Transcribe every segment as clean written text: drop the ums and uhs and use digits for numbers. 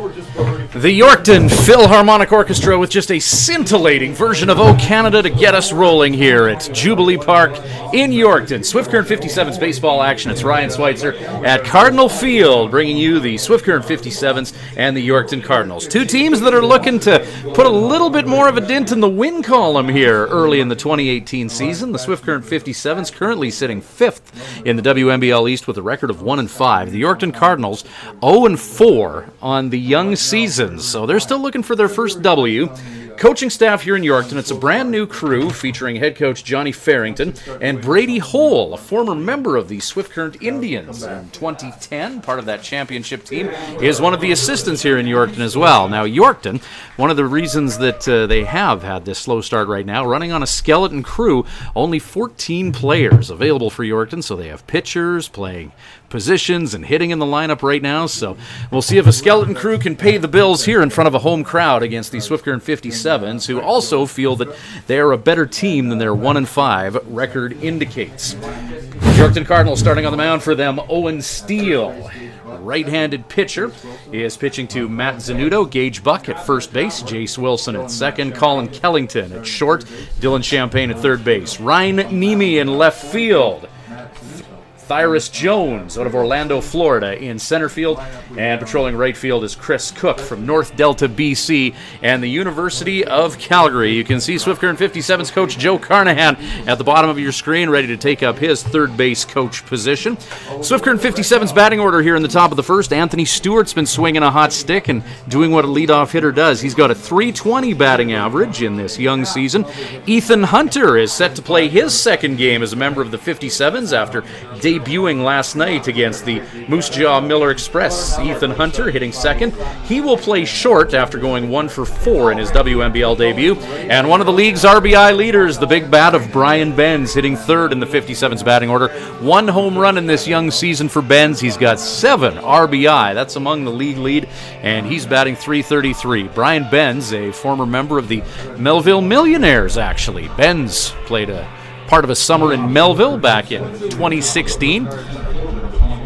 The Yorkton Philharmonic Orchestra with just a scintillating version of "O Canada" to get us rolling here at Jubilee Park in Yorkton. Swift Current 57's baseball action. It's Ryan Schweitzer at Cardinal Field, bringing you the Swift Current 57's and the Yorkton Cardinals. Two teams that are looking to put a little bit more of a dent in the win column here early in the 2018 season. The Swift Current 57's currently sitting 5th in the WNBL East with a record of 1-5. The Yorkton Cardinals 0-4 on the young season. So they're still looking for their first W. Coaching staff here in Yorkton, it's a brand new crew featuring head coach Johnny Farrington and Brady Hole, a former member of the Swift Current Indians in 2010, part of that championship team, is one of the assistants here in Yorkton as well. Now Yorkton, one of the reasons that they have had this slow start right now, running on a skeleton crew, only 14 players available for Yorkton, so they have pitchers playing positions and hitting in the lineup right now, so we'll see if a skeleton crew can pay the bills here in front of a home crowd against the Swift Current 57's, who also feel that they are a better team than their 1-5 record indicates. Yorkton Cardinals starting on the mound for them, Owen Steele. Right-handed pitcher is pitching to Matt Zanuto, Gage Buck at first base, Jace Wilson at second, Colin Kellington at short, Dylan Champagne at third base, Ryan Nemi in left field, Thyris Jones out of Orlando, Florida in center field, and patrolling right field is Chris Cook from North Delta, BC, and the University of Calgary. You can see Swift Current 57's coach Joe Carnahan at the bottom of your screen, ready to take up his third base coach position. Swift Current 57's batting order here in the top of the first. Anthony Stewart's been swinging a hot stick and doing what a leadoff hitter does. He's got a .320 batting average in this young season. Ethan Hunter is set to play his second game as a member of the 57's after debuting last night against the Moose Jaw Miller Express. Ethan Hunter hitting second. He will play short after going 1-for-4 in his WNBL debut. And one of the league's RBI leaders, the big bat of Brian Benz, hitting third in the 57's batting order. 1 home run in this young season for Benz. He's got 7 RBI. That's among the league lead, and he's batting .333. Brian Benz, a former member of the Melville Millionaires, actually. Benz played a part of a summer in Melville back in 2016,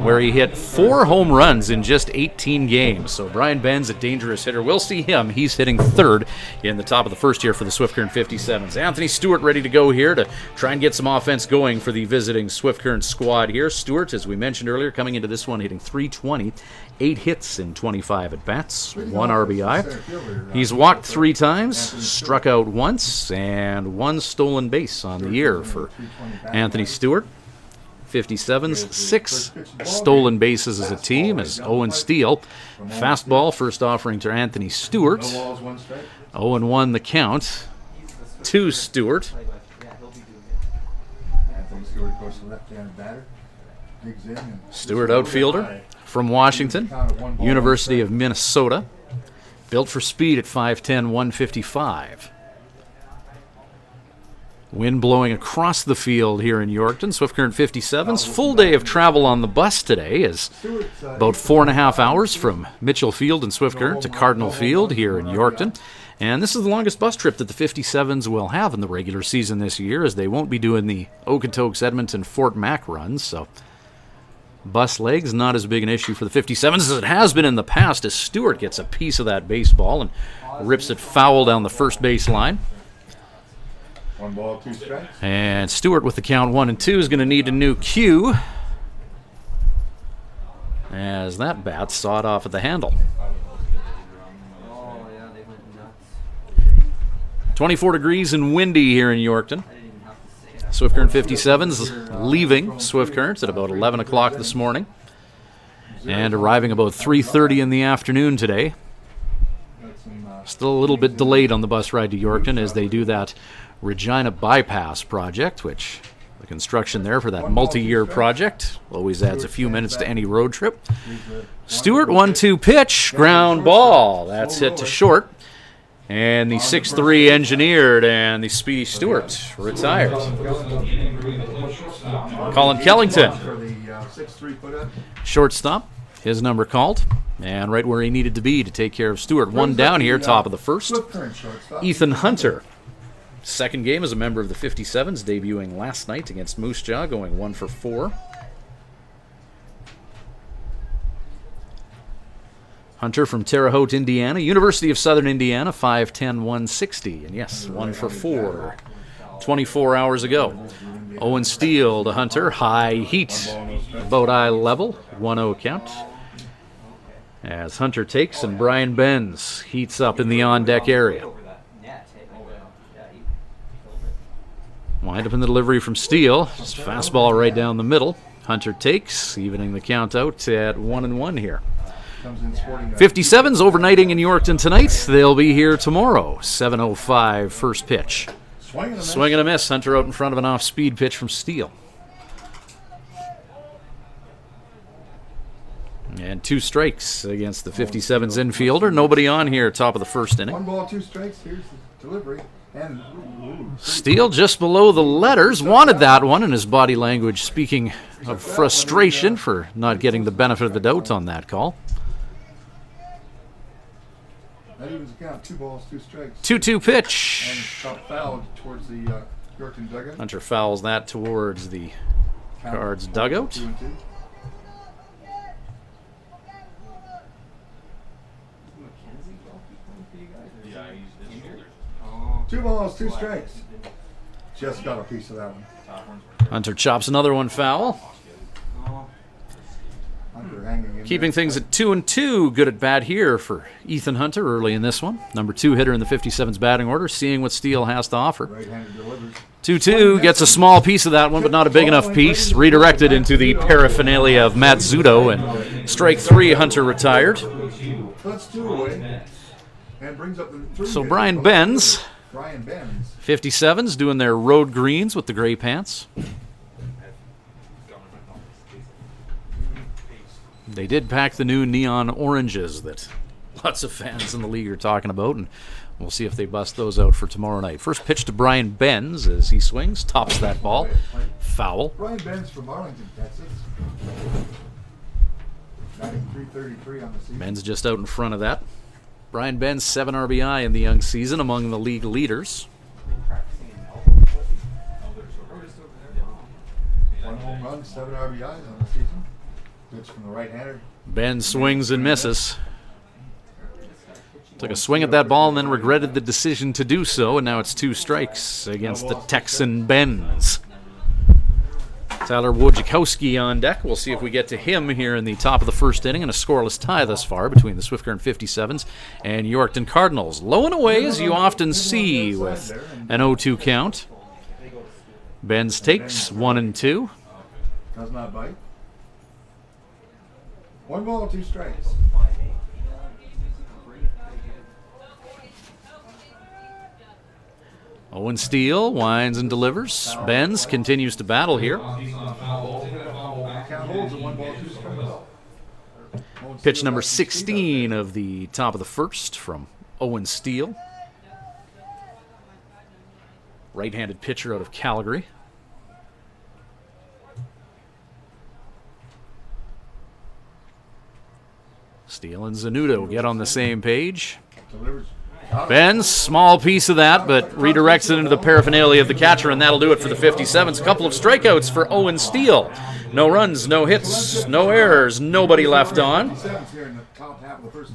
where he hit 4 home runs in just 18 games. So Brian Benz, a dangerous hitter. We'll see him. He's hitting third in the top of the first here for the Swift Current 57's. Anthony Stewart ready to go here to try and get some offense going for the visiting Swift Current squad here. Stewart, as we mentioned earlier, coming into this one hitting .320, 8 hits in 25 at-bats, 1 RBI. He's walked 3 times, struck out once, and 1 stolen base on the year for Anthony Stewart. 57's 6 stolen bases as a team as Owen Steele. Fastball, first offering to Anthony Stewart. 0-1 the count to Stewart. Stewart, outfielder from Washington, University of Minnesota. Built for speed at 5'10", 155. Wind blowing across the field here in Yorkton. Swift Current 57's full day of travel on the bus today is about 4.5 hours from Mitchell Field in Swift Current to Cardinal Field here in Yorkton. And this is the longest bus trip that the 57's will have in the regular season this year, as they won't be doing the Okotoks, Edmonton, Fort Mac runs. So bus legs not as big an issue for the 57's as it has been in the past, as Stewart gets a piece of that baseball and rips it foul down the first base line. 1 ball, 2 strikes. And Stewart with the count 1-2 is going to need a new cue, as that bat sawed off at the handle. 24 degrees and windy here in Yorkton. Swift Current 57's leaving Swift Current at about 11 o'clock this morning and arriving about 3:30 in the afternoon today. Still a little bit delayed on the bus ride to Yorkton as they do that Regina Bypass project, which the construction there for that multi-year project always adds a few minutes to any road trip. Stewart, 1-2 pitch, ground ball. That's hit to short. And the 6'3" engineered and the speedy Stewart retired. Colin Kellington, shortstop, his number called, and right where he needed to be to take care of Stewart. 1 down here, top of the first. Ethan Hunter, second game as a member of the 57's, debuting last night against Moose Jaw, going 1-for-4. Hunter from Terre Haute, Indiana. University of Southern Indiana, 5'10", 160. And yes, 1 for 4. 24 hours ago. Owen Steele to Hunter. High heat. Boat eye level. 1-0 count. As Hunter takes and Brian Benz heats up in the on-deck area. Wind up in the delivery from Steele. Just fastball right down the middle. Hunter takes, evening the count out at 1-1 here. 57's overnighting in Yorkton tonight. They'll be here tomorrow. 7:05 first pitch. Swing and a miss. Hunter out in front of an off-speed pitch from Steele. And 2 strikes against the 57's infielder. Nobody on here, top of the first inning. 1 ball, 2 strikes. Here's the delivery. And Steele just below the letters. Wanted that one, and his body language speaking of frustration for not getting the benefit of the doubt on that call. that evens the count. 2 balls, 2 strikes. 2-2 pitch. And fouled towards the Yorkton dugout. Hunter fouls that towards the Cards dugout. 2-2. 2 balls, 2 strikes. Just got a piece of that one. Hunter chops another one foul. Hunter hanging in Keeping there. things at 2-2. Good at bat here for Ethan Hunter early in this one. Number 2 hitter in the 57's batting order, seeing what Steele has to offer. Right-handed delivers. 2-2 gets a small piece of that one, but not a big enough piece. Redirected into the paraphernalia of Matt Zudo, and strike 3, Hunter retired. Puts 2 away. And brings up the 3. So Brian Benz, Brian Benz. 57's doing their road greens with the gray pants. They did pack the new neon oranges that lots of fans in the league are talking about, and we'll see if they bust those out for tomorrow night. First pitch to Brian Benz as he swings, tops that ball. Foul. Brian Benz from Arlington, Texas. Batting .333 on the season. Benz just out in front of that. Brian Benz, 7 RBI in the young season, among the league leaders. 1 home run, 7 RBIs on the season. Pitch from the right-hander. Benz swings and misses. Took a swing at that ball and then regretted the decision to do so, and now it's 2 strikes against the Texan Benz. Tyler Wojciechowski on deck. We'll see if we get to him here in the top of the first inning, and a scoreless tie thus far between the Swift Current 57's and Yorkton Cardinals. Low and away, as you often see with an 0-2 count. Benz takes 1-2. Does not bite. 1 ball, 2 strikes. Owen Steele winds and delivers. Benz continues to battle here. Count holds at 1 ball, 2 strikes. Pitch number 16 of the top of the first from Owen Steele. Right-handed pitcher out of Calgary. Steele and Zanudo get on the same page. Delivers. Benz, small piece of that, but redirects it into the paraphernalia of the catcher, and that'll do it for the 57's. A couple of strikeouts for Owen Steele. No runs, no hits, no errors, nobody left on.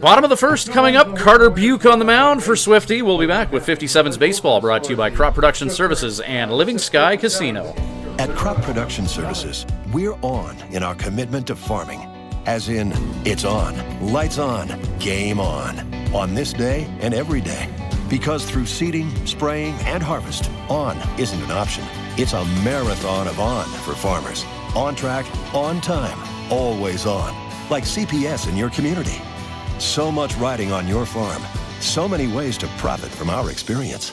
Bottom of the first coming up, Carter Buke on the mound for Swifty. We'll be back with 57's Baseball, brought to you by Crop Production Services and Living Sky Casino. At Crop Production Services, we're on in our commitment to farming. As in, it's on, lights on, game on this day and every day. Because through seeding, spraying, and harvest, on isn't an option. It's a marathon of on for farmers. On track, on time, always on. Like CPS in your community. So much riding on your farm. So many ways to profit from our experience.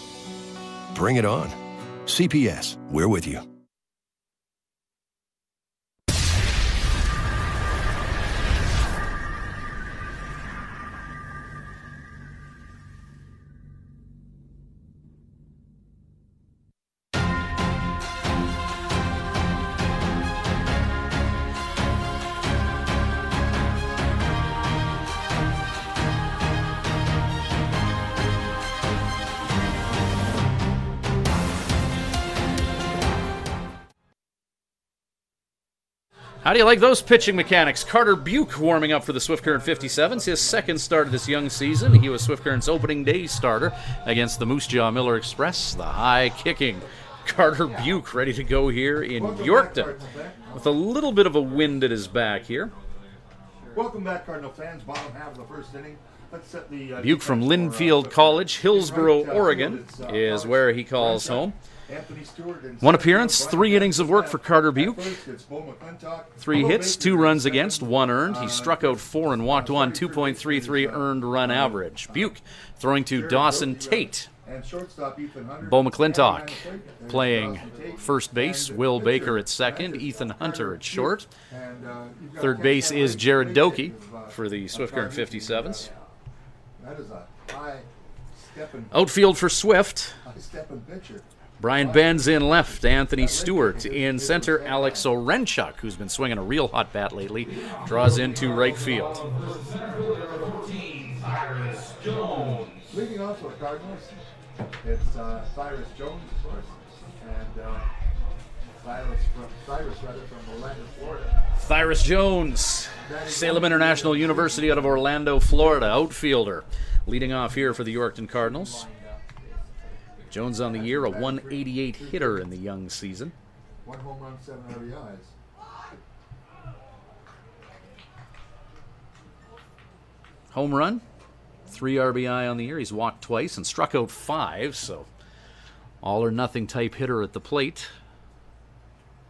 Bring it on. CPS, we're with you. How do you like those pitching mechanics? Carter Buke warming up for the Swift Current 57's. His second start of this young season. He was Swift Current's opening day starter against the Moose Jaw Miller Express. The high-kicking Carter Buke ready to go here in Yorkton with a little bit of a wind at his back here. Welcome back, Cardinal fans. Bottom half of the first inning. Let's set the Buke from Linfield College, Hillsboro, Oregon, is where he calls home. 1 appearance, 3 innings of work for Carter Buke. 3 hits, 2 runs against, 1 earned. He struck out 4 and walked 1, 2.33 earned run average. Buke throwing to Dawson Tate. Bo McClintock playing first base, Will Baker at second, Ethan Hunter at short. Third base is Jared Doakey for the Swift Current 57's. Outfield for Swift. Brian Benz in left, Anthony Stewart in center, Alex Orenchuk, who's been swinging a real hot bat lately, draws into right field. Leading off for the Cardinals, it's Cyrus Jones, of course, and Cyrus from Orlando, Florida. Cyrus Jones, Salem International University out of Orlando, Florida, outfielder, leading off here for the Yorkton Cardinals. Jones on the year, a 188 hitter in the young season. 1 home run, 7 RBIs. Home run, 3 RBI on the year. He's walked twice and struck out 5, so all or nothing type hitter at the plate.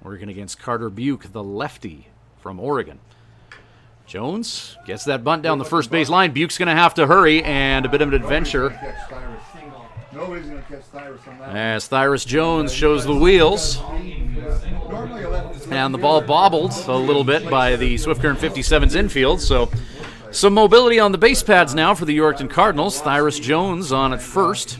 Working against Carter Buke, the lefty from Oregon. Jones gets that bunt down the first base line. Buke's going to have to hurry, and a bit of an adventure. Nobody's going to catch Cyrus on that. As Cyrus Jones shows the wheels. And the ball bobbled a little bit by the Swift Current 57's infield, so some mobility on the base pads now for the Yorkton Cardinals. Cyrus Jones on at first.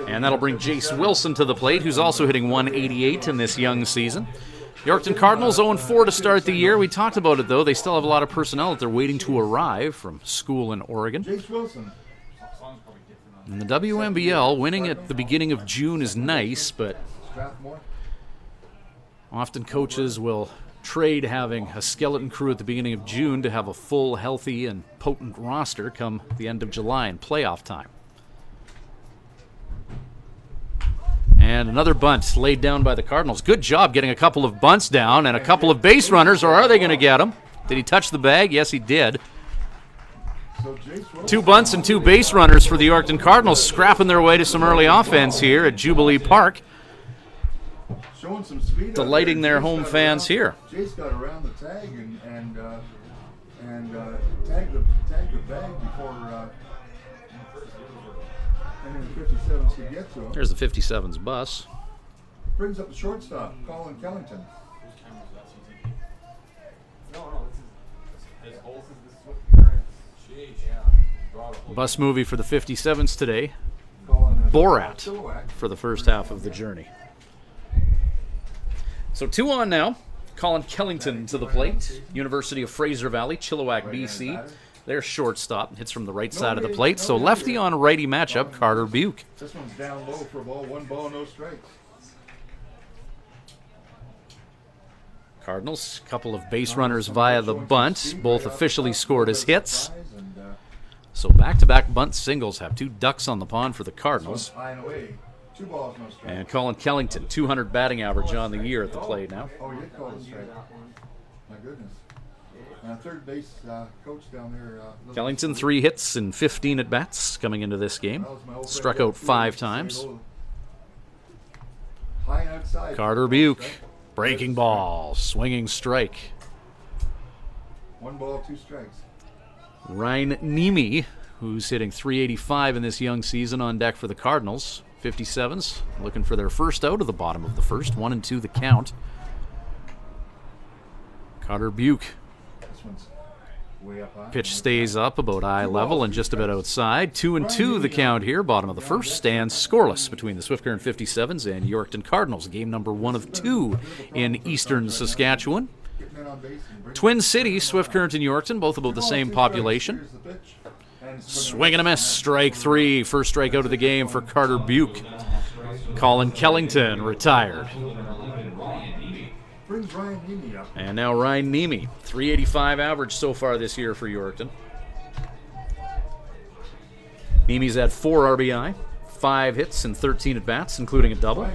And that'll bring Jace Wilson to the plate, who's also hitting 188 in this young season. Yorkton Cardinals 0-4 to start the year. We talked about it, though. They still have a lot of personnel that they're waiting to arrive from school in Oregon. And the WNBL, winning at the beginning of June is nice, but often coaches will trade having a skeleton crew at the beginning of June to have a full, healthy, and potent roster come the end of July in playoff time. And another bunt laid down by the Cardinals. Good job getting a couple of bunts down and a couple of base runners, or are they going to get him? Did he touch the bag? Yes, he did. 2 bunts and 2 base runners for the Yorkton Cardinals, scrapping their way to some early offense here at Jubilee Park. Delighting their home fans here. Jace got around the tag and tagged the bag before any of the 57's could get to him. There's the 57's bus. Brings up the shortstop, Colin Kellington. Bus movie for the 57's today. Borat for the first half of the journey. So 2 on now. Colin Kellington to the plate. University of Fraser Valley, Chilliwack, BC. Their shortstop hits from the right side of the plate. So lefty on righty matchup, Carter Buke. This one's down low for a ball. 1 ball, no strikes. Cardinals, a couple of base runners via the bunt. Both officially scored as hits. So back-to-back bunt singles have 2 ducks on the pond for the Cardinals. And Colin Kellington, 200 batting average on the year at the plate now. Oh, you did call it straight. My goodness. Third base coach down there. Kellington, 3 hits and 15 at-bats coming into this game. Struck out 5 times. Carter Buke, breaking ball, swinging strike. 1 ball, 2 strikes. Ryan Niemi, who's hitting .385 in this young season, on deck for the Cardinals. 57's looking for their first out of the bottom of the first. 1-2 the count. Carter Buke. Pitch stays up about eye level and just about outside. 2-2 the count here, bottom of the first. Stands scoreless between the Swift Current 57's and Yorkton Cardinals. Game number 1 of 2 in eastern Saskatchewan. Twin Cities, Swift Current and Yorkton, both about the same population. Swing and a miss, strike 3. First strikeout of the game for Carter Buke. Colin Kellington retired. brings Ryan Neamy up. And now Ryan Neamy, 385 average so far this year for Yorkton. Neamy's had 4 RBI, 5 hits, and 13 at-bats, including a double.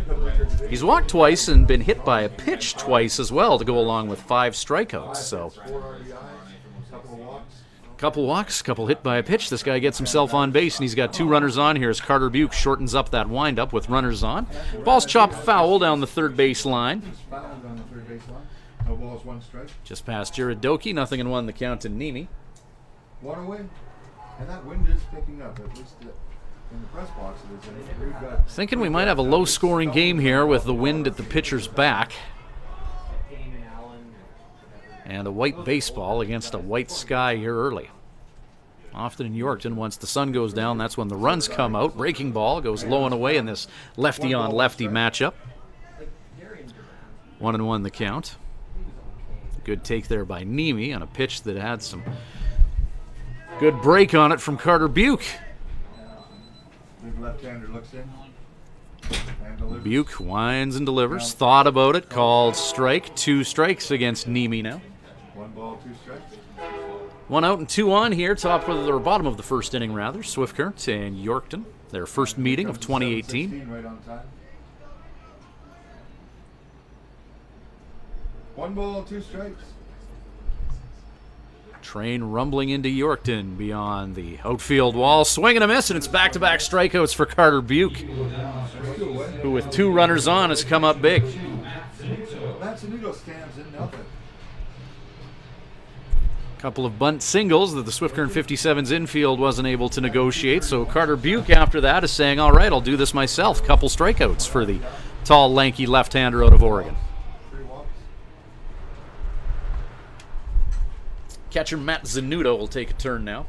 He's walked twice and been hit by a pitch twice as well to go along with 5 strikeouts. So, couple walks, couple hit by a pitch. This guy gets himself on base, and he's got 2 runners on here as Carter Buke shortens up that windup with runners on. Ball's chopped foul down the third base line. No balls, 1 strike. Just past Jared Doki, 0-1 the count to Neamy. 1 away. And that wind is picking up, at least in the press box it is. We've got Thinking we might have a low-scoring game here with the wind at the pitcher's back. And a white baseball against a white sky here early. Often in Yorkton, once the sun goes down, that's when the runs come out. Breaking ball goes low and away in this lefty-on-lefty matchup. 1-1 the count. Good take there by Neamy on a pitch that had some good break on it from Carter Buke. big left-hander looks in. Buke winds and delivers. Thought about it. Called strike. 2 strikes against Neamy now. 1 ball, 2 strikes. 1 out and 2 on here. Bottom of the first inning, rather. Swift Current and Yorkton. Their first meeting of 2018. Right on time. 1 ball, 2 strikes. Train rumbling into Yorkton beyond the outfield wall. Swing and a miss, and it's back-to-back strikeouts for Carter Buke, who with 2 runners on has come up big. Manzanito stands in nothing. Couple of bunt singles that the Swift Current 57's infield wasn't able to negotiate, so Carter Buke after that is saying, all right, I'll do this myself. Couple strikeouts for the tall, lanky left-hander out of Oregon. Catcher Matt Zannudo will take a turn now.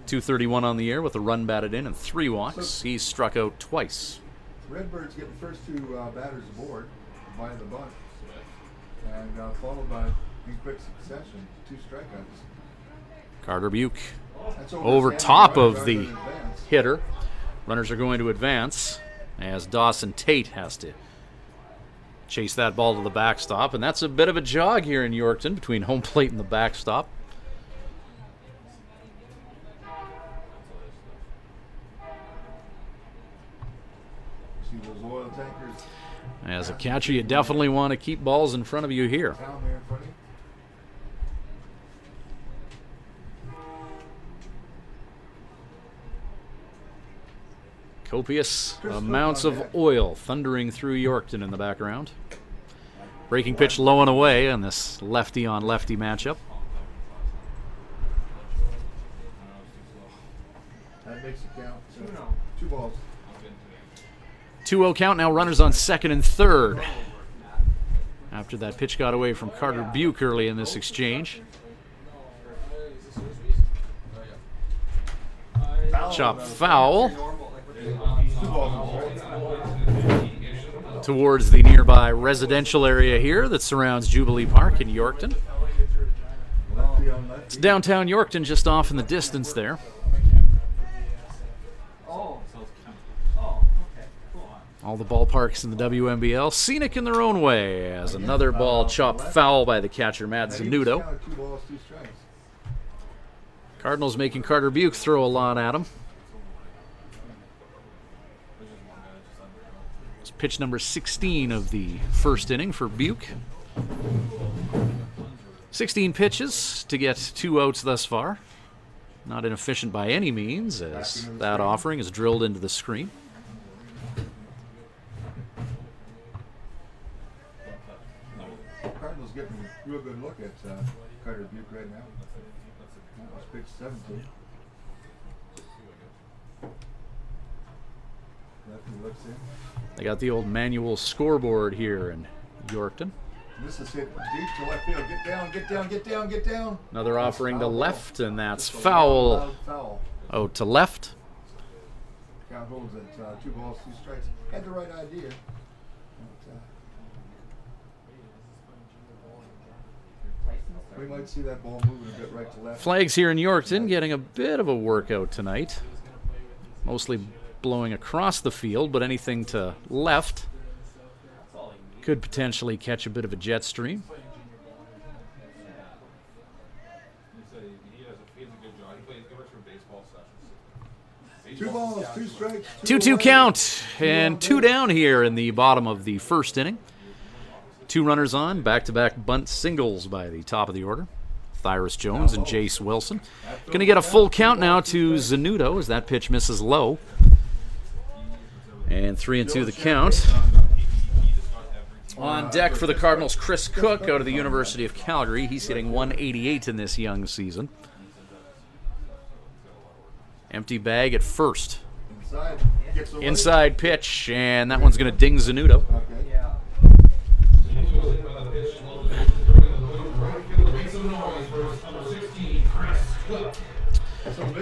2:31 on the year with a run batted in and 3 walks. He's struck out twice. Redbirds get the first 2 batters aboard via the bunt, and followed by, in quick succession, 2 strikeouts. Carter Buke That's over his top hand, of rather the than advance. hitter. Runners are going to advance as Dawson Tate has to chase that ball to the backstop, and that's a bit of a jog here in Yorkton between home plate and the backstop. See those oil tankers As a catcher, you definitely want to keep balls in front of you here. down there in front of you. Copious amounts of oil thundering through Yorkton in the background. Breaking pitch low and away in this lefty-on-lefty matchup. That makes it count. So 2 balls. 2-0 count, now runners on second and third. After that pitch got away from Carter Buke early in this exchange. Chop foul towards the nearby residential area here that surrounds Jubilee Park in Yorkton. Lefty on lefty. It's downtown Yorkton, just off in the distance there. All the ballparks in the WNBL scenic in their own way, as another ball chopped foul by the catcher Matt Zannudo. 2 balls, 2 strikes. Cardinals making Carter Buke throw a lot at him. It's pitch number 16 of the first inning for Buke. 16 pitches to get 2 outs thus far. Not inefficient by any means, as that offering is drilled into the screen. Cardinals getting a real good look at Carter Buke right now. That's pitch 17. Lefty looks in. They got the old manual scoreboard here in Yorkton. This is hit deep to left field. Get down, get down, get down, get down. Another offering to Foul ball. left, and that's Just a foul loud foul. out to left. Count holds at 2 balls, 2 strikes. Had the right idea. But, we might see that ball moving a bit right to left. Flags here in Yorkton getting a bit of a workout tonight. Mostly blowing across the field, but anything to left Could potentially catch a bit of a jet stream. Two balls, two strikes. 2-2 count, and 2 down here in the bottom of the first inning. 2 runners on, back-to-back bunt singles by the top of the order. Thyris Jones and Jace Wilson. Going to get a full count now to Zanudo as that pitch misses low. And 3-2 the count. On deck for the Cardinals, Chris Cook out of the University of Calgary. He's hitting 188 in this young season. Empty bag at first. Inside pitch, and that one's going to ding Zanudo.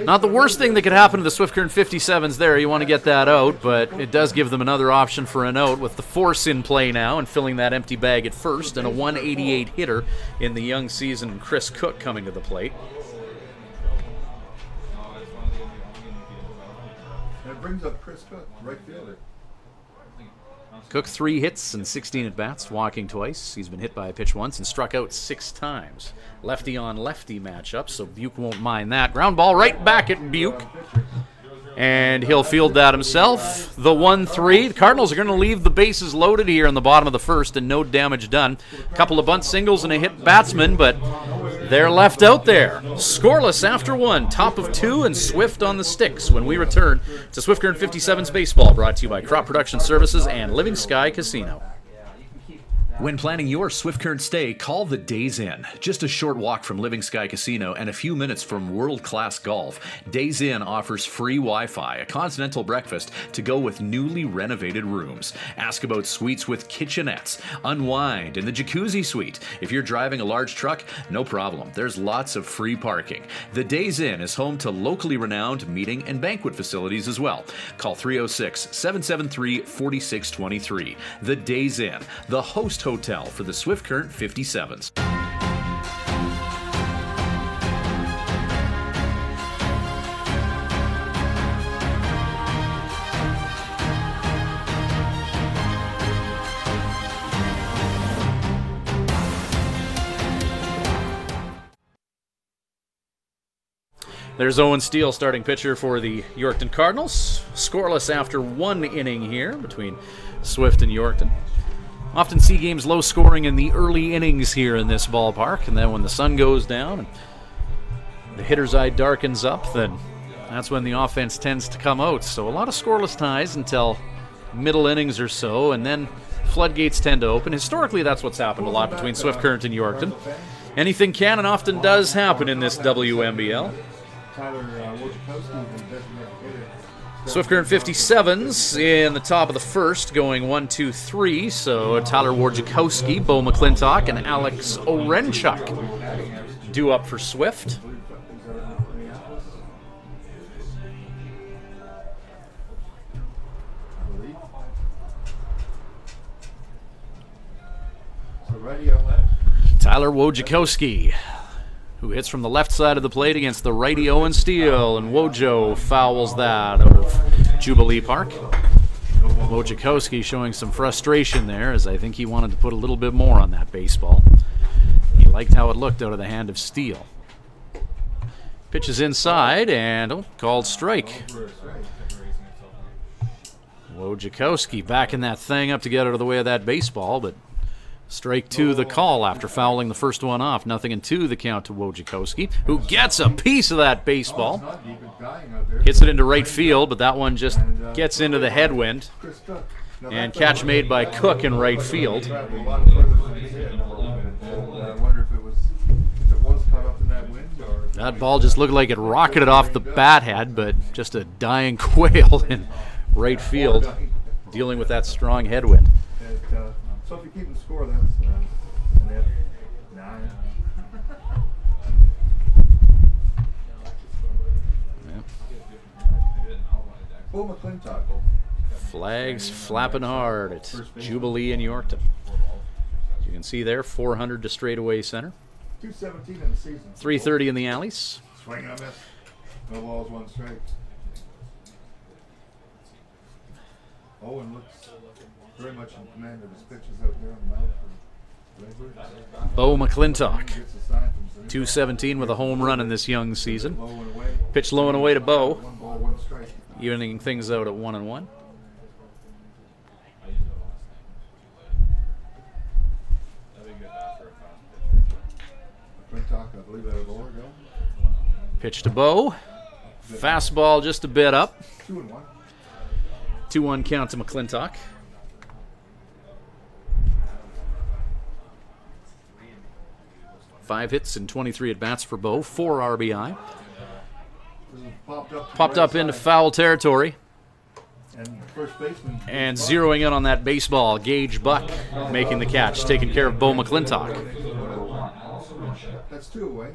Not the worst thing that could happen to the Swift Current 57's there. You want to get that out, but it does give them another option for an out with the force in play now and filling that empty bag at first, and a 188 hitter in the young season, Chris Cook, coming to the plate. And it brings up Chris Cook, right fielder. Cook 3 hits and 16 at-bats, walking twice. He's been hit by a pitch once and struck out 6 times. Lefty on lefty matchup, so Buke won't mind that. Ground ball right back at Buke. And he'll field that himself. The 1-3. The Cardinals are going to leave the bases loaded here in the bottom of the first and no damage done. A couple of bunt singles and a hit batsman, but they're left out there. Scoreless after 1, top of 2, and Swift on the sticks when we return to Swift Current 57's Baseball, brought to you by Crop Production Services and Living Sky Casino. When planning your Swift Current stay, call the Days Inn. Just a short walk from Living Sky Casino and a few minutes from world-class golf, Days Inn offers free Wi-Fi, a continental breakfast to go with newly renovated rooms. Ask about suites with kitchenettes. Unwind in the jacuzzi suite. If you're driving a large truck, no problem. There's lots of free parking. The Days Inn is home to locally renowned meeting and banquet facilities as well. Call 306-773-4623. The Days Inn, the host hotel for the Swift Current 57's. There's Owen Steele, starting pitcher for the Yorkton Cardinals. Scoreless after 1 inning here between Swift and Yorkton. Often see games low scoring in the early innings here in this ballpark, and then when the sun goes down and the hitter's eye darkens up, then that's when the offense tends to come out. So a lot of scoreless ties until middle innings or so, and then floodgates tend to open. Historically, that's what's happened a lot between Swift Current and Yorkton. Anything can and often does happen in this WMBL. Swift Current 57's in the top of the first, going 1-2-3. So Tyler Wojciechowski, Bo McClintock, and Alex Orenchuk due up for Swift. Tyler Wojciechowski, who hits from the left side of the plate against the righty Owen Steele, and Wojo fouls that out of Jubilee Park. Wojciechowski showing some frustration there, as I think he wanted to put a little bit more on that baseball. He liked how it looked out of the hand of Steele. Pitches inside, and called strike. Wojciechowski backing that thing up to get out of the way of that baseball, but strike 2 the call after fouling the first one off. 0-2 the count to Wojciechowski, who gets a piece of that baseball. Hits it into right field, but that one just gets into the headwind. And catch made by Cook in right field. That ball just looked like it rocketed off the bat head, but just a dying quail in right field, dealing with that strong headwind. So if you keep the score, that's 9. Bo McClintock. Flags flapping hard at Jubilee and Yorkton. As you can see there, 400 to straightaway center. 217 in the season. 330 in the alleys. Swing and a miss. No balls, 1 strike. Owen looks very much in command of his pitches out there on the mound for Lakewood. Bo McClintock, Gets a sign from 217 with a home run in this young season. low and away. Pitch low and away to Bo, 1 ball, 1 strike. evening things out at 1-1. McClintock, I believe, out of Oregon. Pitch to Bo. Fastball just a bit up. 2-1. 2-1 count to McClintock. Five hits and 23 at-bats for Bo. 4 RBI. This is popped up, to the Popped right up into side. foul territory. And first baseman. And zeroing in on that baseball, Gage Buck making the catch, taking care of Bo McClintock. That's 2 away.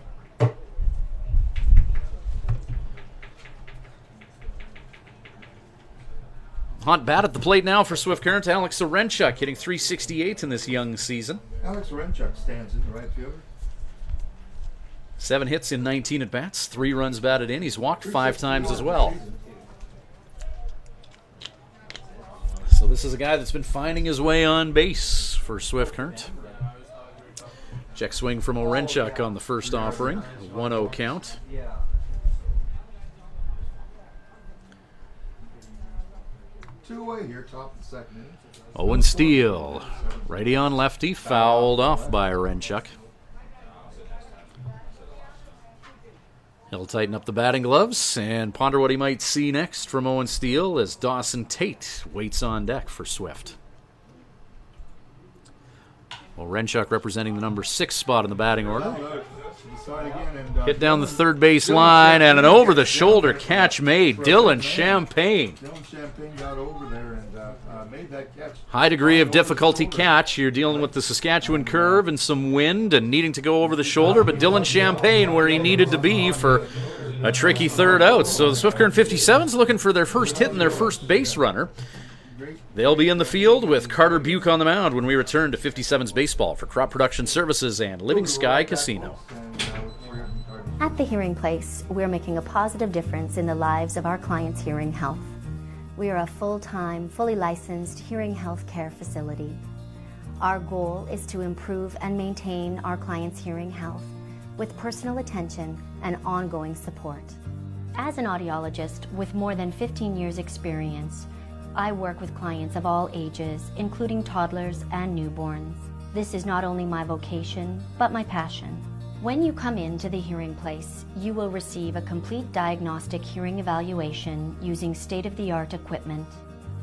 Hot bat at the plate now for Swift Current. Alex Sorenchuk hitting .368 in this young season. Alex Renchuk stands in the right fielder. 7 hits in 19 at-bats, 3 runs batted in. He's walked 5 times as well. So this is a guy that's been finding his way on base for Swift Current. Check swing from Orenchuk on the first offering. 1-0 count. Two away here, top of the second inning. Owen Steele, righty on lefty, fouled off by Orenchuk. He'll tighten up the batting gloves and ponder what he might see next from Owen Steele as Dawson Tate waits on deck for Swift. Orenchuk representing the number 6 spot in the batting order. Hit down the third base line and an over-the-shoulder catch made. Dylan Champagne. Dylan Champagne got over there and made that catch. High degree of difficulty catch. You're dealing with the Saskatchewan curve and some wind and needing to go over the shoulder, but Dylan Champagne where he needed to be for a tricky third out. So the Swift Current 57's looking for their first hit and their first base runner. They'll be in the field with Carter Buke on the mound when we return to 57's Baseball for Crop Production Services and Living Sky Casino. At the Hearing Place, we're making a positive difference in the lives of our clients' hearing health. We are a full-time, fully licensed hearing health care facility. Our goal is to improve and maintain our clients' hearing health with personal attention and ongoing support. As an audiologist with more than 15 years' experience, I work with clients of all ages, including toddlers and newborns. This is not only my vocation, but my passion. When you come into the Hearing Place, you will receive a complete diagnostic hearing evaluation using state-of-the-art equipment.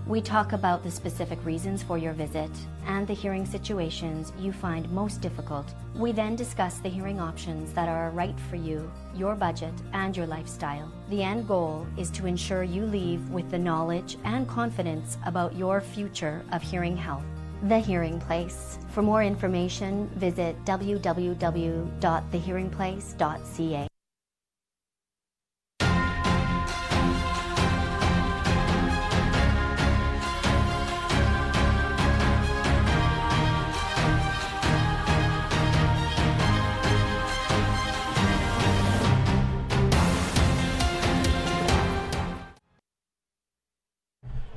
We talk about the specific reasons for your visit and the hearing situations you find most difficult. We then discuss the hearing options that are right for you, your budget, and your lifestyle. The end goal is to ensure you leave with the knowledge and confidence about your future of hearing health. The Hearing Place. For more information, visit www.thehearingplace.ca.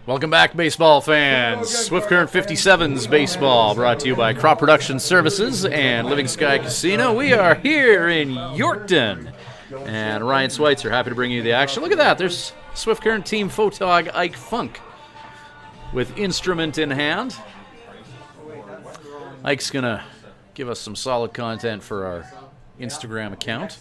Welcome back, baseball fans. Swift Current 57's Baseball, brought to you by Crop Production Services and Living Sky Casino. We are here in Yorkton, and Ryan Schweitzer, happy to bring you the action. Look at that, there's Swift Current team photog Ike Funk with instrument in hand. Ike's going to give us some solid content for our Instagram account.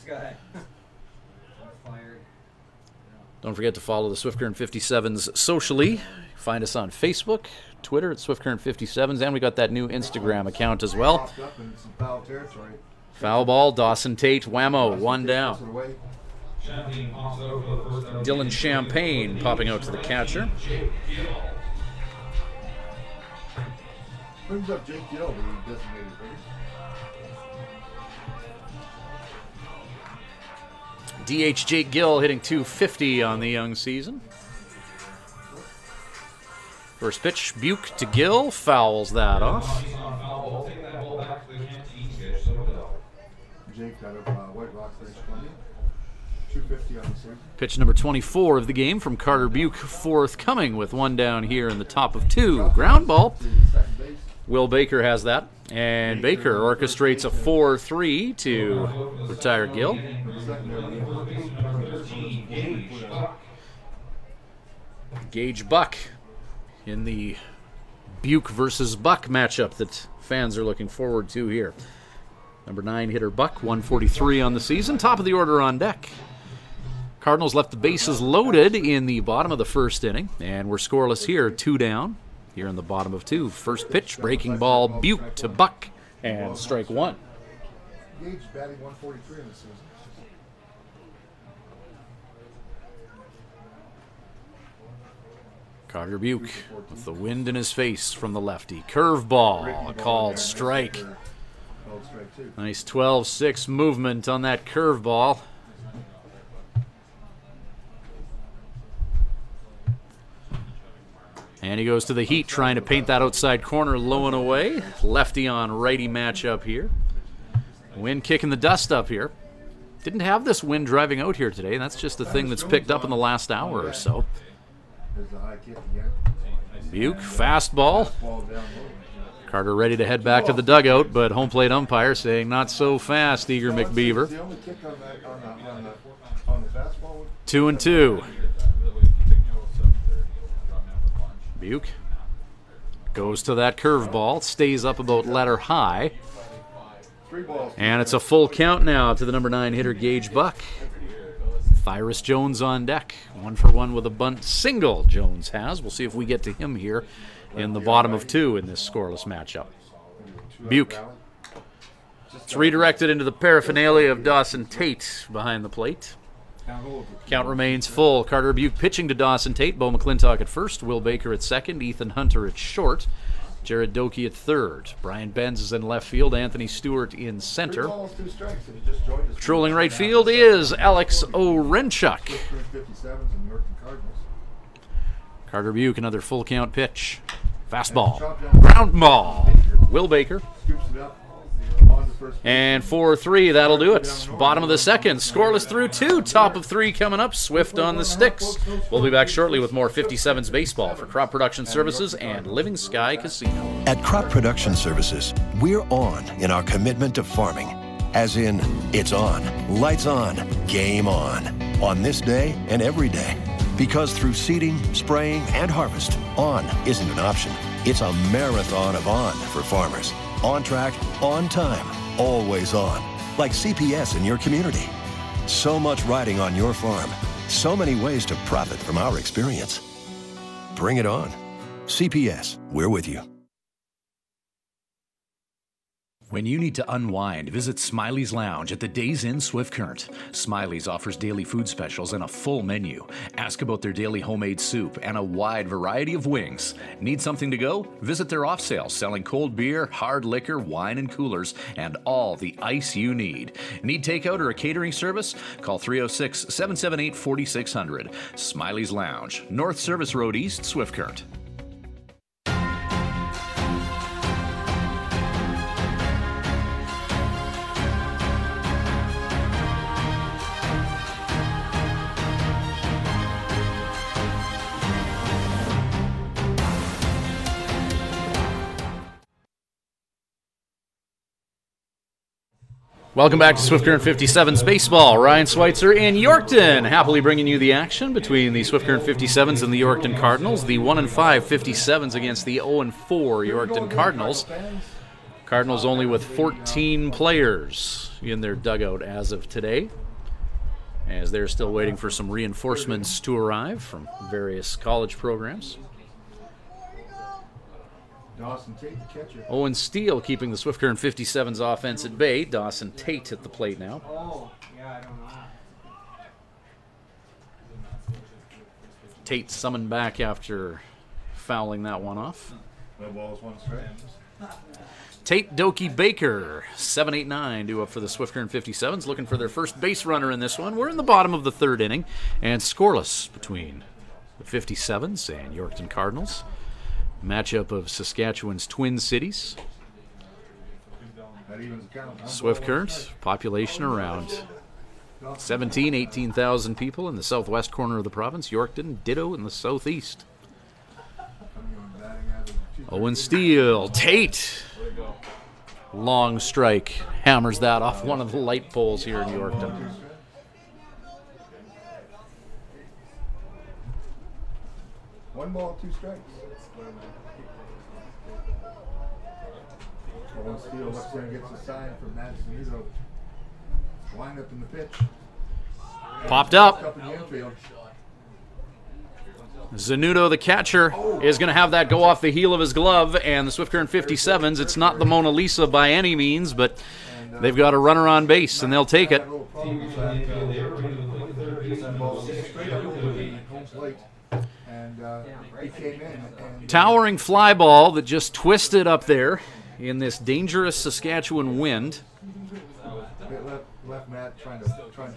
Don't forget to follow the Swift Current 57's socially. Find us on Facebook, Twitter at Swift Current 57's, and we got that new Instagram account as well. Foul ball, Dawson Tate, whammo, 1 down. Dylan Champagne popping out to the catcher. Brings up Jake Gill, the designated hitter. DH Jake Gill hitting .250 on the young season. First pitch, Buke to Gill, fouls that off. Jake out of White Rock, British Columbia. 250 on the season. Pitch number 24 of the game from Carter Buke, forthcoming with one down here in the top of 2. Ground ball. Second base. Will Baker has that. And Baker orchestrates a 4-3 to retire Gill. Gage Buck in the Buke versus Buck matchup that fans are looking forward to here. Number 9 hitter Buck, 143 on the season. Top of the order on deck. Cardinals left the bases loaded in the bottom of the first inning, and we're scoreless here, 2 down. Here in the bottom of 2. First pitch, breaking ball, Buke to Buck, and strike 1. Gage batting 143 in the season. Carter Buke with the wind in his face from the lefty. Curveball, a called strike. Called strike 2. Nice 12-6 movement on that curveball. And he goes to the heat, trying to paint that outside corner low and away. Lefty on righty matchup here. Wind kicking the dust up here. Didn't have this wind driving out here today. That's just the thing that's picked up in the last hour or so. There's a high kick again. Buke, fastball. Ball down low. Carter ready to head back to the dugout, but home plate umpire saying not so fast, Eager McBeaver. The only kick on the fastball. 2-2. Buke goes to that curveball, stays up about letter high. 3 balls. And it's a full count now to the number 9 hitter, Gage Buck. Tyrus Jones on deck. 1 for 1 with a bunt single, Jones has. We'll see if we get to him here in the bottom of 2 in this scoreless matchup. Buke. It's redirected into the paraphernalia of Dawson Tate behind the plate. Count remains full. Carter Buke pitching to Dawson Tate. Bo McClintock at first. Will Baker at second. Ethan Hunter at short. Jared Doakey at third. Brian Benz is in left field. Anthony Stewart in center. 3 balls, 2 strikes. And he just joined us. Patrolling right field is Alex Orenchuk. 57's and Yorkton Cardinals. Carter Buke, another full count pitch. Fastball. Ground ball. Will Baker. Scoops it up. On the first. And 4-3, that'll do it. Bottom of the second, scoreless through 2. Top of 3 coming up. Swift on the sticks. We'll be back shortly with more 57's baseball for Crop Production Services and Living Sky Casino. At Crop Production Services, we're on in our commitment to farming. As in, it's on, lights on, game on this day and every day. Because through seeding, spraying, and harvest, on isn't an option. It's a marathon of on for farmers. On track, on time, always on. Like CPS in your community. So much riding on your farm. So many ways to profit from our experience. Bring it on. CPS, we're with you. When you need to unwind, visit Smiley's Lounge at the Days Inn Swift Current. Smiley's offers daily food specials and a full menu. Ask about their daily homemade soup and a wide variety of wings. Need something to go? Visit their off sale selling cold beer, hard liquor, wine and coolers, and all the ice you need. Need takeout or a catering service? Call 306-778-4600. Smiley's Lounge, North Service Road East, Swift Current. Welcome back to Swift Current 57's Baseball. Ryan Schweitzer in Yorkton, happily bringing you the action between the Swift Current 57's and the Yorkton Cardinals. The 1-5 57's against the 0-4 Yorkton Cardinals. Cardinals only with 14 players in their dugout as of today, as they're still waiting for some reinforcements to arrive from various college programs. Dawson Tate, the catcher. Owen Steele keeping the Swift Current 57's offense at bay. Dawson Tate at the plate now. Oh, yeah, I don't know. Tate summoned back after fouling that one off. No balls, 1 strike. Tate, Doakey, Baker, 7-8-9 due up for the Swift Current 57's, looking for their first base runner in this one. We're in the bottom of the 3rd inning, and scoreless between the 57's and Yorkton Cardinals. Matchup of Saskatchewan's Twin Cities. That evens the count. Swift Current, population around 18,000 people in the southwest corner of the province. Yorkton, ditto in the southeast. Owen Steele, Tate. Long strike. Hammers that off one of the light poles here in Yorkton. One ball, 2 strikes. Owen Steele looks there and gets a sign from Matt Zanudo. Wind up in the pitch. Popped up. Up in the infield. Zanudo, the catcher, is going to have that go off the heel of his glove, and the Swift Current 57's, it's not the Mona Lisa by any means, but they've got a runner on base, and they'll take it. Towering fly ball that just twisted up there in this dangerous Saskatchewan wind.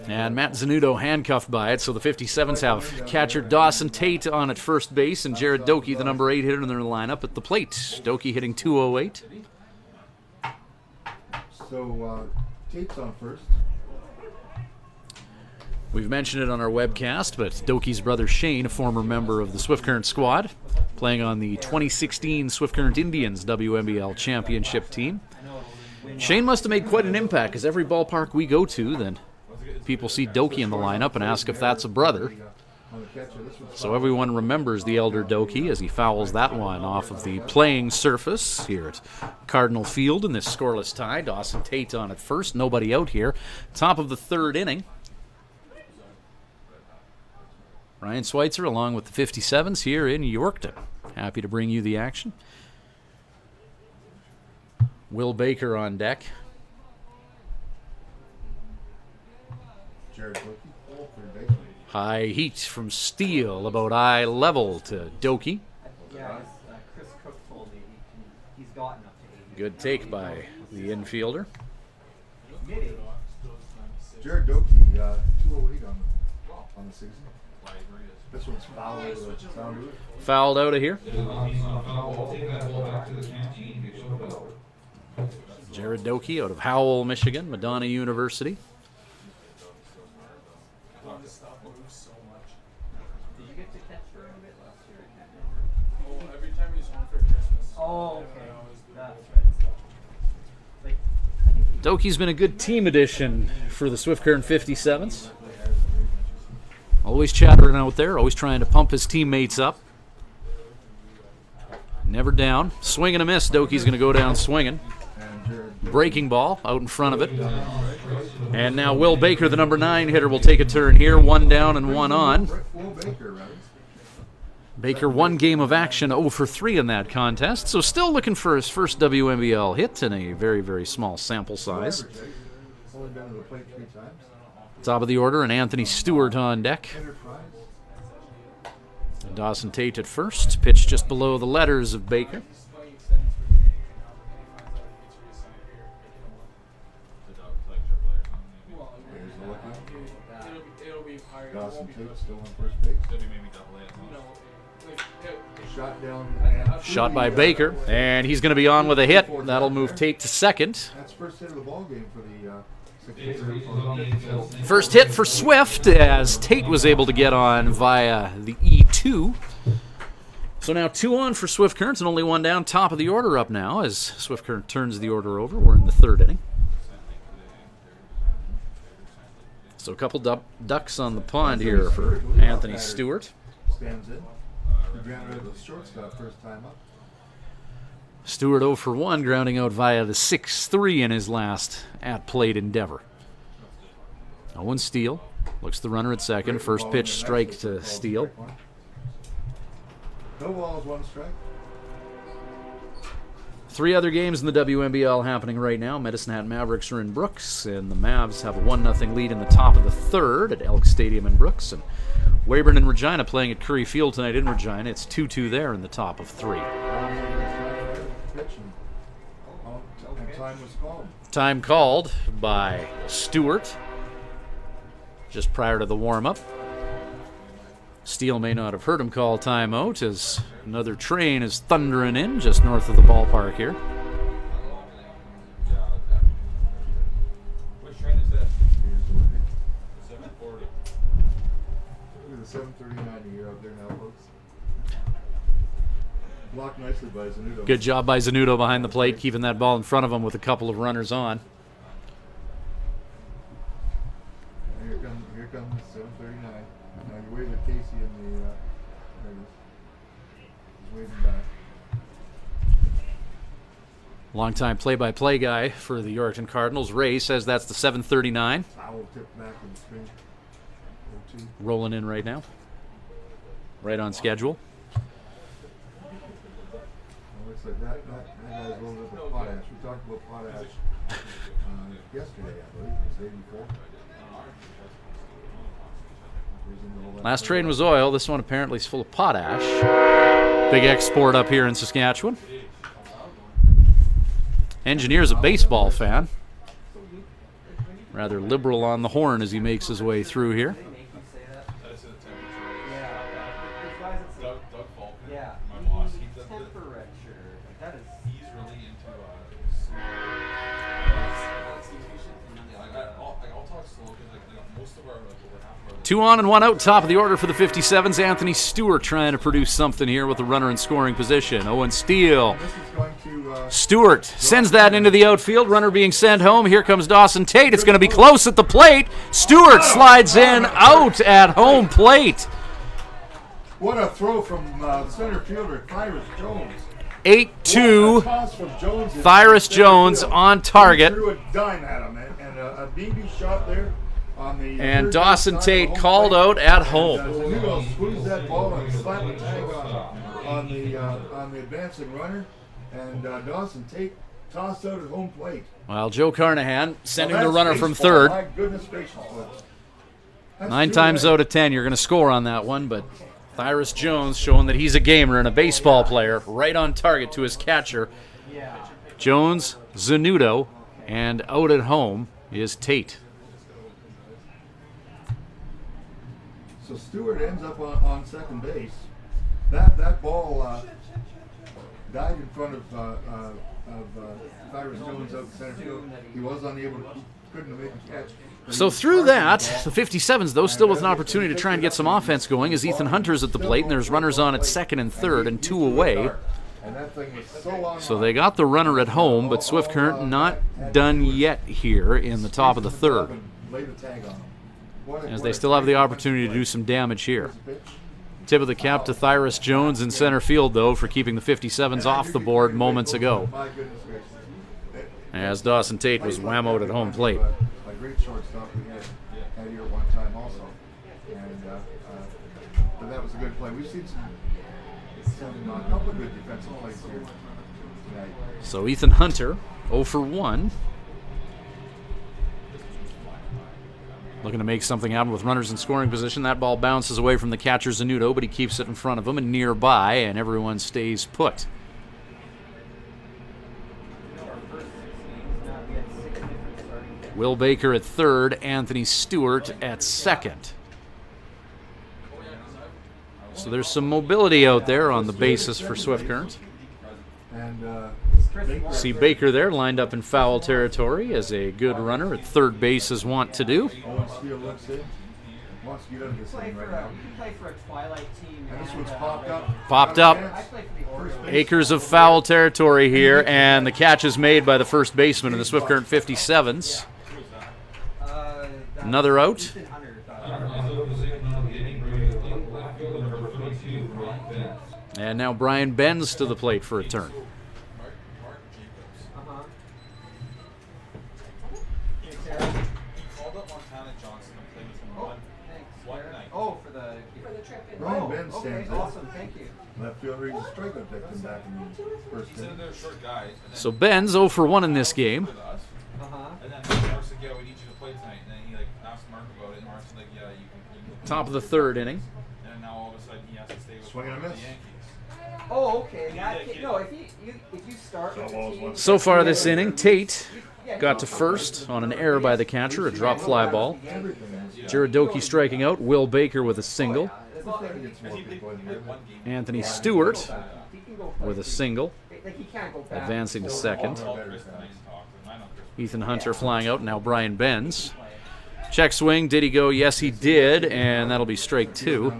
And Matt Zanudo handcuffed by it, so the 57's have catcher Dawson Tate on at first base, and Jared Doki, the number 8 hitter in their lineup, at the plate. Doki hitting .208. So Tate's on first. We've mentioned it on our webcast, but Doki's brother Shane, a former member of the Swift Current squad, playing on the 2016 Swift Current Indians WNBL championship team. Shane must have made quite an impact, because every ballpark we go to, then people see Doki in the lineup and ask if that's a brother. So everyone remembers the elder Doki as he fouls that one off of the playing surface here at Cardinal Field in this scoreless tie. Dawson Tate on at first, nobody out here. Top of the 3rd inning. Ryan Schweitzer along with the 57's here in Yorkton. Happy to bring you the action. Will Baker on deck. High heat from Steele, about eye level to Doki. Yeah, Chris Cook told me he's gotten up to 80. Good take by the infielder. Jared Doki, 208 on the season. This one's fouled out of the sound booth. Fouled out of here. Jared Doki out of Howell, Michigan, Madonna University. Oh, okay. Doki's been a good team addition for the Swift Current 57's. Always chattering out there, always trying to pump his teammates up. Never down. Swing and a miss. Doki's going to go down swinging. Breaking ball out in front of it. And now Will Baker, the number 9 hitter, will take a turn here. 1 down and 1 on. Baker, 1 game of action, 0 for 3 in that contest. So still looking for his first WNBL hit in a very, very small sample size. Top of the order, and Anthony Stewart on deck. And Dawson Tate at first. Pitch just below the letters of Baker. Dawson Tate still on first base. Shot by Baker, and he's going to be on with a hit. That'll move Tate to second. That's first hit of the ball game for the First hit for Swift as Tate was able to get on via the E2. So now 2 on for Swift Current and only 1 down. Top of the order up now as Swift Current turns the order over. We're in the 3rd inning. So a couple ducks on the pond here for Anthony Stewart. Stands in. He grounded out the shortstop first time up. Stewart 0 for 1, grounding out via the 6-3 in his last at-plate endeavor. Owen Steele looks the runner at second. First pitch strike to Steele. No balls, 1 strike. 3 other games in the WNBL happening right now. Medicine Hat Mavericks are in Brooks, and the Mavs have a 1-0 lead in the top of the 3rd at Elk Stadium in Brooks. And Weyburn and Regina playing at Curry Field tonight in Regina. It's 2-2 there in the top of 3. Time was called. Time called by Stewart just prior to the warm-up. Steele may not have heard him call timeout as another train is thundering in just north of the ballpark here. Which train is this? 7:39 a year out there now, folks. Blocked nicely by Zanudo. Good job by Zanudo behind the plate, keeping that ball in front of him with a couple of runners on. Here comes 7:39. Now you wave at Casey in the. There it is. He's waving back. Longtime play-by-play guy for the Yorkton Cardinals. Ray says that's the 7:39. Foul tip back in the screen. 0-2. Rolling in right now. Right on schedule. Looks like that guy's a little bit of potash. We talked about potash yesterday, I believe. It was 84. Last train was oil. This one apparently is full of potash. Big export up here in Saskatchewan. Engineer's a baseball fan. Rather liberal on the horn as he makes his way through here. Two on and one out, top of the order for the 57's. Anthony Stewart trying to produce something here with a runner in scoring position. Owen Steele. Stewart sends that into the outfield. Runner being sent home. Here comes Dawson Tate. It's going to be close at the plate. Stewart slides in out at home plate. What a throw from center fielder Tyrus Jones. 8-2. Tyrus Jones on target. Threw a dime at him, and a BB shot there. And Dawson Tate called out at home. Zanudo squeezed that ball and slapped the tag on the advancing runner, and Dawson Tate tossed out at home plate. Well, Joe Carnahan sending the runner from third. My goodness gracious, folks. 9 times out of 10, you're going to score on that one, but Tyrus Jones showing that he's a gamer and a baseball player, right on target to his catcher. Jones, Zanudo, and out at home is Tate. So Stewart ends up on second base. That ball died in front of Tyrus Jones out in center field. He was unable to, couldn't make a catch. So through that, the 57's, though, still with an opportunity to try and get some offense going as Ethan Hunter's at the plate, and there's runners on at second and third and 2 away. So they got the runner at home, but Swift Current not done yet here in the top of the third, as they still have the opportunity to do some damage here. Tip of the cap to Tyrus Jones in center field, though, for keeping the 57's off the board moments ago, as Dawson Tate was whammoed at home plate. A great shortstop we had here at one time also, and but that was a good play. We've seen a couple of good defensive plays here tonight. So Ethan Hunter 0 for 1. Looking to make something happen with runners in scoring position. That ball bounces away from the catcher Zanudo, but he keeps it in front of him and nearby, and everyone stays put. Will Baker at third, Anthony Stewart at second. So there's some mobility out there on the bases for Swift Current. See Baker there lined up in foul territory as a good runner at third base is wont to do. Popped up. Acres of foul territory here, and the catch is made by the first baseman of the Swift Current 57's. Another out. And now Brian Benz to the plate for a turn. Brian Benz stands awesome, thank you. Left fielder, he's a strikeout victim back in the first inning. So Benz 0 for 1 in this game. Top of the third inning. Swing and a miss. Oh, okay. No, if you start with the team, So far this inning, Tate got to first on an error by the catcher, a drop fly ball. Jaradoki striking out, Will Baker with a single. Anthony Stewart with a single, advancing to second. Ethan Hunter flying out, now Brian Benz. Check swing. Did he go? Yes, he did, and that'll be strike 2.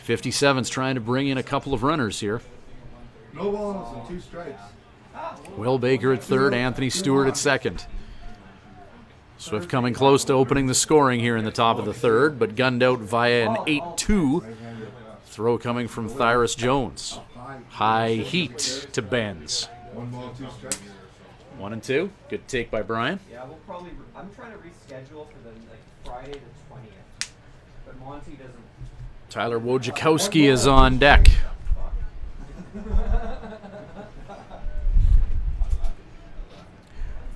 57's trying to bring in a couple of runners here. No balls and 2 strikes. Will Baker at third, Anthony Stewart at second. Swift coming close to opening the scoring here in the top of the third, but gunned out via an 8-2. Throw coming from Tyrus Jones. High heat to Benz. 1 ball, 2 strikes. 1 and 2. Good take by Brian. Yeah, we'll probably. I'm trying to reschedule for the Friday the 20th, but Monty doesn't. Tyler Wojciechowski is on deck.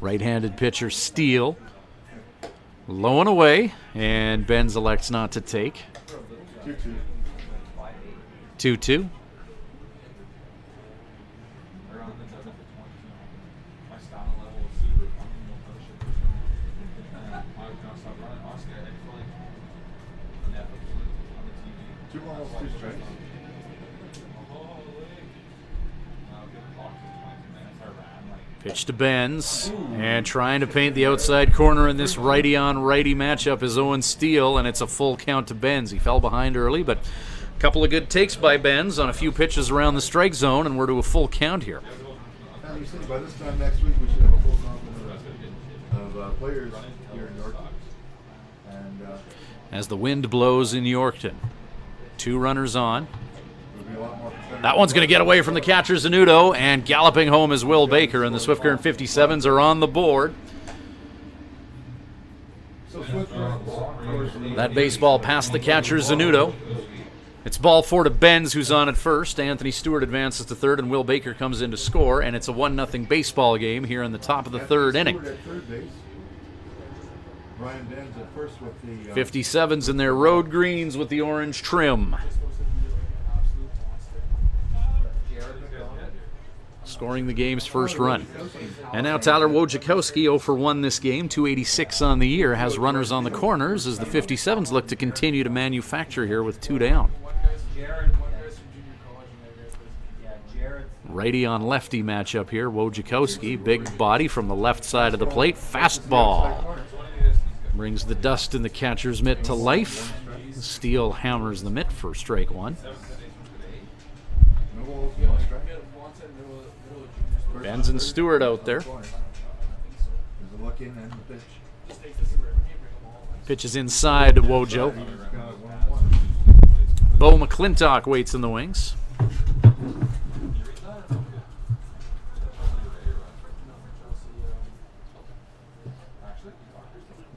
Right-handed pitcher Steele. Low and away, and Benz elects not to take. 2-2. Pitch to Benz, and trying to paint the outside corner in this righty-on-righty matchup is Owen Steele, and it's a full count to Benz. He fell behind early, but a couple of good takes by Benz on a few pitches around the strike zone, and we're to a full count here. By this time next week, we should have a full complement of players here in Yorkton. And as the wind blows in Yorkton, 2 runners on. That one's going to get away from the catcher Zanudo, and galloping home is Will Baker, and the Swift Current 57's are on the board. That baseball past the catcher Zanudo. It's ball 4 to Benz, who's on at first. Anthony Stewart advances to third, and Will Baker comes in to score, and it's a 1-0 baseball game here in the top of the third inning. 57's in their road greens with the orange trim. Scoring the game's first run. And now Tyler Wojciechowski, 0 for 1 this game, 286 on the year, has runners on the corners as the 57's look to continue to manufacture here with 2 down. Righty on lefty matchup here. Wojciechowski, big body from the left side of the plate. Fastball. Brings the dust in the catcher's mitt to life. Steele hammers the mitt for strike 1. Benz and Stewart out there. Pitch is inside to Wojo. Bo McClintock waits in the wings.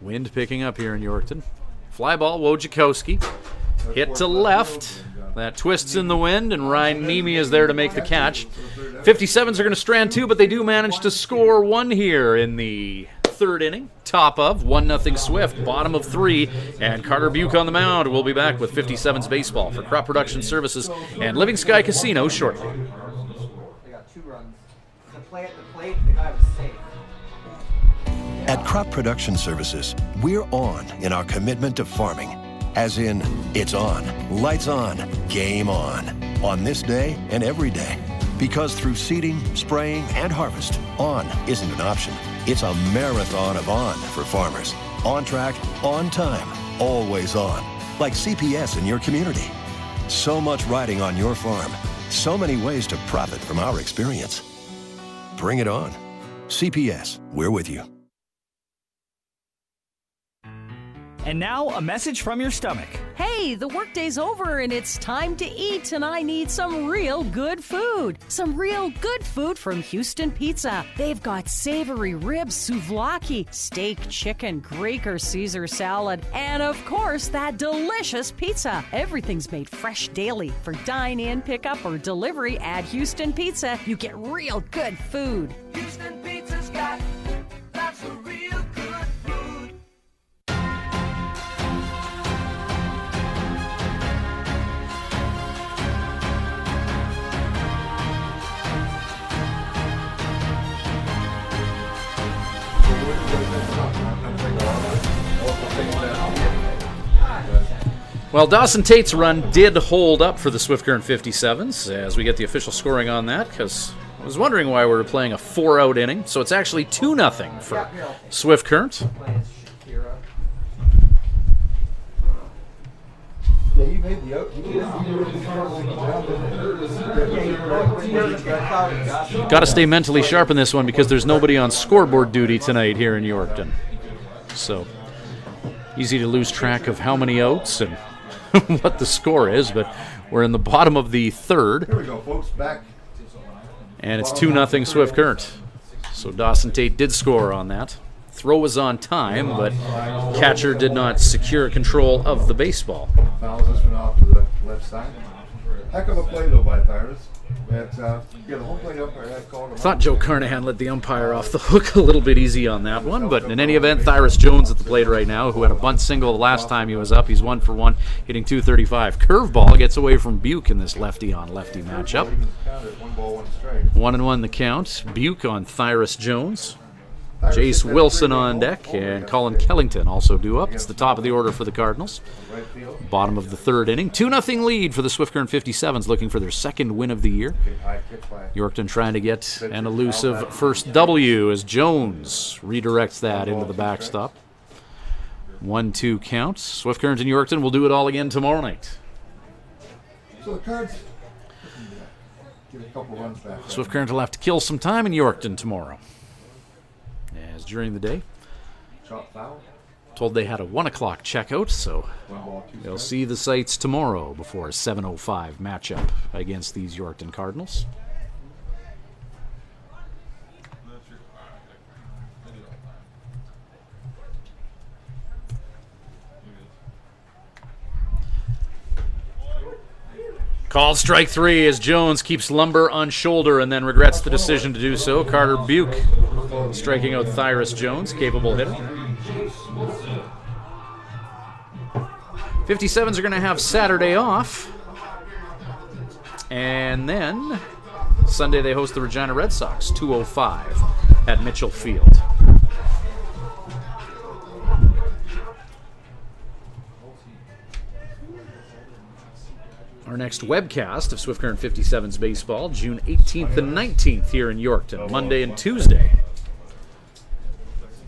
Wind picking up here in Yorkton. Fly ball, Wojciechowski. Hit to left. That twists in the wind, and Ryan Nemi is there to make the catch. 57's are going to strand 2, but they do manage to score 1 here in the third inning. Top of 1-0 Swift, bottom of 3, and Carter Buke on the mound. We'll be back with 57's baseball for Crop Production Services and Living Sky Casino shortly. They got 2 runs. The play at the plate, the guy was safe. At Crop Production Services, we're on in our commitment to farming. As in, it's on, lights on, game on this day and every day. Because through seeding, spraying, and harvest, on isn't an option. It's a marathon of on for farmers. On track, on time, always on. Like CPS in your community. So much riding on your farm. So many ways to profit from our experience. Bring it on. CPS, we're with you. And now, a message from your stomach. Hey, the workday's over and it's time to eat, and I need some real good food. Some real good food from Houston Pizza. They've got savory ribs, souvlaki, steak, chicken, Greek or Caesar salad, and of course, that delicious pizza. Everything's made fresh daily. For dine-in, pickup, or delivery at Houston Pizza, you get real good food. Houston Pizza's got lots of real good food. Well, Dawson Tate's run did hold up for the Swift Current 57's as we get the official scoring on that, because I was wondering why we were playing a 4-out inning, so it's actually 2-0 for Swift Current. Yeah, he made the out. Got to stay mentally sharp in this one because there's nobody on scoreboard duty tonight here in Yorkton. So easy to lose track of how many outs and what the score is, but we're in the bottom of the third. Here we go, folks. Back. And it's 2-0 Swift Current. So Dawson Tate did score on that. Throw was on time, but catcher did not secure control of the baseball. Fouls this one off to the left side. Heck of a play, though, by Tyrus. The home plate umpire had called him. Thought Joe Carnahan let the umpire off the hook a little bit easy on that one, but in any event, Tyrus Jones at the plate right now, who had a bunt single the last time he was up. He's 1 for 1, hitting .235. Curveball gets away from Buke in this lefty-on-lefty matchup. 1-1 the count. Buke on Tyrus Jones. Jace Wilson on deck, and Colin Kellington also due up. It's the top of the order for the Cardinals. Bottom of the third inning. 2-0 lead for the Swift Current 57's, looking for their second win of the year. Yorkton trying to get an elusive first W as Jones redirects that into the backstop. 1-2 count. Swift Current and Yorkton will do it all again tomorrow night. So the Cards get a couple runs back. Swift Current will have to kill some time in Yorkton tomorrow, as during the day. Shot foul. Told they had a 1 o'clock checkout, so they'll see the sights tomorrow before a 7:05 matchup against these Yorkton Cardinals. Called strike 3 as Jones keeps Lumber on shoulder and then regrets the decision to do so. Carter Buke striking out Tyrus Jones, capable hitter. 57's are going to have Saturday off. And then Sunday they host the Regina Red Sox, 2:05 at Mitchell Field. Our next webcast of Swift Current 57's baseball, June 18th and 19th here in Yorkton, Monday and Tuesday.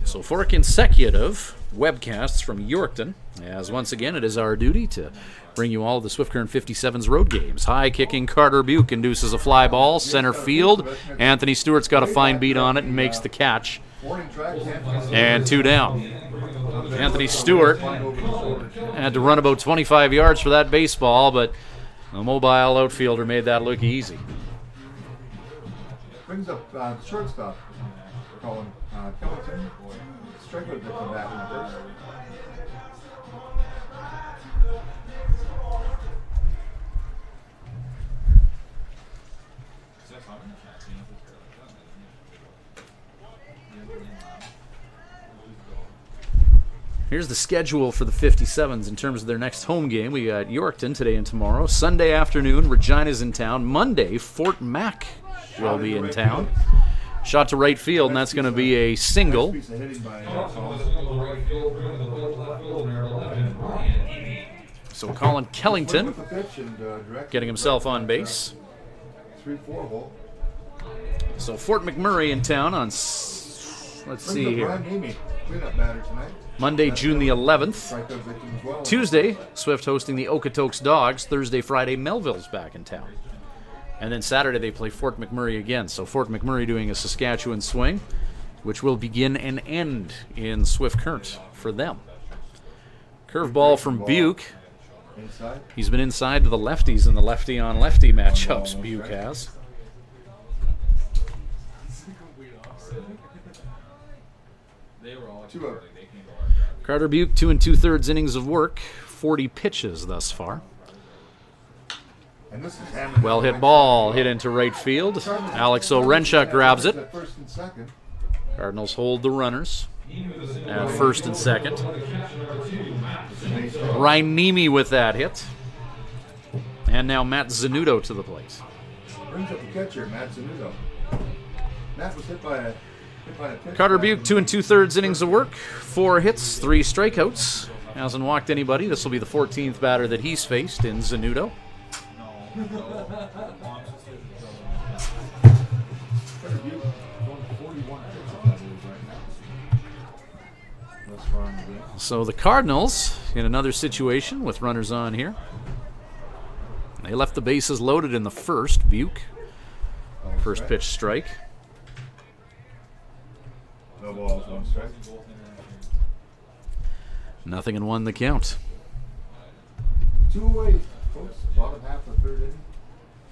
So 4 consecutive webcasts from Yorkton, as once again it is our duty to bring you all of the Swift Current 57's road games. High kicking Carter Buke induces a fly ball, center field. Anthony Stewart's got a fine beat on it and makes the catch. And 2 down. Anthony Stewart had to run about 25 yards for that baseball, but a mobile outfielder made that look easy. Brings up shortstop, Colin Kellington. Strikeout to come back in the first. Here's the schedule for the 57's in terms of their next home game. We got Yorkton today and tomorrow. Sunday afternoon, Regina's in town. Monday, Fort Mac will be in town. Shot to right field, and that's going to be a single. So Colin Kellington getting himself on base. 3-4 hole. So Fort McMurray in town on, let's see here, Cleanup batter tonight. Monday, June the 11th. Tuesday, Swift hosting the Okotoks Dogs. Thursday, Friday, Melville's back in town. And then Saturday, they play Fort McMurray again. So Fort McMurray doing a Saskatchewan swing, which will begin and end in Swift Current for them. Curveball from Buke. He's been inside to the lefties in the lefty-on-lefty matchups, Buke has. Carter Buke, 2 2/3 innings of work, 40 pitches thus far. Well hit ball, hit into right field. Alex O'Renchuk grabs it. Cardinals hold the runners at first and second. Ryan Nemi with that hit. And now Matt Zanudo to the plate. Brings up the catcher, Matt Zanudo. Matt was hit by a Carter Buke, 2 2/3 innings of work, 4 hits, 3 strikeouts. Hasn't walked anybody. This will be the 14th batter that he's faced in Zanudo. 31 pitches, I believe, right now. Thus far in the game. So the Cardinals in another situation with runners on here. They left the bases loaded in the first. Buke. First pitch strike. No balls, 1 strike. 0-1 the count. 2 away, folks. Bottom half of the 3rd inning.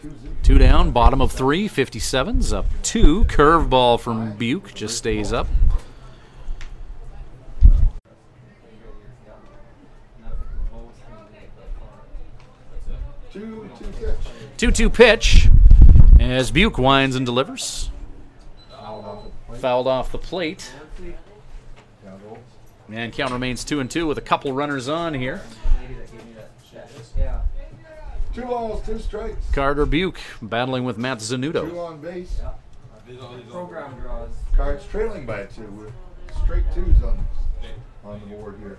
2-0. 2 down, bottom of 3, 57's up 2. Curveball from Buke just stays up. Pitch. 2-2 pitch as Buke winds and delivers. Fouled off the plate. And count remains 2-2 with a couple runners on here. 2 balls, 2 strikes. Carter Buke battling with Matt Zanuto. 2 on base. Program draws. Cards trailing by 2 with straight 2s on the board here.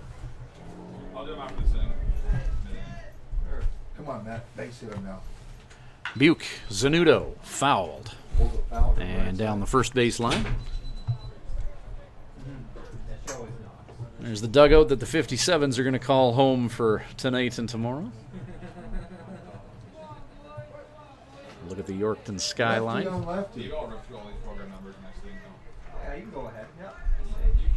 I'll do them after this inning. Come on, Matt. Base hit him now. Buke, Zanuto, fouled. Hold it foul. And down the first base line. There's the dugout that the 57's are going to call home for tonight and tomorrow. Look at the Yorkton skyline. Lefty on lefty. You all rip through all these program numbers next thing. Yeah, you can go ahead. Yeah.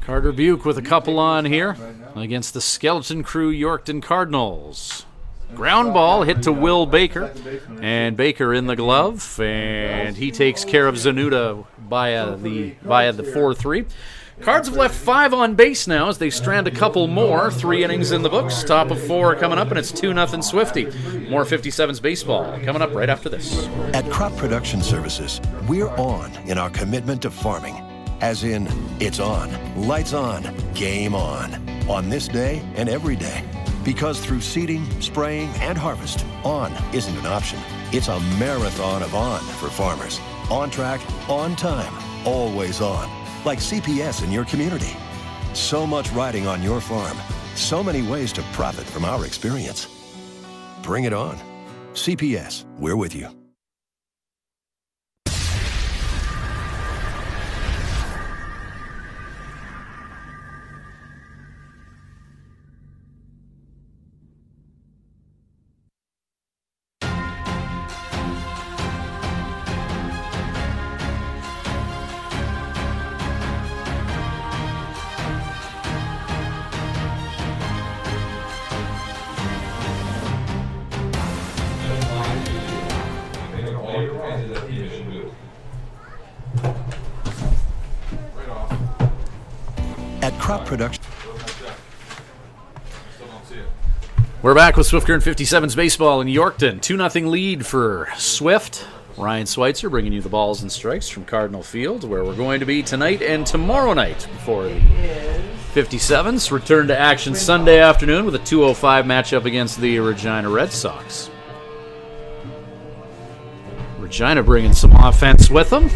Carter Buke with a couple on here against the Skeleton Crew Yorkton Cardinals. Ground ball hit to Will Baker, and Baker in the glove, and he takes care of Zanuta via the 4-3. Cards have left 5 on base now as they strand a couple more. 3 innings in the books. Top of 4 coming up, and it's 2-0 Swifty. More 57's baseball coming up right after this. At Crop Production Services, we're on in our commitment to farming. As in, it's on, lights on, game on this day and every day. Because through seeding, spraying, and harvest, on isn't an option. It's a marathon of on for farmers. On track, on time, always on. Like CPS in your community. So much riding on your farm. So many ways to profit from our experience. Bring it on. CPS, we're with you. At Crop Production. We're back with Swift Current 57's baseball in Yorkton. 2-0 lead for Swift. Ryan Schweitzer bringing you the balls and strikes from Cardinal Field, where we're going to be tonight and tomorrow night before the 57's return to action Sunday afternoon with a 2:05 matchup against the Regina Red Sox. Regina bringing some offense with them.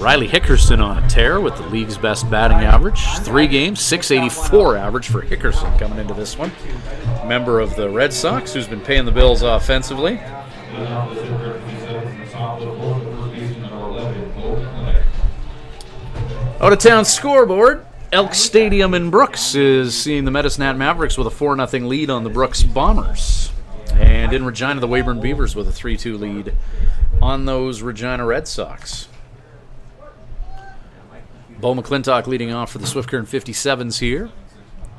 Riley Hickerson on a tear with the league's best batting average. 3 games, .684 average for Hickerson coming into this one. Member of the Red Sox who's been paying the bills offensively. Out of town scoreboard. Elk Stadium in Brooks is seeing the Medicine Hat Mavericks with a 4-0 lead on the Brooks Bombers. And in Regina, the Weyburn Beavers with a 3-2 lead on those Regina Red Sox. Bo McClintock leading off for the Swift Current 57's here.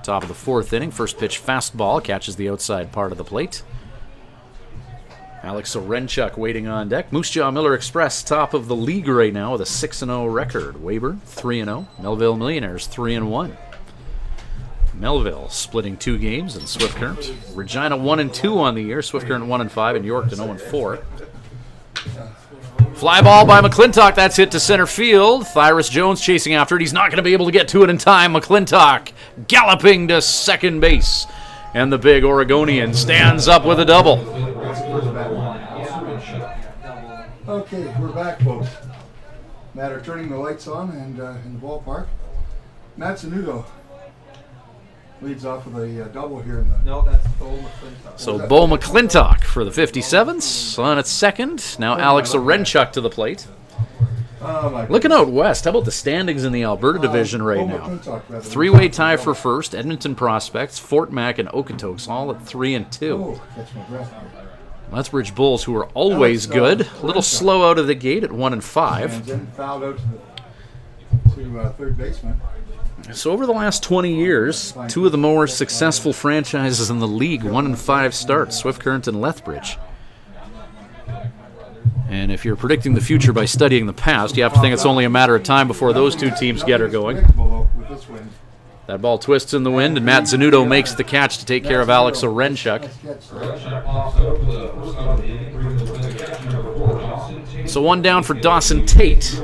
Top of the 4th inning. First pitch fastball catches the outside part of the plate. Alex Orenchuk waiting on deck. Moose Jaw Miller Express top of the league right now with a 6-0 record. Weyburn 3-0. Melville Millionaires 3-1. Melville splitting 2 games in Swift Current. Regina 1-2 on the year. Swift Current 1-5 and Yorkton 0-4. Fly ball by McClintock. That's hit to center field. Thyrus Jones chasing after it. He's not going to be able to get to it in time. McClintock galloping to second base. And the big Oregonian stands up with a double. Okay, we're back, folks. Matt are turning the lights on and in the ballpark. Matt Zanuto leads off with a double here in the... No, that's Bo McClintock. So Bo McClintock for the 57's on its second. Now Alex Orenchuk to the plate. Oh my Looking out west, how about the standings in the Alberta division right now? Three-way tie for first. Edmonton Prospects, Fort Mac, and Okotoks all at 3 and 2. Oh, catch my breath. Lethbridge Bulls, who are always good, a little slow out of the gate at 1 and 5. And then fouled out to third baseman. So over the last 20 years, two of the more successful franchises in the league, 1 and 5 starts, Swift Current and Lethbridge. And if you're predicting the future by studying the past, you have to think it's only a matter of time before those two teams get her going. That ball twists in the wind, and Matt Zanuto makes the catch to take care of Alex Orenchuk. So one down for Dawson Tate.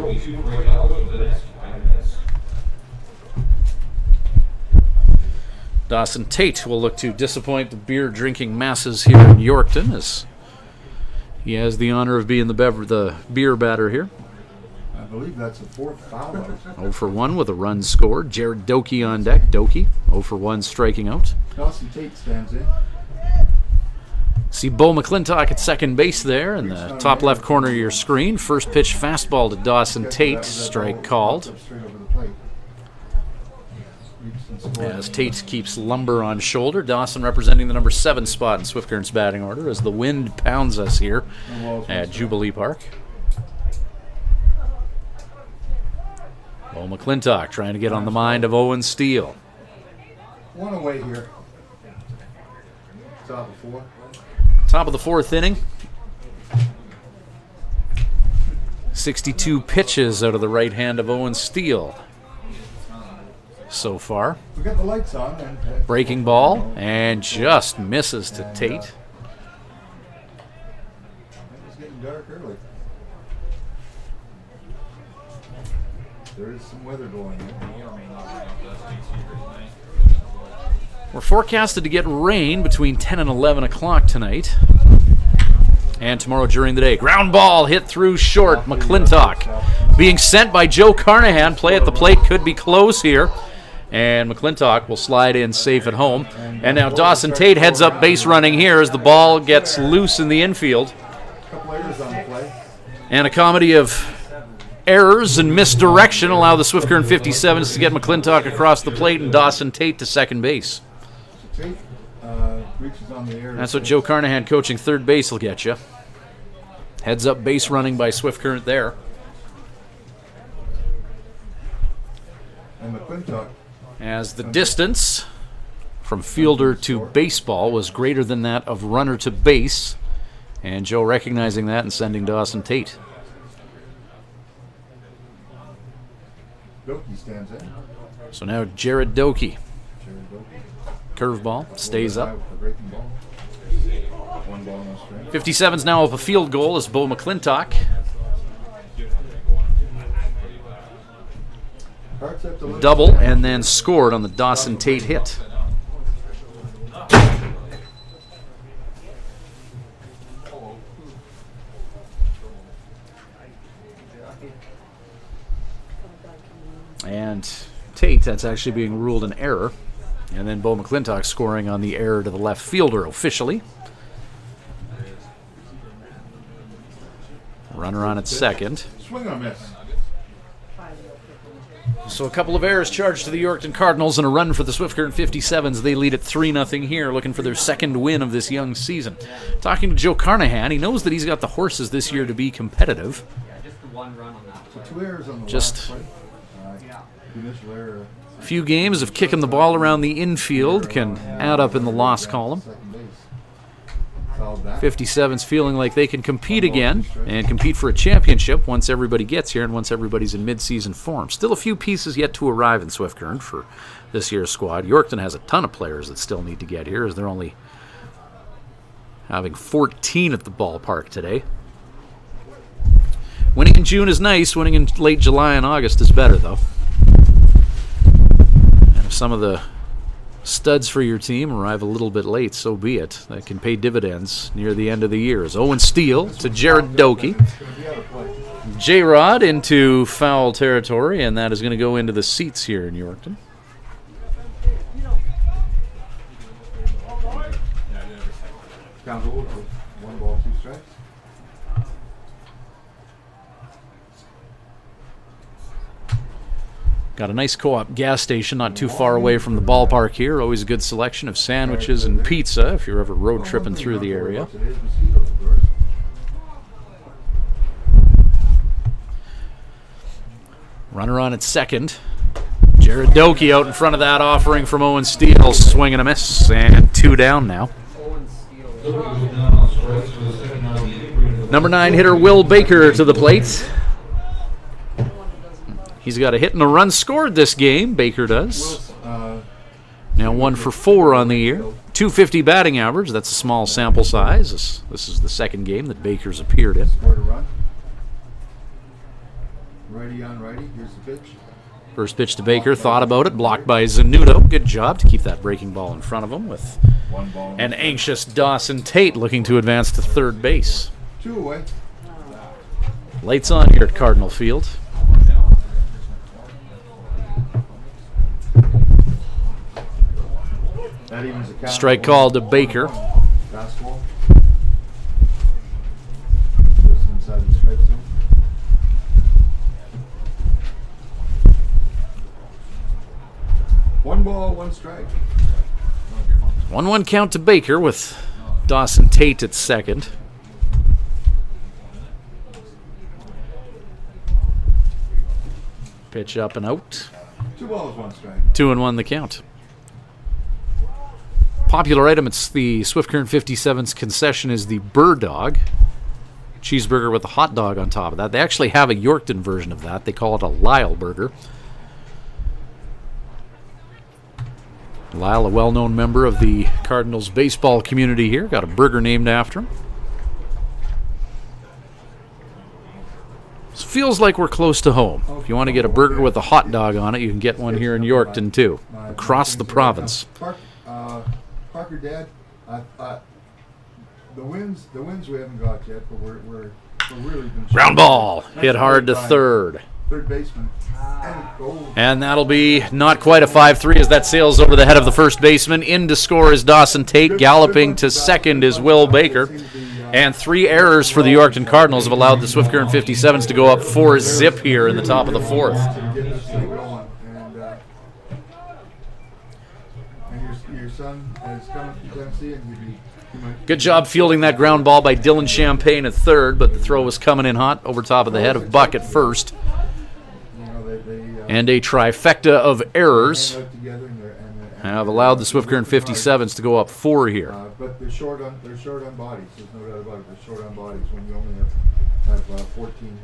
Dawson Tate will look to disappoint the beer-drinking masses here in Yorkton as he has the honor of being the beer batter here. I believe that's the fourth foul out. 0 for 1 with a run scored. Jared Doki on deck. Doki 0 for 1 striking out. Dawson Tate stands in. See Bo McClintock at second base there in the top left corner of your screen. First pitch fastball to Dawson Tate. Strike called. As Tate keeps lumber on shoulder. Dawson representing the number 7 spot in Swift Current's batting order as the wind pounds us here at Jubilee Park. Bo McClintock trying to get on the mind of Owen Steele. One away here. Top of 4. Top of the 4th inning. 62 pitches out of the right hand of Owen Steele so far. We got the lights on. And breaking ball and just misses to Tate. It's getting dark early. There is some weather going on. We're forecasted to get rain between 10 and 11 o'clock tonight. And tomorrow during the day. Ground ball hit through short. McClintock being sent by Joe Carnahan. Play at the plate could be close here. And McClintock will slide in safe at home. And now Dawson Tate heads up base running here as the ball gets loose in the infield. And a comedy of errors and misdirection allow the Swift Current 57's to get McClintock across the plate and Dawson Tate to second base. That's what Joe Carnahan coaching third base will get you. Heads up base running by Swift Current there. And McClintock. As the distance from fielder to baseball was greater than that of runner to base. And Joe recognizing that and sending Dawson Tate. Doki stands in. So now Jared Doki. Curveball stays up. 57's now up a field goal as Bo McClintock double and then scored on the Dawson Tate hit. And Tate, that's actually being ruled an error. And then Bo McClintock scoring on the error to the left fielder officially. Runner on at second. Swing or miss. So a couple of errors charged to the Yorkton Cardinals and a run for the Swift Current 57's. They lead at 3-0 here, looking for their second win of this young season. Talking to Joe Carnahan, he knows that he's got the horses this year to be competitive. Just the one run on that. So 2 errors on the Just last play. Initial error. a few games of kicking the ball around the infield can add up in the loss column. 57's feeling like they can compete again and compete for a championship once everybody gets here and once everybody's in mid-season form. Still a few pieces yet to arrive in Swift Current for this year's squad. Yorkton has a ton of players that still need to get here as they're only having 14 at the ballpark today. Winning in June is nice. Winning in late July and August is better, though. And if some of the studs for your team arrive a little bit late, so be it. That can pay dividends near the end of the year. As Owen Steele to Jared Doki. J-Rod into foul territory, and that is going to go into the seats here in Yorkton. Count over for 1 ball, 2 strikes. Got a nice co-op gas station not too far away from the ballpark here. Always a good selection of sandwiches and pizza if you're ever road tripping through the area. Runner on at second. Jared Doki out in front of that offering from Owen Steele. Swing and a miss, and 2 down now. Number 9 hitter Will Baker to the plate. He's got a hit and a run scored this game, Baker does. Now 1 for 4 on the year. .250 batting average, that's a small sample size. This is the second game that Baker's appeared in. Righty on righty, here's the pitch. First pitch to Baker, thought about it, blocked by Zanudo. Good job to keep that breaking ball in front of him with an anxious Dawson Tate looking to advance to third base. 2 away. Lights on here at Cardinal Field. Strike called to Baker. Fastball. Just inside the strike zone. 1 ball, 1 strike. 1-1 count to Baker with Dawson Tate at second. Pitch up and out. 2 balls, 1 strike. 2-1 the count. Popular item, it's the Swift Current 57's concession is the Bird Dog. Cheeseburger with a hot dog on top of that. They actually have a Yorkton version of that. They call it a Lyle Burger. Lyle, a well-known member of the Cardinals baseball community here. Got a burger named after him. This feels like we're close to home. If you want to get a burger with a hot dog on it, you can get one here in Yorkton, too. Across the province. Parker, Dad, the wins we haven't got yet, but we're really been ground ball hit hard to third. Third baseman. And that'll be not quite a 5-3 as that sails over the head of the first baseman. In to score is Dawson Tate. Galloping to second is Will Baker. And 3 errors for the Yorkton Cardinals have allowed the Swift Current 57's to go up 4-zip here in the top of the 4th. Your son is coming from Tennessee, and good job fielding that ground ball by Dylan Champagne at third, but the throw was coming in hot over top of the head of Buck at first. And a trifecta of errors have allowed the Swift Current 57's to go up 4 here. But they're short on bodies. There's no doubt about it. They're short on bodies when you only have 14.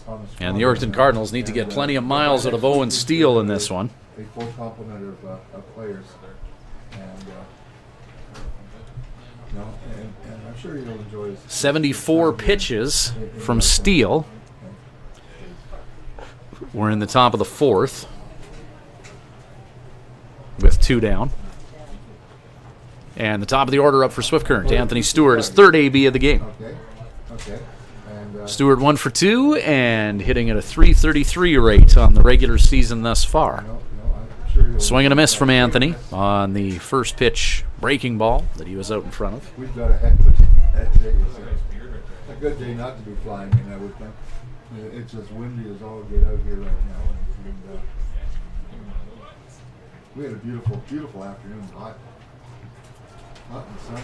On the and the Yorkton Cardinals need to get plenty of miles out of Owen Steele in this one. A full complement of players, and I'm sure you'll enjoy this. 74 pitches from Steele. We're in the top of the 4th with 2 down. And the top of the order up for Swift Current. Anthony Stewart is third AB of the game. Okay. And, Stewart 1 for 2 and hitting at a .333 rate on the regular season thus far. Swing and a miss from Anthony on the first pitch breaking ball that he was out in front of. We've got a heck of a day. It's a good day not to be flying in, I would think. It's as windy as all get out here right now. And, we had a beautiful afternoon. Hot and sunny.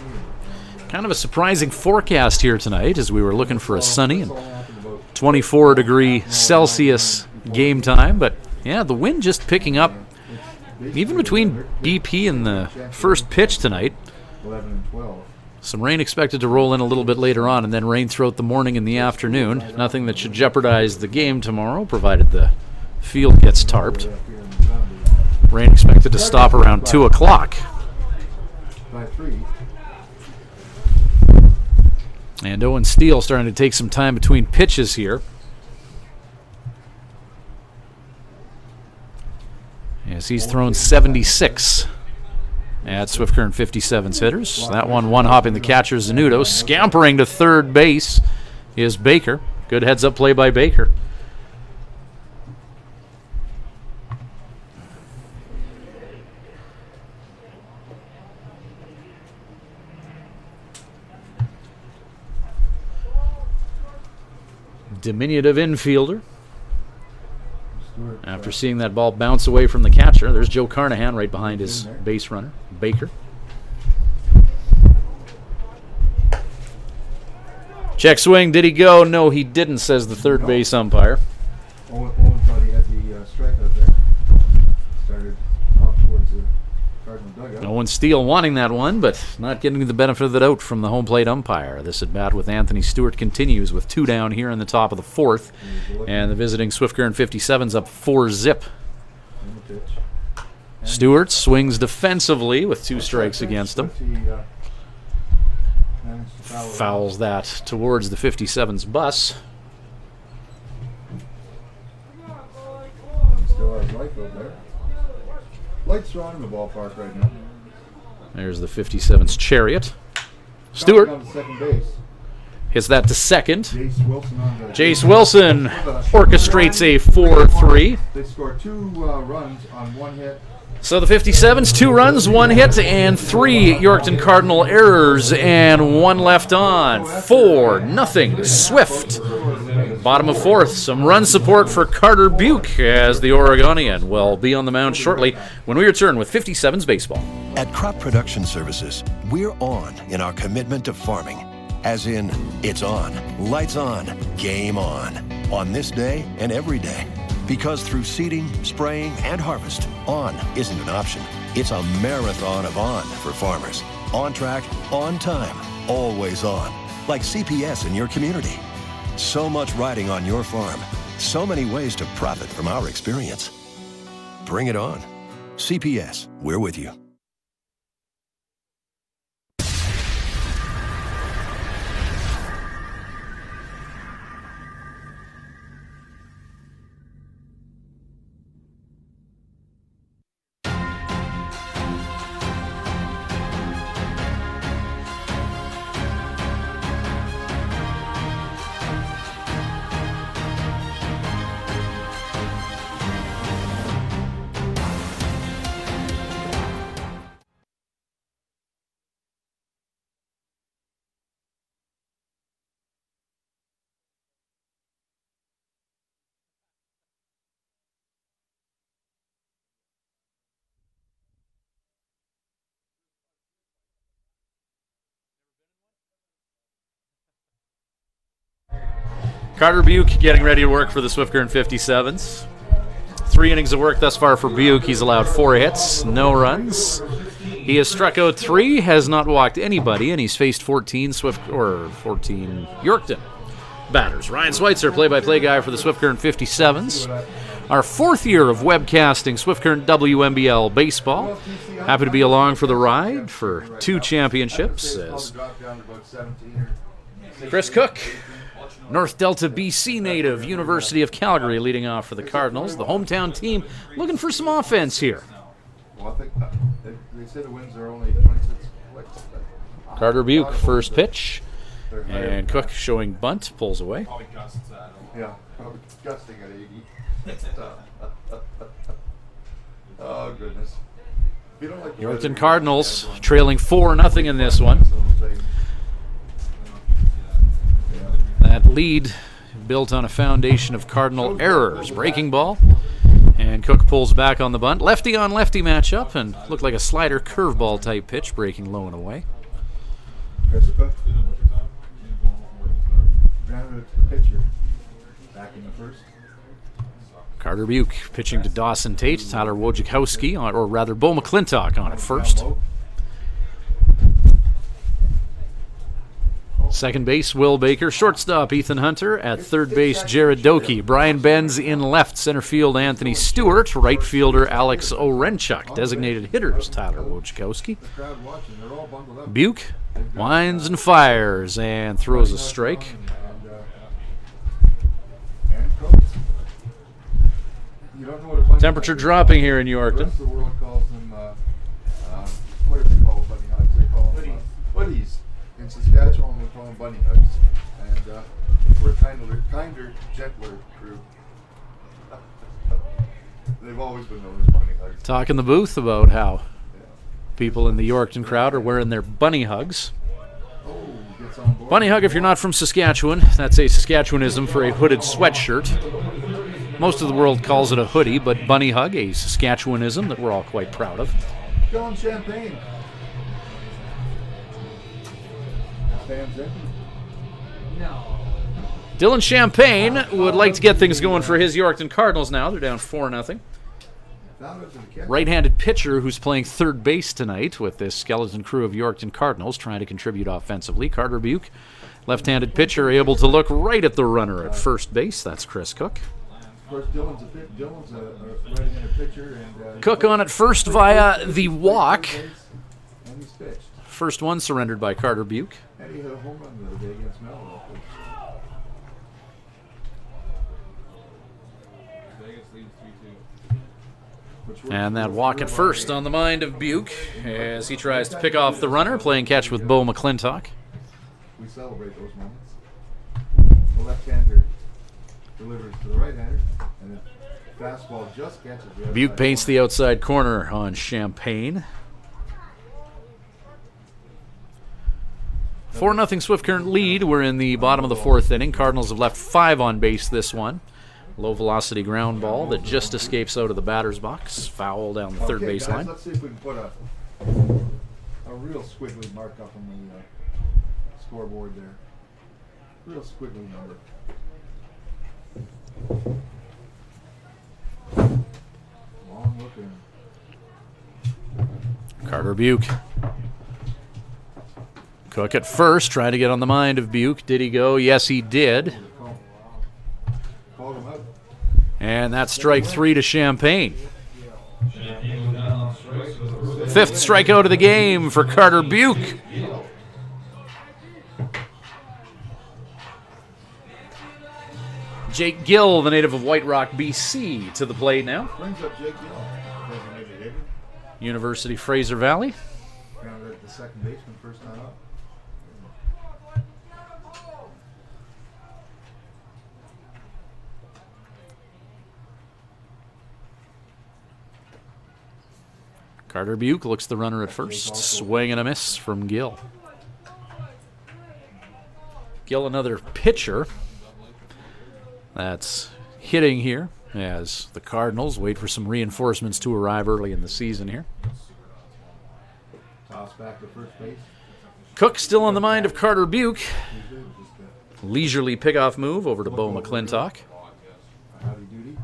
And, kind of a surprising forecast here tonight as we were looking for a sunny and 24-degree Celsius game time. But, yeah, the wind just picking up. Even between BP and the first pitch tonight, 11 and 12. Some rain expected to roll in a little bit later on, and then rain throughout the morning and the afternoon. Nothing that should jeopardize the game tomorrow, provided the field gets tarped. Rain expected to stop around 2 o'clock. By 3. And Owen Steele starting to take some time between pitches here. As he's thrown 76 at Swift Current 57's hitters. That one hopping the catcher Zanudo. Scampering to third base is Baker. Good heads-up play by Baker. Diminutive infielder. After seeing that ball bounce away from the catcher, there's Joe Carnahan right behind his base runner, Baker. Check swing, did he go? No, he didn't, says the third base umpire. Owen thought he had the strikeout there. Started off towards the Cardinal dugout. Owen Steele wanting that one, but not getting the benefit of the doubt from the home plate umpire. This at bat with Anthony Stewart continues with 2 down here in the top of the 4th. And the visiting Swift Current 57's up 4-zip. Stewart swings defensively with 2 strikes against him. Fouls that towards the 57's bus. Still has life out there. Lights are on in the ballpark right now. There's the 57's Chariot. Stewart On to second base. hits that to second. Jace Wilson on the Jace Wilson orchestrates a 4-3. They score 2 runs on 1 hit. So the 57's 2 runs, 1 hit, and 3 Yorkton Cardinal errors, and 1 left on. 4-0 Swift. Bottom of 4th, some run support for Carter Buke as the Oregonian will be on the mound shortly when we return with 57's baseball. At Crop Production Services, we're on in our commitment to farming. As in, it's on, lights on, game on this day and every day. Because through seeding, spraying, and harvest, on isn't an option. It's a marathon of on for farmers. On track, on time, always on. Like CPS in your community. So much riding on your farm. So many ways to profit from our experience. Bring it on. CPS, we're with you. Carter Buke getting ready to work for the Swift Current 57's. 3 innings of work thus far for Buke. He's allowed 4 hits, no runs. He has struck out 3, has not walked anybody, and he's faced 14 Yorkton batters. Ryan Schweitzer, play-by-play guy for the Swift Current 57's. Our 4th year of webcasting Swift Current WMBL baseball. Happy to be along for the ride for 2 championships. As Chris Cook, North Delta, BC native, University of Calgary leading off for the Cardinals. The hometown team looking for some offense here. Well, I think they say the wins are only 26 clicks. Carter Buke, first pitch. And Cook showing bunt, pulls away. Yeah, probably gusting at 80. Oh, goodness. If you don't like Yorkton Cardinals trailing 4-0 in this one. That lead built on a foundation of Cardinal errors. Breaking ball. And Cook pulls back on the bunt. Lefty on lefty matchup, and looked like a slider curveball type pitch, breaking low and away. Chris Cook. Grounded to the pitcher. Back in the first. Carter Buke pitching to Dawson Tate. Tyler Wojciechowski, or rather Bo McClintock on at first. Second base, Will Baker. Shortstop, Ethan Hunter. At third base, Jared Doki. Brian Benz in left. Center field, Anthony Stewart. Right fielder, Alex Orenchuk. Designated hitters, Tyler Wojciechowski. Buke winds and fires and throws a strike. Temperature dropping here in Yorkton. The world calls them, what do they call bunny hugs? They call them hoodies. In Saskatchewan, we call them bunny hugs. And we're kinder, gentler crew. They've always been known as bunny hugs. Talk in the booth about how people in the Yorkton crowd are wearing their bunny hugs. Bunny hug, if you're not from Saskatchewan, that's a Saskatchewanism for a hooded sweatshirt. Most of the world calls it a hoodie, but bunny hug, a Saskatchewanism that we're all quite proud of. Dylan Champagne. Stands in. Dylan Champagne would like to get things going for his Yorkton Cardinals now. They're down 4-0. Right-handed pitcher who's playing third base tonight with this skeleton crew of Yorkton Cardinals trying to contribute offensively. Carter Buke, left-handed pitcher, able to look right at the runner at first base. That's Chris Cook. Of course, Dylan's a right-handed pitcher. And, Cook on at first via the walk. And he's pitched. First one surrendered by Carter Buke. And he hit a home run the other day against Melville. And that walk at first on the mind of Buke as he tries to pick off the runner, playing catch with Bo McClintock. We celebrate those moments. The left-hander delivers to the right-hander, and the fastball just catches the Buke paints the outside corner on Champagne. 4-0 Swift Current lead. We're in the bottom of the fourth inning. Cardinals have left 5 on base this one. Low velocity ground ball that just escapes out of the batter's box. Foul down the third base line. Let's see if we can put a real squiggly mark up on the scoreboard there. Real squiggly number. Long looking. Carter Buke. Cook at first, trying to get on the mind of Buke. Did he go? Yes, he did. And that's strike 3 to Champagne. 5th strikeout of the game for Carter Buke. Jake Gill, the native of White Rock, BC, to the plate now. Brings up Jake Gill. University Fraser Valley. Grounded at the second baseman first time up. Carter Buke looks the runner at first. Swing and a miss from Gill. Gill, another pitcher that's hitting here as the Cardinals wait for some reinforcements to arrive early in the season here. Toss back to first base. Cook still on the mind of Carter Buke. Leisurely pickoff move over to Bo McClintock. Howdy doody.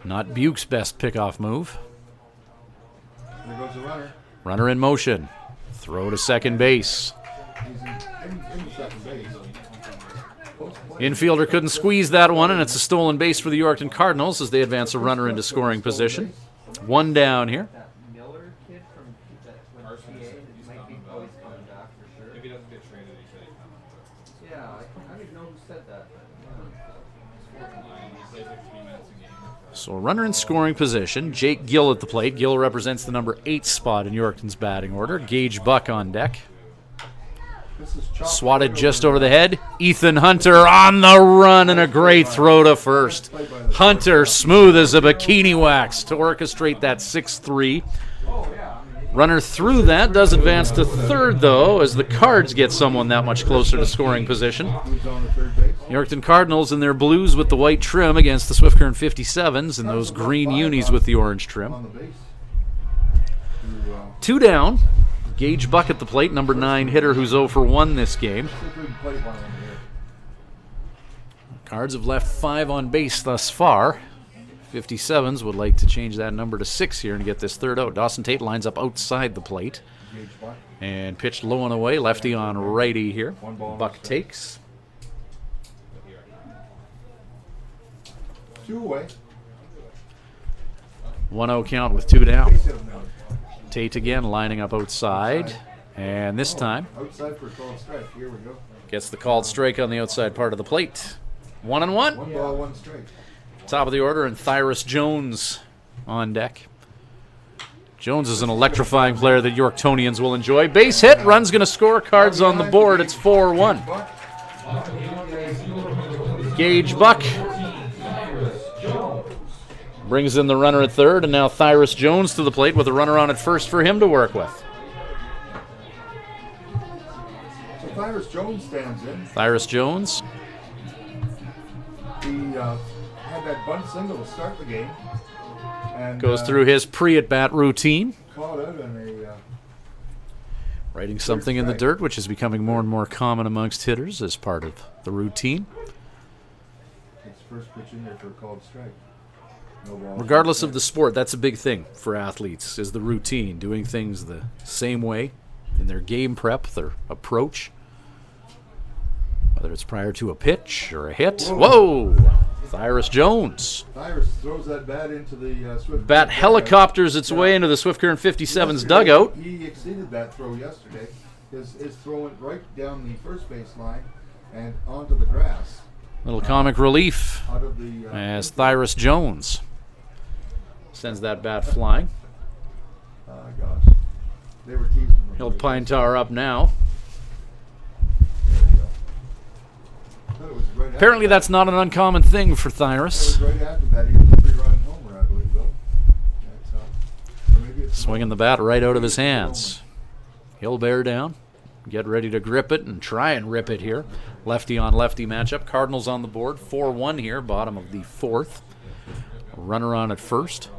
Not Buke's best pickoff move. There goes the runner. Runner in motion. Throw to second base. He's in second base. Infielder couldn't squeeze that one, and it's a stolen base for the Yorkton Cardinals as they advance a runner into scoring position. One down here. That Miller kid from PA might be always coming back for sure. If he doesn't get traded, he said he's coming. Yeah, I don't even know who said that. He plays like 3 minutes a game. So a runner in scoring position. Jake Gill at the plate. Gill represents the number 8 spot in Yorkton's batting order. Gage Buck on deck. Swatted just over the head. Ethan Hunter on the run and a great throw to first. Hunter smooth as a bikini wax to orchestrate that 6-3. Runner through that, does advance to third though as the Cards get someone that much closer to scoring position. Yorkton Cardinals in their blues with the white trim against the Swift Current 57's and those green unis with the orange trim. 2 down. Gage Buck at the plate, number 9 hitter who's 0 for 1 this game. Cards have left 5 on base thus far. 57's would like to change that number to 6 here and get this third out. Dawson Tate lines up outside the plate and pitched low and away. Lefty on righty here. Buck takes. 2 away. 1-0 count with 2 down. Tate again lining up outside. And this time Outside for a called strike. Here we go. gets the called strike on the outside part of the plate. 1-1. 1 ball, 1 strike. Top of the order, and Thyras Jones on deck. Jones is an electrifying player that Yorktonians will enjoy. Base hit, run's going to score, Cards on the board. It's 4-1. Gage Buck brings in the runner at third, and now Thyras Jones to the plate with a runner on at first for him to work with. So Thyras Jones stands in. Thyras Jones He had that bunt single to start the game. And, Goes through his pre-at-bat routine. Caught out in a Writing something in the dirt, which is becoming more and more common amongst hitters as part of the routine. It's first pitch in there for a called strike. No ball. Regardless of the sport, that's a big thing for athletes, is the routine, doing things the same way in their game prep, their approach. Whether it's prior to a pitch or a hit. Whoa! Thyros Jones. Thyros throws that bat into the Swift. Bat helicopters its way into the Swift Current 57's dugout. He exceeded that throw yesterday. His throw went right down the first base line and onto the grass. Little comic relief Out of the as Thyros Jones sends that bat flying. Gosh. They were teasing him. He'll Pine Tar up now. Apparently that's not an uncommon thing for Thyros. Right after that, he hit the 3-run homer, I believe, though. So maybe it's Swinging the bat right out of his hands. He'll bear down. Get ready to grip it and try and rip it here. Lefty on lefty matchup. Cardinals on the board. 4-1 here, bottom of the fourth. Runner on at first.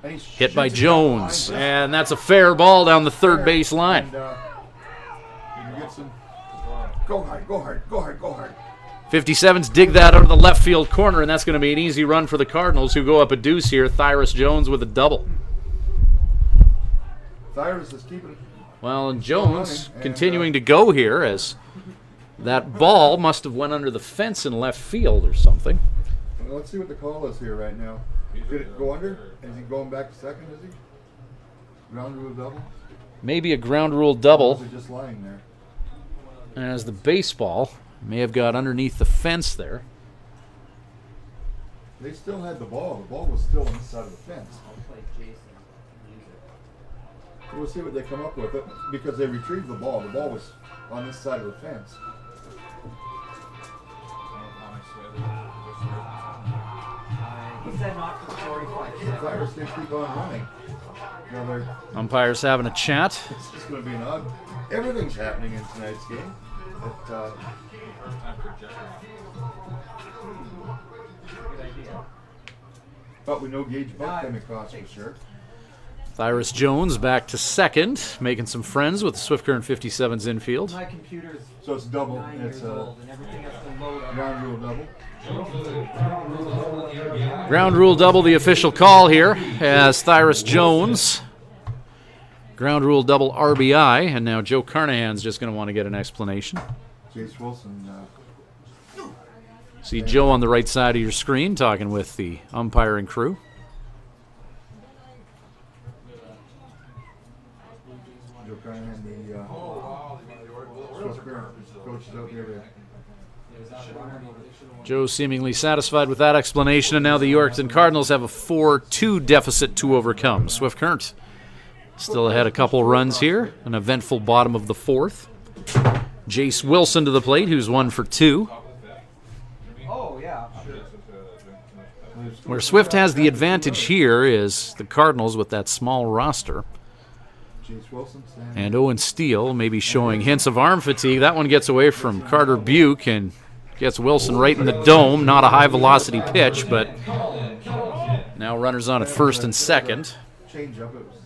Hit by Jones. And that's a fair ball down the third base line. And, you get some, go hard, go hard, go hard, go hard. 57's dig that out of the left field corner, and that's going to be an easy run for the Cardinals, who go up a deuce here. Thyros Jones with a double. Thyros is keeping. Well, and Jones continuing to go here, as that ball must have went under the fence in left field or something. Well, let's see what the call is here right now. Did it go under? Is he going back to second, is he? Ground rule double? Maybe a ground rule double, Or is he just lying there? as the baseball may have got underneath the fence there. They still had the ball. The ball was still on this side of the fence. We'll see what they come up with, because they retrieved the ball. The ball was on this side of the fence. He said not for 45 seconds. Thyros, they keep on running. Now Umpires having a chat. it's just going to be an odd. Everything's happening in tonight's game. But, but we know Gage Buck came across for sure. Thyros Jones back to second, making some friends with the Swift Current 57's infield. My computer's So it's double. 9 It's years old and everything has to load up. ground rule double. Ground rule double, the official call here, as Thyros Jones. Ground rule double RBI, and now Joe Carnahan's just going to want to get an explanation. Jace Wilson. See Joe on the right side of your screen talking with the umpiring crew. Joe Carnahan, the Swift Current coach is out there to. Joe seemingly satisfied with that explanation, and now the Yorkton Cardinals have a 4-2 deficit to overcome. Swift Current still ahead a couple runs here. An eventful bottom of the fourth. Jace Wilson to the plate, who's 1 for 2. Oh, yeah. Where Swift has the advantage here is the Cardinals with that small roster. Jace Wilson And Owen Steele maybe showing hints of arm fatigue. That one gets away from Carter Buke and gets Wilson right in the dome. Not a high-velocity pitch, but now runners on at first and second. Change up. It was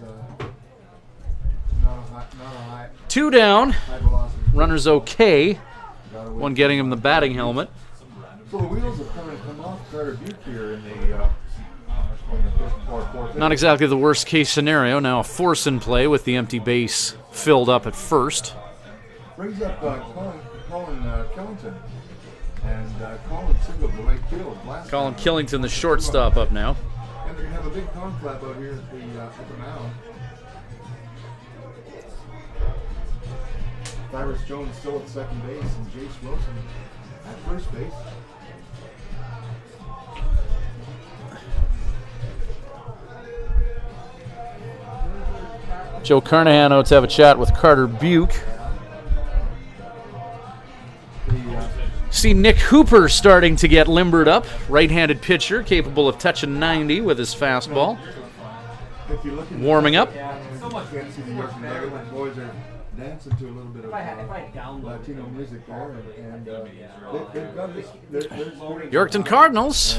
not a high. 2 down. High velocity. Runners okay. One getting him the batting helmet. So the wheels have come off Carter Butte here in the fifth or fourth. Not exactly the worst case scenario. Now a force in play with the empty base filled up at first. Brings up Colin Killington. And Colin singled the right field last Colin time. Killington, the shortstop, up now. And they're going to have a big conflap out here at the mound. Thyros Jones still at second base and Jace Wilson at first base. Joe Carnahan out to have a chat with Carter Buke. See Nick Hooper starting to get limbered up. Right-handed pitcher capable of touching 90 with his fastball. If you look at Warming up. you can't see the Yorkton dugout. The boys are dancing to a little bit of If I download Latino music there, and they've got this. Yorkton Cardinals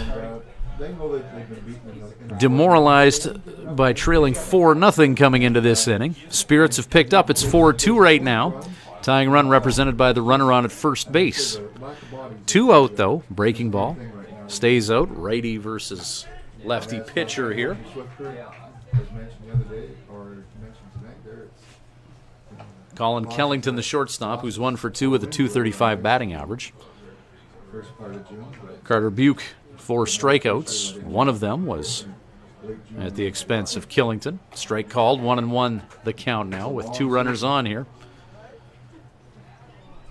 They know that they've been beaten in the demoralized by trailing 4-0 coming into this inning. Spirits have picked up. It's 4-2 right now. Tying run represented by the runner on at first base. 2 out, though. Breaking ball. Stays out. Righty versus lefty pitcher here. Colin Kellington, the shortstop, who's 1 for 2 with a .235 batting average. Carter Buke, 4 strikeouts. One of them was at the expense of Killington. Strike called, 1-1 the count now with 2 runners on here.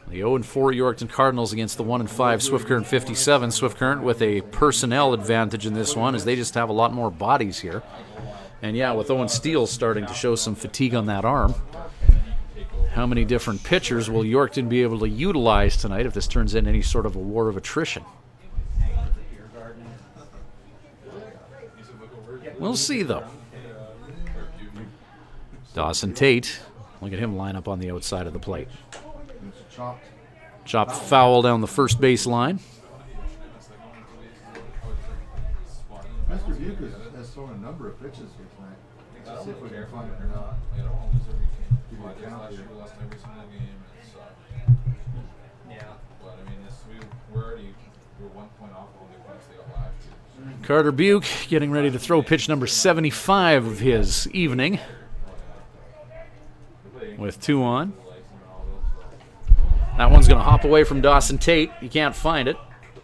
The 0-4 Yorkton Cardinals against the 1-5 Swift Current 57. Swift Current with a personnel advantage in this one as they just have a lot more bodies here. And yeah, with Owen Steele starting to show some fatigue on that arm. How many different pitchers will Yorkton be able to utilize tonight if this turns into any sort of a war of attrition? We'll see, though. Dawson Tate, look at him line up on the outside of the plate. Chopped foul down the first base line. Mr. Buke has thrown a number of pitches here tonight. Let's see if we can find it or not. Carter Buke getting ready to throw pitch number 75 of his evening with 2 on. That one's going to hop away from Dawson Tate. You can't find it.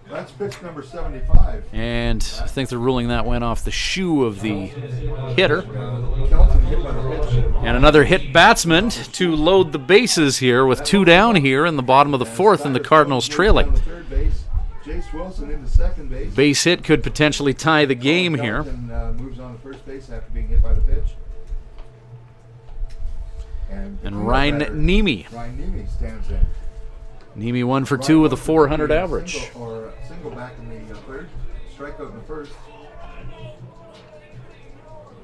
That's pitch number 75. And I think they're ruling that went off the shoe of the hitter. And another hit batsman to load the bases here with 2 down here in the bottom of the 4th and the Cardinals trailing. Jace Wilson into second base. Base hit could potentially tie the game here. Moves on to first base after being hit by the pitch. And Ryan Nemi. Ryan Nemi stands in. Nemi 1 for 2 with a .400 average. Single back in the third. Strikeout in the first.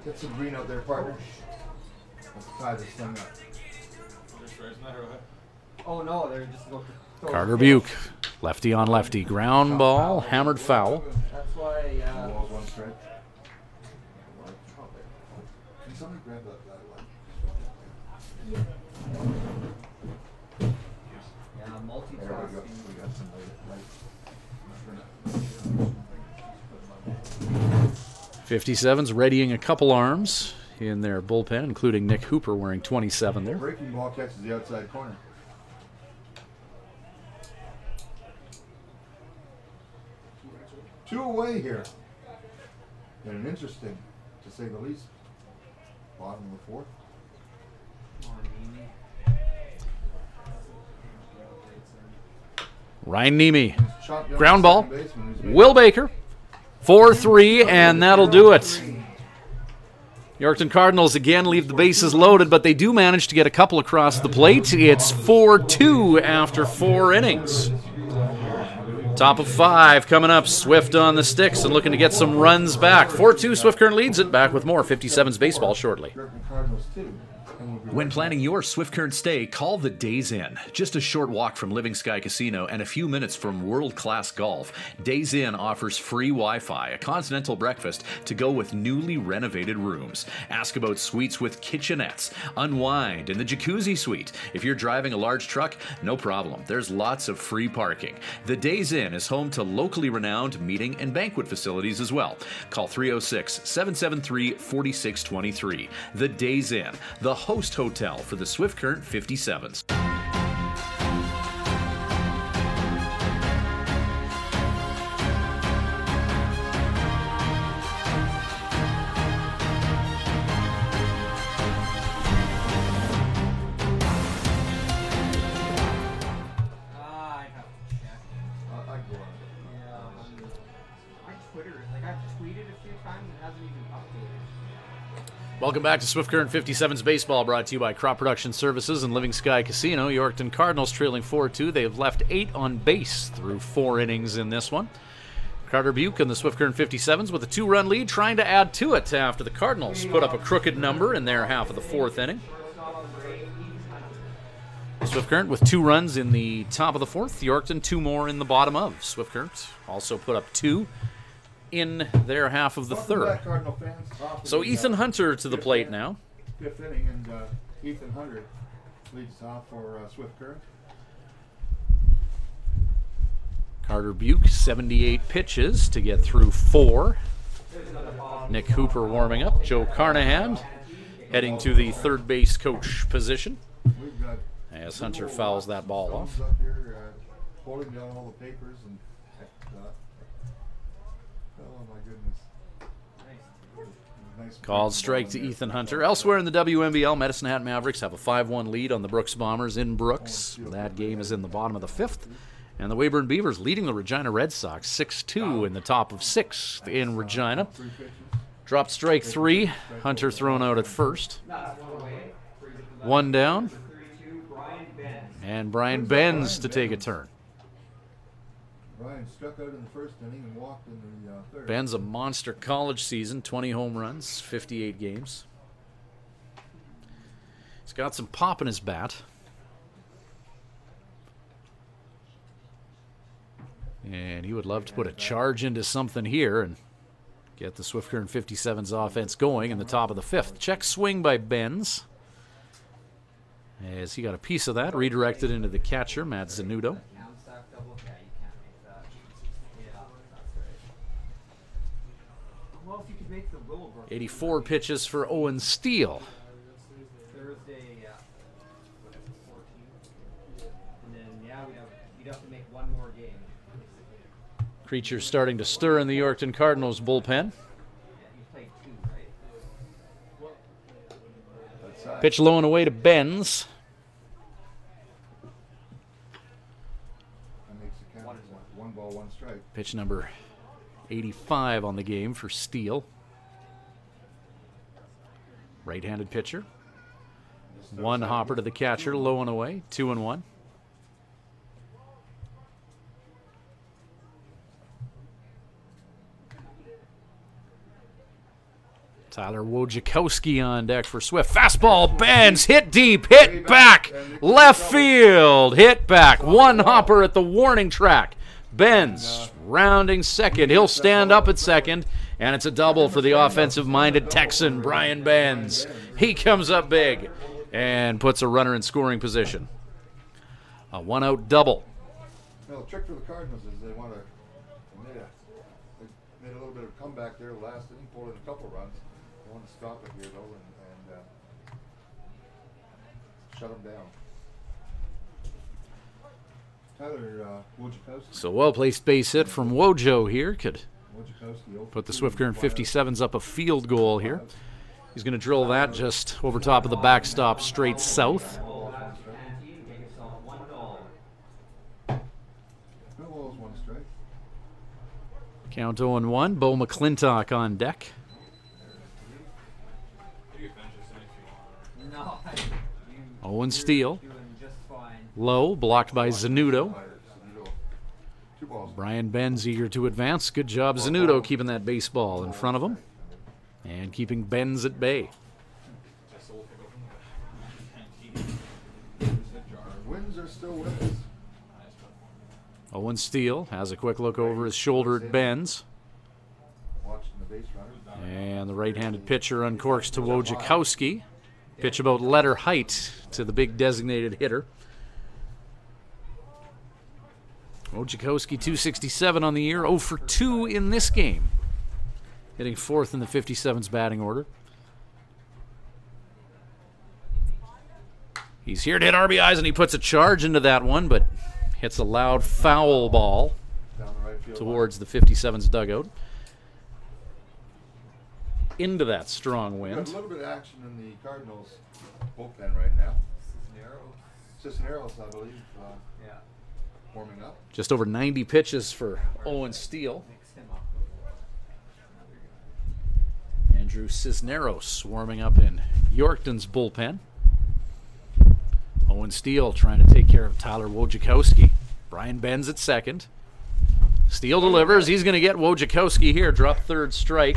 Get some green out there, partner. Let's tie this thing up. Oh no, they're just going to Carter Buke, lefty on lefty, ground ball, hammered foul. That's why. One strike. Can somebody grab that light? Yeah, multitasking. 57's readying a couple arms in their bullpen, including Nick Hooper wearing 27 there. Breaking ball catches the outside corner. Two away here. And interesting, to say the least. Bottom of the 4th. Ryan Nemi, ground ball, Will Baker, 4-3, and that'll do it. Yorkton Cardinals again leave the bases loaded, but they do manage to get a couple across the plate. It's 4-2 after 4 innings. Top of 5 coming up. Swift on the sticks and looking to get some runs back. 4-2, Swift Current leads it. Back with more 57's baseball shortly. When planning your Swift Current stay, call the Days Inn. Just a short walk from Living Sky Casino and a few minutes from world-class golf, Days Inn offers free Wi-Fi, a continental breakfast to go with newly renovated rooms. Ask about suites with kitchenettes. Unwind in the jacuzzi suite. If you're driving a large truck, no problem. There's lots of free parking. The Days Inn is home to locally renowned meeting and banquet facilities as well. Call 306-773-4623. The Days Inn, the host hotel for the Swift Current 57's. Welcome back to Swift Current 57's Baseball, brought to you by Crop Production Services and Living Sky Casino. Yorkton Cardinals trailing 4-2. They have left 8 on base through 4 innings in this one. Carter Buke and the Swift Current 57's with a 2-run lead, trying to add to it after the Cardinals put up a crooked number in their half of the 4th inning. Swift Current with 2 runs in the top of the 4th. Yorkton 2 more in the bottom of. Swift Current also put up 2 in their half of the 3rd. So Ethan Hunter to the plate now. 5th inning, and Ethan Hunter leads off for Swift Current. Carter Buke, 78 pitches to get through 4. Nick Hooper warming up. Joe Carnahan heading to the third base coach position as Hunter fouls that ball off. Up here, holding down all the papers and oh my goodness. Nice. Called strike to Ethan Hunter. Elsewhere in the WNBL, Medicine Hat Mavericks have a 5-1 lead on the Brooks Bombers in Brooks. That game is in the bottom of the 5th. And the Weyburn Beavers leading the Regina Red Sox 6-2 in the top of 6th in Regina. Dropped strike 3. Hunter thrown out at first. 1 down. And Brian Benz to take a turn. Brian struck out in the 1st inning and walked in the 3rd. Ben's a monster college season, 20 home runs, 58 games. He's got some pop in his bat. And he would love to put a charge into something here and get the Swift Current 57's offense going in the top of the 5th. Check swing by Benz. As he got a piece of that, redirected into the catcher, Matt Zanudo. 84 pitches for Owen Steele. Thursday, and then we'd have to make one more game. Creature starting to stir in the Yorkton Cardinals bullpen. Pitch low and away to Benz. That makes the count 1 ball, 1 strike. Pitch number 85 on the game for Steele. Right-handed pitcher. 1 hopper to the catcher, low and away, 2-1. Tyler Wojciechowski on deck for Swift. Fastball, Benz, hit deep, hit back, left field, hit back. 1 hopper at the warning track. Benz rounding second. He'll stand up at second, and it's a double for the offensive-minded Texan, Brian Benz. He comes up big and puts a runner in scoring position. A 1-out double. Well, the trick for the Cardinals is they want to made a little bit of comeback there last inning, pulled in a couple runs. They want to stop it here, though, and shut them down. Tyler Wojciechowski. So well-placed base hit from Wojo here could put the Swift Current 57's up a field goal here. He's going to drill that just over top of the backstop straight south. Count 0-1. Bo McClintock on deck. Owen Steele. Low, blocked by Zanudo. Brian Benz eager to advance. Good job, Zanudo, keeping that baseball in front of him and keeping Benz at bay. Wins are still wins. Owen Steele has a quick look over his shoulder at Benz. And the right-handed pitcher uncorks to Wojciechowski. Pitch about letter height to the big designated hitter. Wojciechowski 267 on the year, 0 for 2 in this game. Hitting 4th in the 57's batting order. He's here to hit RBIs, and he puts a charge into that one, but hits a loud foul ball towards the 57's dugout. Into that strong wind. Got a little bit of action in the Cardinals bullpen right now. Cisneros, I believe, warming up. Just over 90 pitches for Owen Steele. Andrew Cisneros warming up in Yorkton's bullpen. Owen Steele trying to take care of Tyler Wojciechowski. Brian Benz at second. Steele delivers. He's going to get Wojciechowski here. Drop third strike.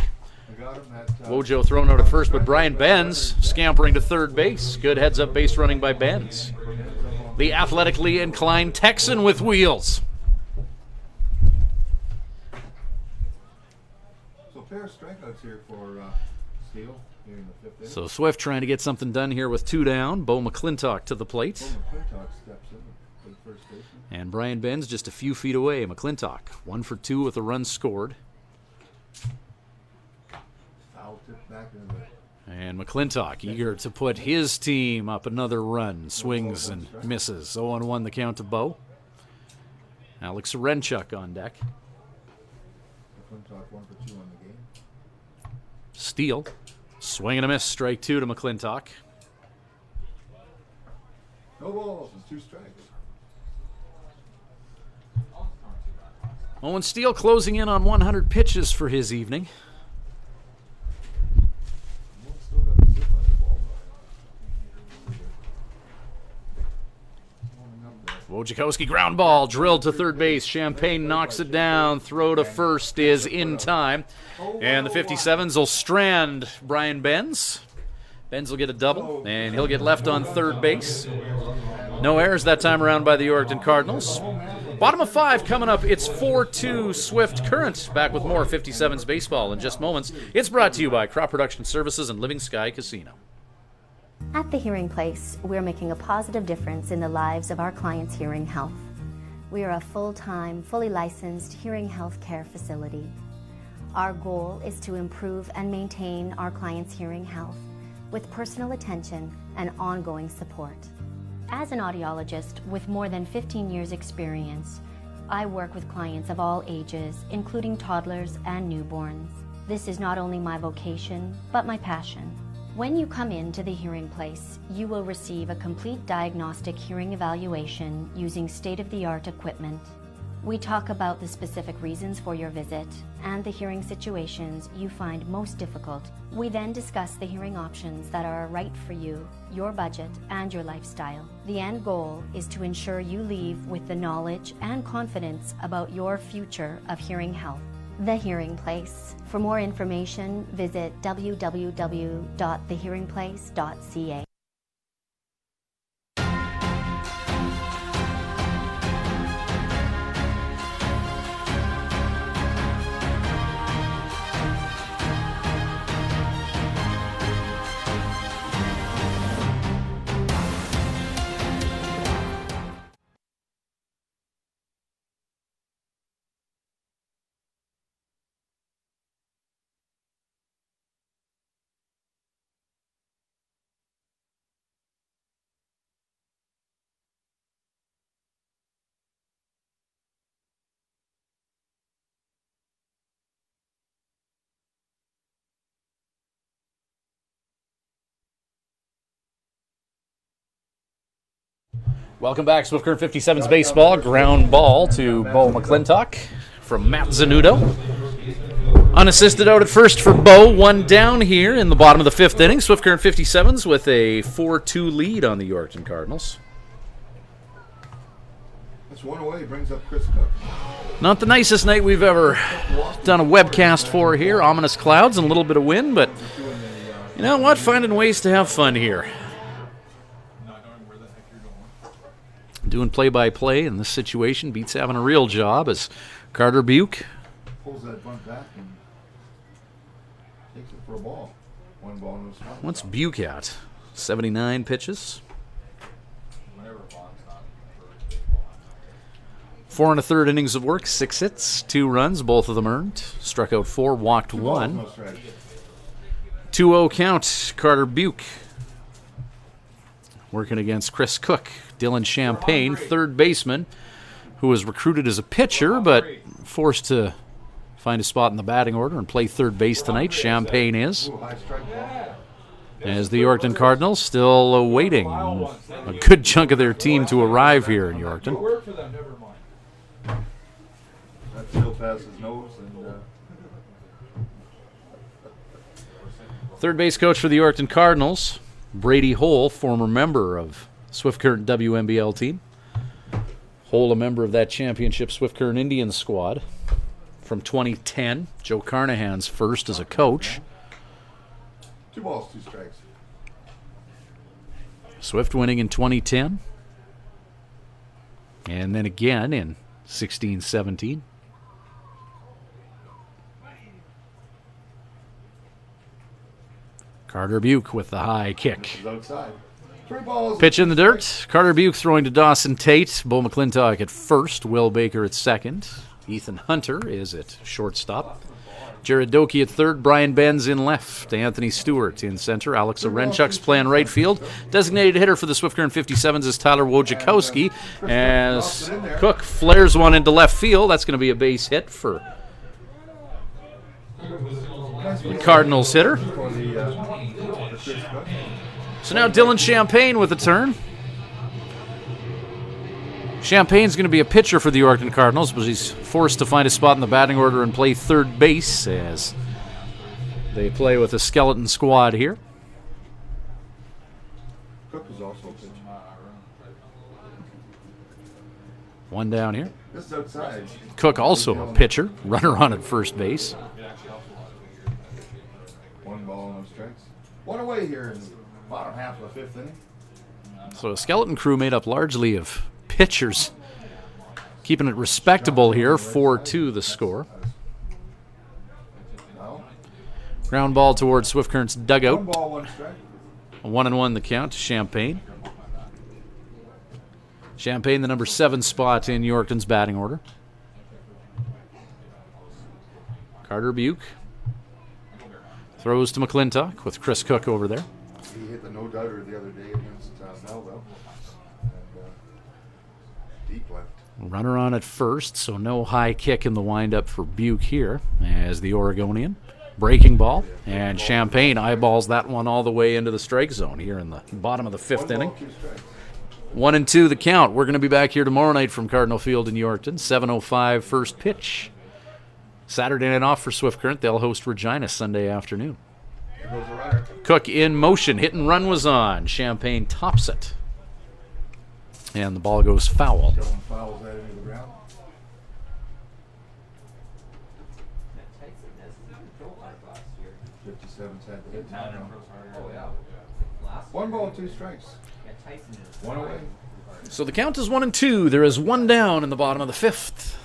Wojo thrown out at first, but Brian Benz scampering to third base. Good heads-up base running by Benz. the athletically inclined Texan with wheels. So a pair of strikeouts here for Steele here in the fifth inning. So Swift trying to get something done here with 2 down. Bo McClintock to the plate. Bo McClintock steps in for the first baseman. And Brian Benz just a few feet away. McClintock 1 for 2 with a run scored. Foul tip back into the... And McClintock eager to put his team up another run. Swings and misses. 0-1 the count to Bo. Alex Renchuk on deck. McClintock 1 for 2 on the game. Steele. Swing and a miss. Strike 2 to McClintock. No balls and 2 strikes. Owen Steele closing in on 100 pitches for his evening. Still got the zip on the ball. Wojciechowski ground ball drilled to third base. Champagne knocks it down. Throw to first is in time. And the 57's will strand Brian Benz. Benz will get a double, and he'll get left on third base. No errors that time around by the Yorkton Cardinals. Bottom of 5 coming up. It's 4-2 Swift Current. Back with more 57's baseball in just moments. It's brought to you by Crop Production Services and Living Sky Casino. At the Hearing Place, we're making a positive difference in the lives of our clients' hearing health. We are a full-time, fully licensed hearing health care facility. Our goal is to improve and maintain our clients' hearing health with personal attention and ongoing support. As an audiologist with more than 15 years' experience, I work with clients of all ages, including toddlers and newborns. This is not only my vocation, but my passion. When you come into the Hearing Place, you will receive a complete diagnostic hearing evaluation using state-of-the-art equipment. We talk about the specific reasons for your visit and the hearing situations you find most difficult. We then discuss the hearing options that are right for you, your budget, and your lifestyle. The end goal is to ensure you leave with the knowledge and confidence about your future of hearing health. The Hearing Place. For more information, visit www.thehearingplace.ca. Welcome back, Swift Current 57's baseball. Ground ball to Bo McClintock from Matt Zanudo. Unassisted out at first for Bo. 1 down here in the bottom of the 5th inning. Swift Current 57's with a 4-2 lead on the Yorkton Cardinals. That's 1 away. Brings up Chris Cook. Not the nicest night we've ever done a webcast for here. Ominous clouds and a little bit of wind, but you know what? Finding ways to have fun here. Doing play-by-play in this situation beats having a real job as Carter Buke Pulls that bunt back and takes it for a ball. 1 ball, no strike. What's Buke at? 79 pitches. 4 1/3 innings of work, 6 hits, 2 runs, both of them earned. Struck out 4, walked 2 balls, 1. no strike. 2-0 count, Carter Buke. Working against Chris Cook. Dylan Champagne, third baseman, who was recruited as a pitcher but forced to find a spot in the batting order and play third base tonight. Champagne is. Ooh, high strike ball. As the Yorkton Cardinals still awaiting a good chunk of their team to arrive here in Yorkton. That still passes nose and Third base coach for the Yorkton Cardinals, Brady Hole, former member of Swift Current WMBL team. Hole, a member of that championship Swift Current Indians squad from 2010. Joe Carnahan's first as a coach. 2 balls, 2 strikes. Swift winning in 2010. and then again in 16-17. Carter Buke with the high kick. This is outside. 3 balls. Pitch in the dirt. Carter Buke throwing to Dawson Tate. Bo McClintock at first. Will Baker at second. Ethan Hunter is at shortstop. Jared Doki at third. Brian Benz in left. Anthony Stewart in center. Alex Orenchuk's playing right field. Designated hitter for the Swift Current 57's is Tyler Wojciechowski. As Cook flares one into left field. That's going to be a base hit for the Cardinals hitter. So now Dylan Champagne with a turn. Champagne's going to be a pitcher for the Yorkton Cardinals, but he's forced to find a spot in the batting order and play third base as they play with a skeleton squad here. Cook is also a pitcher. One down here. This is outside. Cook also a pitcher. Runner on at first base. 1 ball, no strikes. 1 away here in the bottom half of the 5th inning. So a skeleton crew made up largely of pitchers. Keeping it respectable here, 4-2 the score. Ground ball towards Swift Current's dugout. 1 ball, 1 strike. 1-1 the count to Champagne. Champagne, the number 7 spot in Yorkton's batting order. Carter Buke throws to McClintock with Chris Cook over there. He hit the no-doubter the other day against Melville. And, deep left. Runner on at first, so no high kick in the windup for Buke here as the Oregonian. Breaking ball, and Champagne eyeballs that one all the way into the strike zone here in the bottom of the 5th inning. 1-2 the count. We're going to be back here tomorrow night from Cardinal Field in Yorkton. 7:05 first pitch. Saturday night off for Swift Current. They'll host Regina Sunday afternoon. Here goes the runner. Cook in motion. Hit and run was on. Champagne tops it. And the ball goes foul. Dylan fouls that into the ground. Tyson had the hit. Oh, yeah. 1 ball, 2 strikes. 1 away. So the count is 1-2. There is 1 down in the bottom of the 5th.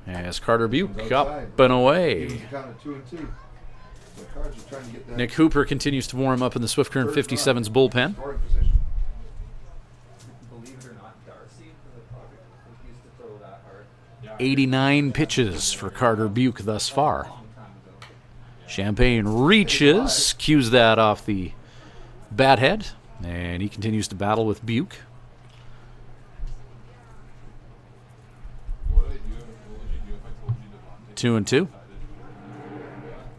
As Carter Buke up and away. He counted 2-2. The Cards are trying to get that. Nick Hooper continues to warm up in the Swift Current 57's bullpen. Scoring position. Believe it or not, Darcy for the project used to throw that hard. 89 pitches for Carter Buke thus far. Champagne reaches, cues that off the bat head, and he continues to battle with Buke. What would you do if I told you Devontae 2-2.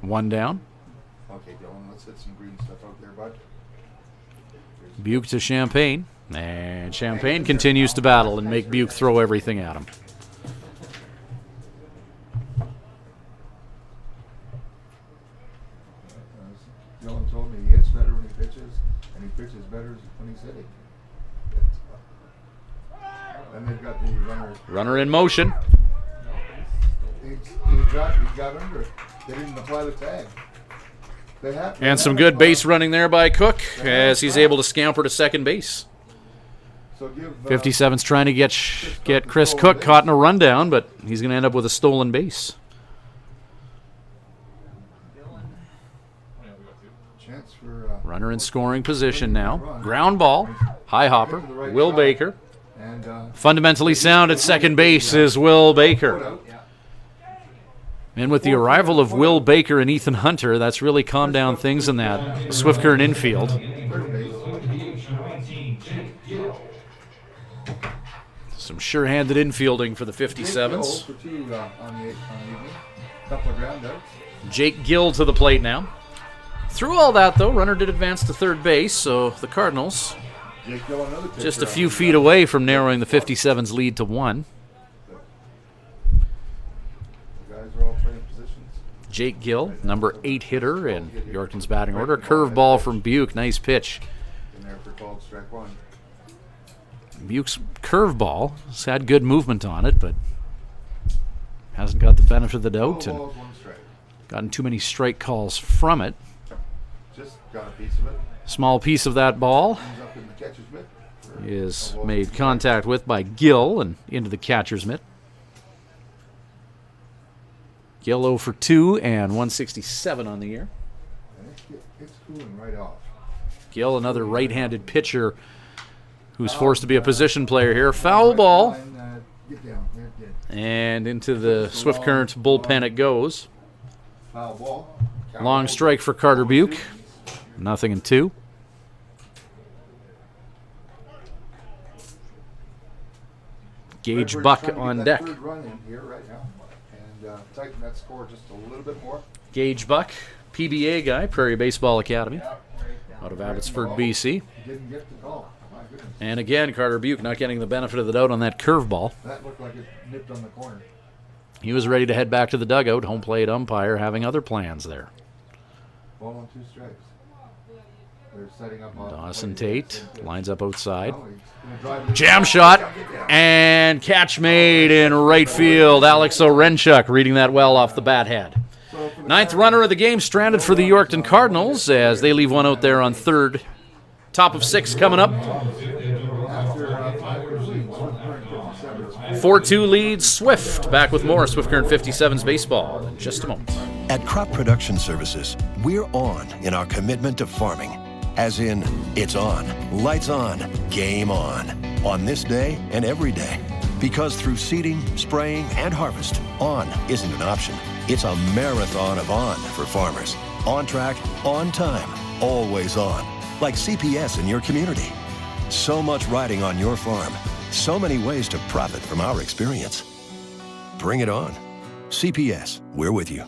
1 down. Okay, Dylan, let's hit some green stuff out there, bud. Buke to Champagne, and Champagne continues to battle and make Buke throw everything at him. Dylan told me he hits better when he pitches, and he pitches better when he's hitting. Then they've got the runner. Runner in motion. He got under it. They didn't apply the tag. And some good base running there by Cook as he's able to scamper to second base. So give, 57's trying to get Chris Cook caught in a rundown, but he's going to end up with a stolen base. Chance for, runner in scoring position now. Ground ball. High hopper. Will Baker. and, Fundamentally sound at second base is Will Baker. And with the arrival of Will Baker and Ethan Hunter, that's really calmed down things in that Swift Current infield. Some sure-handed infielding for the 57's. Jake Gill to the plate now. Through all that, though, runner did advance to third base, so the Cardinals just a few feet away from narrowing the 57's lead to 1. Jake Gill, number 8 hitter in Yorkton's batting order. Curveball from Buke, nice pitch. Buke's curveball has had good movement on it, but hasn't got the benefit of the doubt and gotten too many strike calls from it. Just got a piece of it. Small piece of that ball. is made contact with by Gill and into the catcher's mitt. Gill 0 for 2 and 167 on the year. It's cooling right off. Gill, another right-handed pitcher who's forced to be a position player here. Foul ball. And into the Swift Current bullpen it goes. Foul ball. Long strike for Carter Buke. 0-2. Gage Buck on deck. Third run in here right now, and tighten that score just a little bit more. Gage Buck, PBA guy, Prairie Baseball Academy, out of Abbotsford, BC. Didn't get the call. My goodness. And again, Carter Buke not getting the benefit of the doubt on that curveball. That looked like it nipped on the corner. He was ready to head back to the dugout. Home plate umpire having other plans there. Ball on 2 strikes. They're setting up on Dawson Tate lines up outside. Now he's gonna drive it. Jam shot and catch made in right field. Alex Orenchuk reading that well off the bat head. 9th runner of the game stranded for the Yorkton Cardinals as they leave one out there on third. Top of 6 coming up. 4-2 leads Swift. Back with more Swift Current 57's baseball in just a moment. At Crop Production Services, we're on in our commitment to farming. As in, it's on, lights on, game on this day and every day. Because through seeding, spraying, and harvest, on isn't an option. It's a marathon of on for farmers. On track, on time, always on. Like CPS in your community. So much riding on your farm. So many ways to profit from our experience. Bring it on. CPS, we're with you.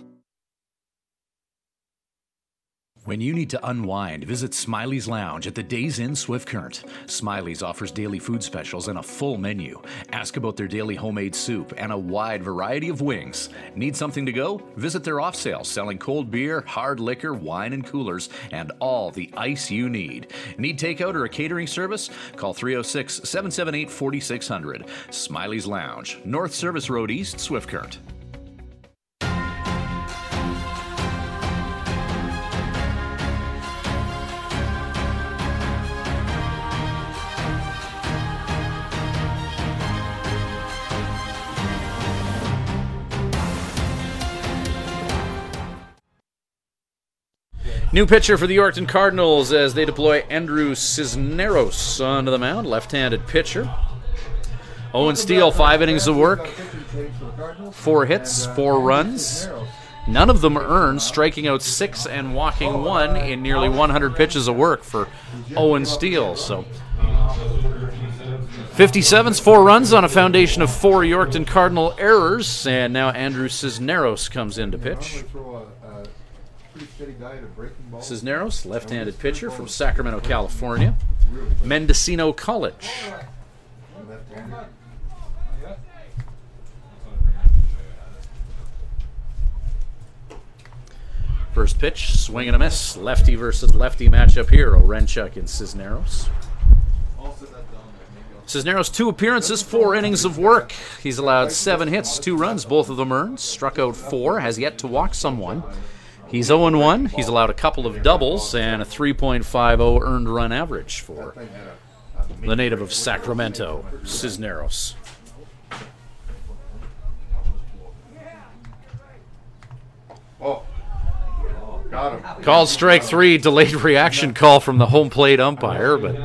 When you need to unwind, visit Smiley's Lounge at the Days Inn Swift Current. Smiley's offers daily food specials and a full menu. Ask about their daily homemade soup and a wide variety of wings. Need something to go? Visit their off sale selling cold beer, hard liquor, wine and coolers, and all the ice you need. Need takeout or a catering service? Call 306-778-4600. Smiley's Lounge, North Service Road East, Swift Current. New pitcher for the Yorkton Cardinals as they deploy Andrew Cisneros onto the mound, left-handed pitcher. Owen Steele, 5 innings of work, 4 hits, 4 runs. None of them earned, striking out 6 and walking 1 in nearly 100 pitches of work for Owen Steele. So 57's 4 runs on a foundation of 4 Yorkton Cardinal errors, and now Andrew Cisneros comes in to pitch. Cisneros, left-handed pitcher from Sacramento, California. Mendocino College. First pitch, swing and a miss. Lefty versus lefty matchup here. Orenchuk and Cisneros. Cisneros, 2 appearances, 4 innings of work. He's allowed 7 hits, 2 runs, both of them earned. Struck out 4, has yet to walk someone. He's 0-1. He's allowed a couple of doubles and a 3.50 earned run average for the native of Sacramento, Cisneros. Oh, got him. Called strike 3, delayed reaction call from the home plate umpire, but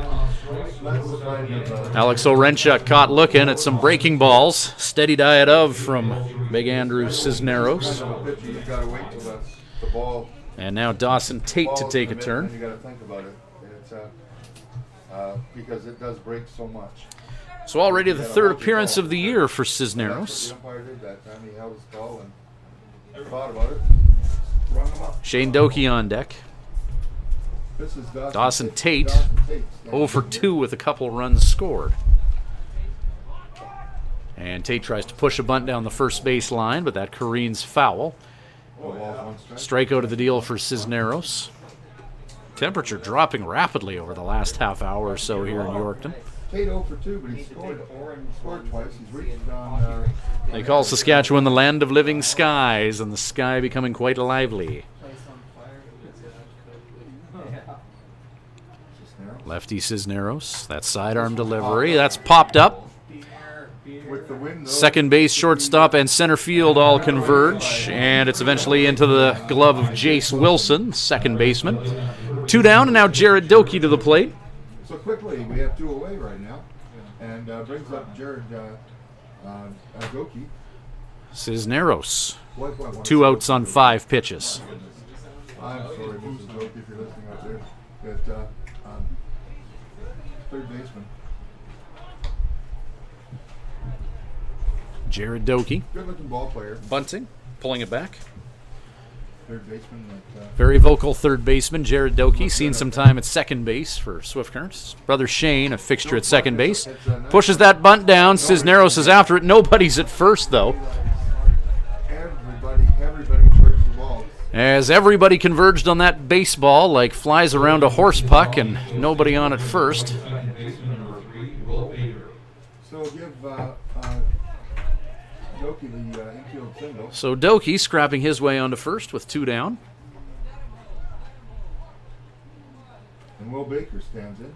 Alex Orenchuk caught looking at some breaking balls. Steady diet of from Big Andrew Cisneros. And now Dawson Tate to take a turn. You got to think about it. It's because it does break so much. So already the 3rd appearance of the year for Cisneros. The umpire did that time. He held his call and thought about it. Run him up. Shane Doki on deck. This is Dawson Tate, 0 for 2 with a couple runs scored. And Tate tries to push a bunt down the first base line, but that careens foul. Strikeout of the deal for Cisneros. Temperature dropping rapidly over the last half hour or so here in Yorkton. Tate 0 for 2, but he scored twice. He's reached on. They call Saskatchewan the land of living skies, and the sky becoming quite lively. Lefty Cisneros. That sidearm delivery. That's popped up. With the wind, though, Second base, shortstop, and center field all converge, and it's eventually into the glove of Jace Wilson, second baseman. 2 down, and now Jared Doki to the plate. So quickly, we have 2 away right now, and brings up Jared Doki. Cisneros, 2 outs on 5 pitches. I'm sorry, Mrs. Doki, if you're listening out there. But, third baseman. Jared Doki. Good-looking ball player. Bunting, pulling it back. Third baseman. Very vocal third baseman, Jared Doki. Seen some time at second base for Swift Currents. Brother Shane, a fixture at second base. Pushes that bunt down. Cisneros is after it. Nobody's at first, though. Everybody converges the ball. As everybody converged on that baseball like flies around a horse puck, and nobody on at first. So give Doki the infield single. So Doki scrapping his way onto first with 2 down. And Will Baker stands in,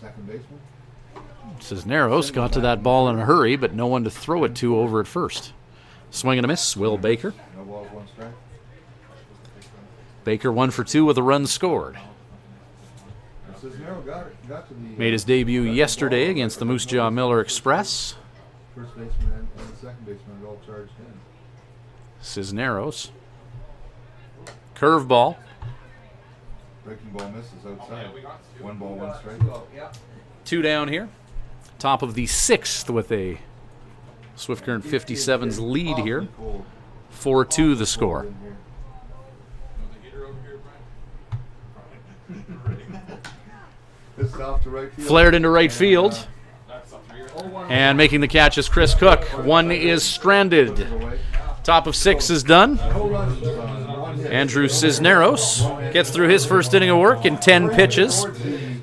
second baseman. Cisneros got to that ball in a hurry, but no one to throw it to over at first. Swing and a miss, Will Baker. No balls, 1 strike. Baker 1 for 2 with a run scored. Cisneros got to the, Made his debut yesterday against the Moose Jaw Miller Express. first baseman and the second baseman all charged in. Cisneros. Curveball. Breaking ball misses outside. 1 ball, 1 strike. 2 down here. Top of the 6th with a Swift Current 57's lead here. 4-2 the score. This is off to right field. Flared into right field. And making the catch is Chris Cook. 1 is stranded. Top of 6 is done. Andrew Cisneros gets through his first inning of work in 10 pitches.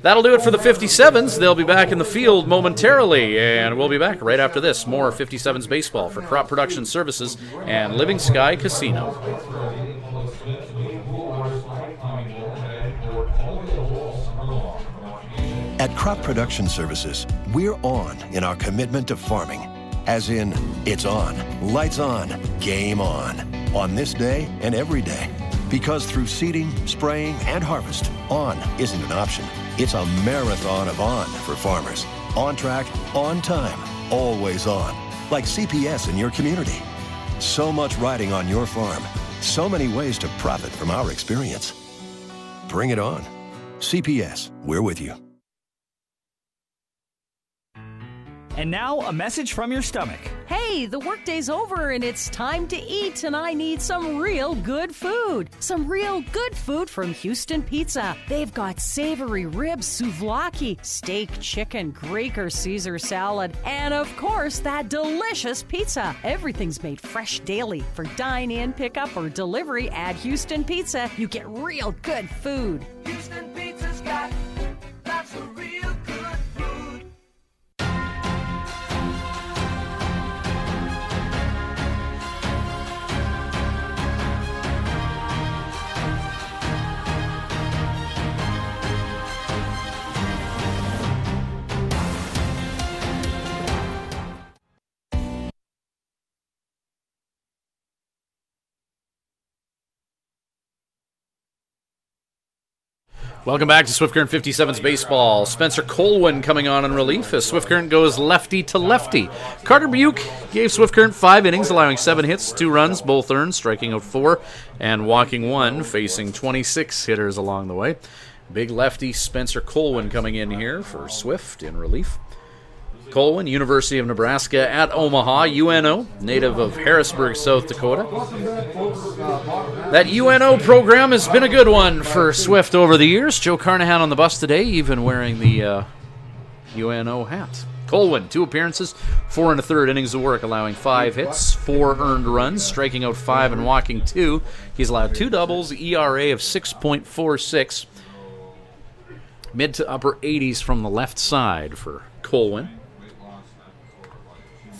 That'll do it for the 57's. They'll be back in the field momentarily, and we'll be back right after this. More 57's baseball for Crop Production Services and Living Sky Casino. At Crop Production Services, we're on in our commitment to farming. As in, it's on, lights on, game on this day and every day. Because through seeding, spraying, and harvest, on isn't an option. It's a marathon of on for farmers. On track, on time, always on. Like CPS in your community. So much riding on your farm. So many ways to profit from our experience. Bring it on. CPS, we're with you. And now, a message from your stomach. Hey, the workday's over and it's time to eat, and I need some real good food. Some real good food from Houston Pizza. They've got savory ribs, souvlaki, steak, chicken, Greek or Caesar salad, and of course, that delicious pizza. Everything's made fresh daily. For dine-in, pickup, or delivery at Houston Pizza, you get real good food. Houston Pizza's got lots of real good food. Welcome back to Swift Current 57's baseball. Spencer Colwyn coming on in relief as Swift Current goes lefty to lefty. Carter Buke gave Swift Current 5 innings, allowing 7 hits, 2 runs, both earned, striking out 4 and walking 1, facing 26 hitters along the way. Big lefty Spencer Colwyn coming in here for Swift in relief. Colwyn, University of Nebraska at Omaha, UNO, native of Harrisburg, South Dakota. That UNO program has been a good one for Swift over the years. Joe Carnahan on the bus today, even wearing the UNO hat. Colwyn, 2 appearances, 4 1/3 innings of work, allowing 5 hits, 4 earned runs, striking out 5 and walking 2. He's allowed 2 doubles, ERA of 6.46. Mid to upper 80s from the left side for Colwyn.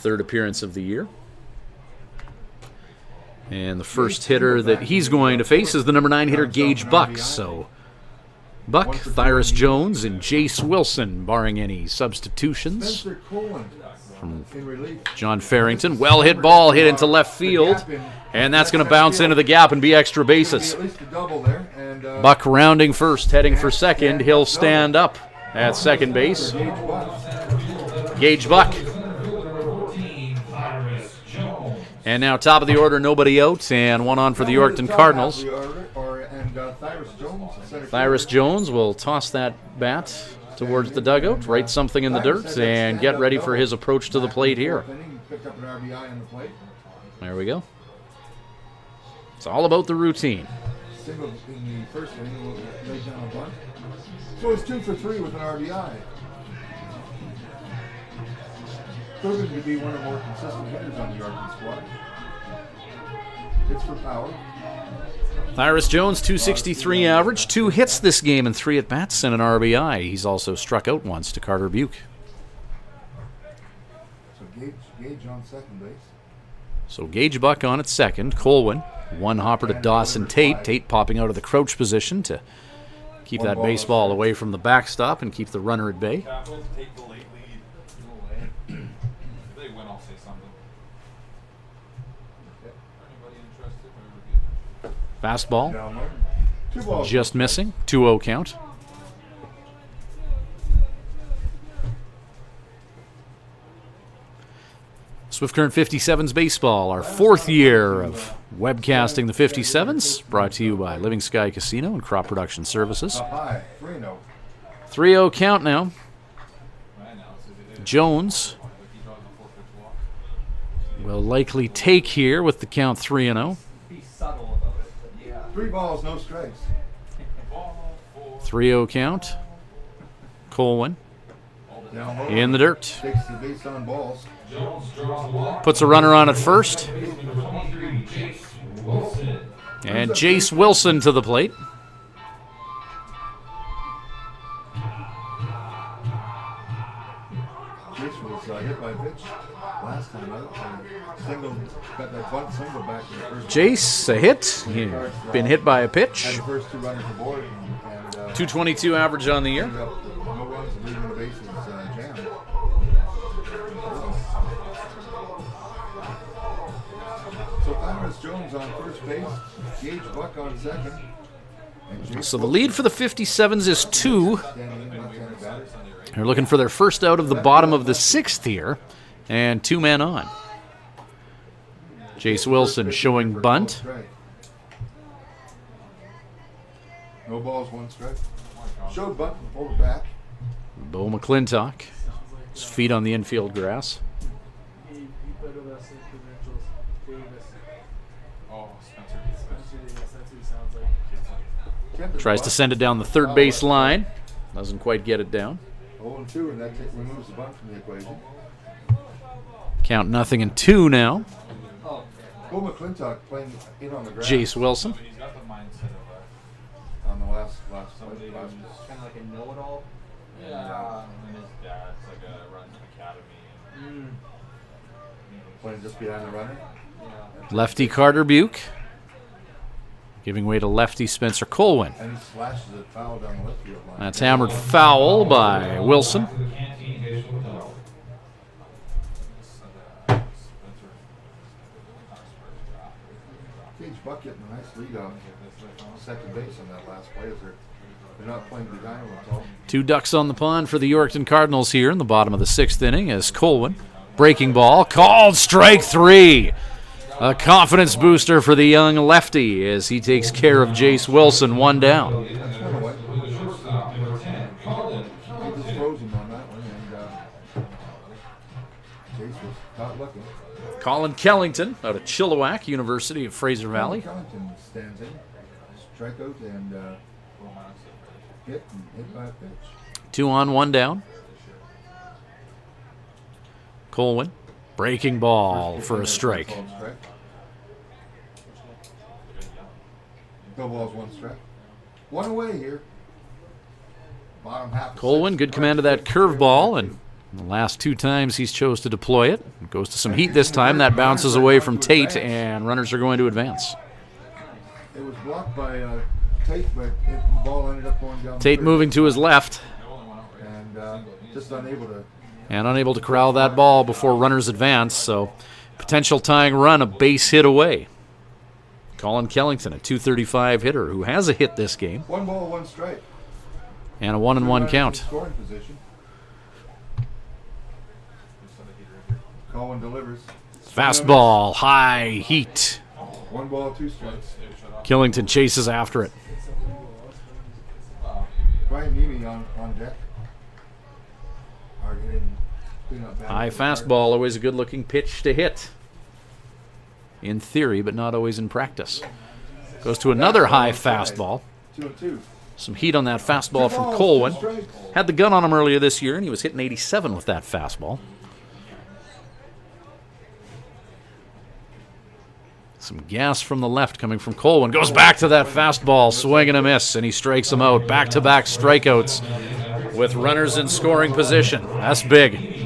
3rd appearance of the year. And the first hitter that he's going to face is the number 9 hitter, Gage Buck. So Buck, Thyras Jones, and Jace Wilson, barring any substitutions. Spencer Colin in relief. John Farrington, well hit ball, hit into left field, and that's going to bounce into the gap and be extra bases. At least a double there. And, Buck rounding first, heading for second. He'll stand up at second base. Gage Buck. And now top of the order, nobody out, and one on for the Yorkton Cardinals. Thyras Jones will toss that bat towards the dugout, write something in the dirt, and get ready for his approach to the plate here. There we go. It's all about the routine. Single in the first inning, laid down a bunt. So it's 2 for 3 with an RBI. Proving to be one of the more consistent hitters on the Yorkton squad. Hits for power. Thyras Jones, 263 average, 2 hits this game and 3 at-bats and an RBI. He's also struck out once to Carter Buke. So Gage on second base. So Gage Buck on at second. Colwyn, one hopper to Dawson Tate. Tate popping out of the crouch position to keep that baseball away from the backstop and keep the runner at bay. Fastball, just missing, 2-0 count. Swift Current 57's baseball, our 4th year of webcasting the 57's, brought to you by Living Sky Casino and Crop Production Services. 3-0 count now. Jones will likely take here with the count 3-0. 3 balls, no strikes. 3-0 count. Colwyn in the dirt. Takes the base on balls. Puts a runner on at first. And Jace Wilson to the plate. Jace was hit by a pitch last time out. Got that bunt single back in the first. Jace, a hit. He's been hit by a pitch. Had the first 2 runners aboard. And 222 average on the year. No runs, leaving the bases jammed. So Thyras Jones on first base, Gage Buck on second. So the lead for the 57's is 2. They're looking for their first out of the bottom of the 6th here, and 2 men on. Jace Wilson showing bunt. No balls, 1 strike. Showed bunt and pulled it back. Bo McClintock. His feet on the infield grass. Tries to send it down the third base line. Doesn't quite get it down. 0-2, and that removes the bunt from the equation. Count 0-2 now. Bo McClintock playing in on the grass. Jace Wilson. On the last kind of like a know-it-all. Yeah, and his dad's like runs an academy. Playing just behind the runner. Lefty Carter Buke. Giving way to lefty Spencer Colwyn. And he slashes it foul down the left field line. That's hammered foul by Wilson. Gage Buck getting a nice lead off second base on that last play. They're not playing behind him at all. 2 ducks on the pond for the Yorkton Cardinals here in the bottom of the 6th inning as Colwyn, breaking ball, called strike 3. A confidence booster for the young lefty as he takes care of Jace Wilson, 1 down. He just froze him on that one, and Jace was not looking. Colin Kellington out of Chilliwack, University of Fraser Valley. Kellington stands in, strikeout, and hit by a pitch. 2 on, 1 down. Colwyn, breaking ball for a strike. No balls, 1 strike. 1 away here. Bottom half. Colwyn, good command of that curveball, and the last 2 times he's chose to deploy it. It goes to some heat this time. That bounces away from Tate, and runners are going to advance. It was blocked by Tate, but the ball ended up going down. Tate moving to his left. And just unable to. And unable to corral that ball before runners advance, so potential tying run, a base hit away. Colin Kellington, a .235 hitter who has a hit this game. 1 ball, 1 strike. And a 1-1 count. Scoring position. Colin delivers. Fastball, high heat. 1 ball, 2 strikes. Killington chases after it. Brian Neamy on deck. High fastball, always a good-looking pitch to hit. In theory, but not always in practice. Goes to another high fastball. 2-2. Some heat on that fastball from Colwyn. Had the gun on him earlier this year, and he was hitting 87 with that fastball. Some gas from the left coming from Colwyn. Goes back to that fastball, swing and a miss, and he strikes him out. Back-to-back strikeouts with runners in scoring position. That's big.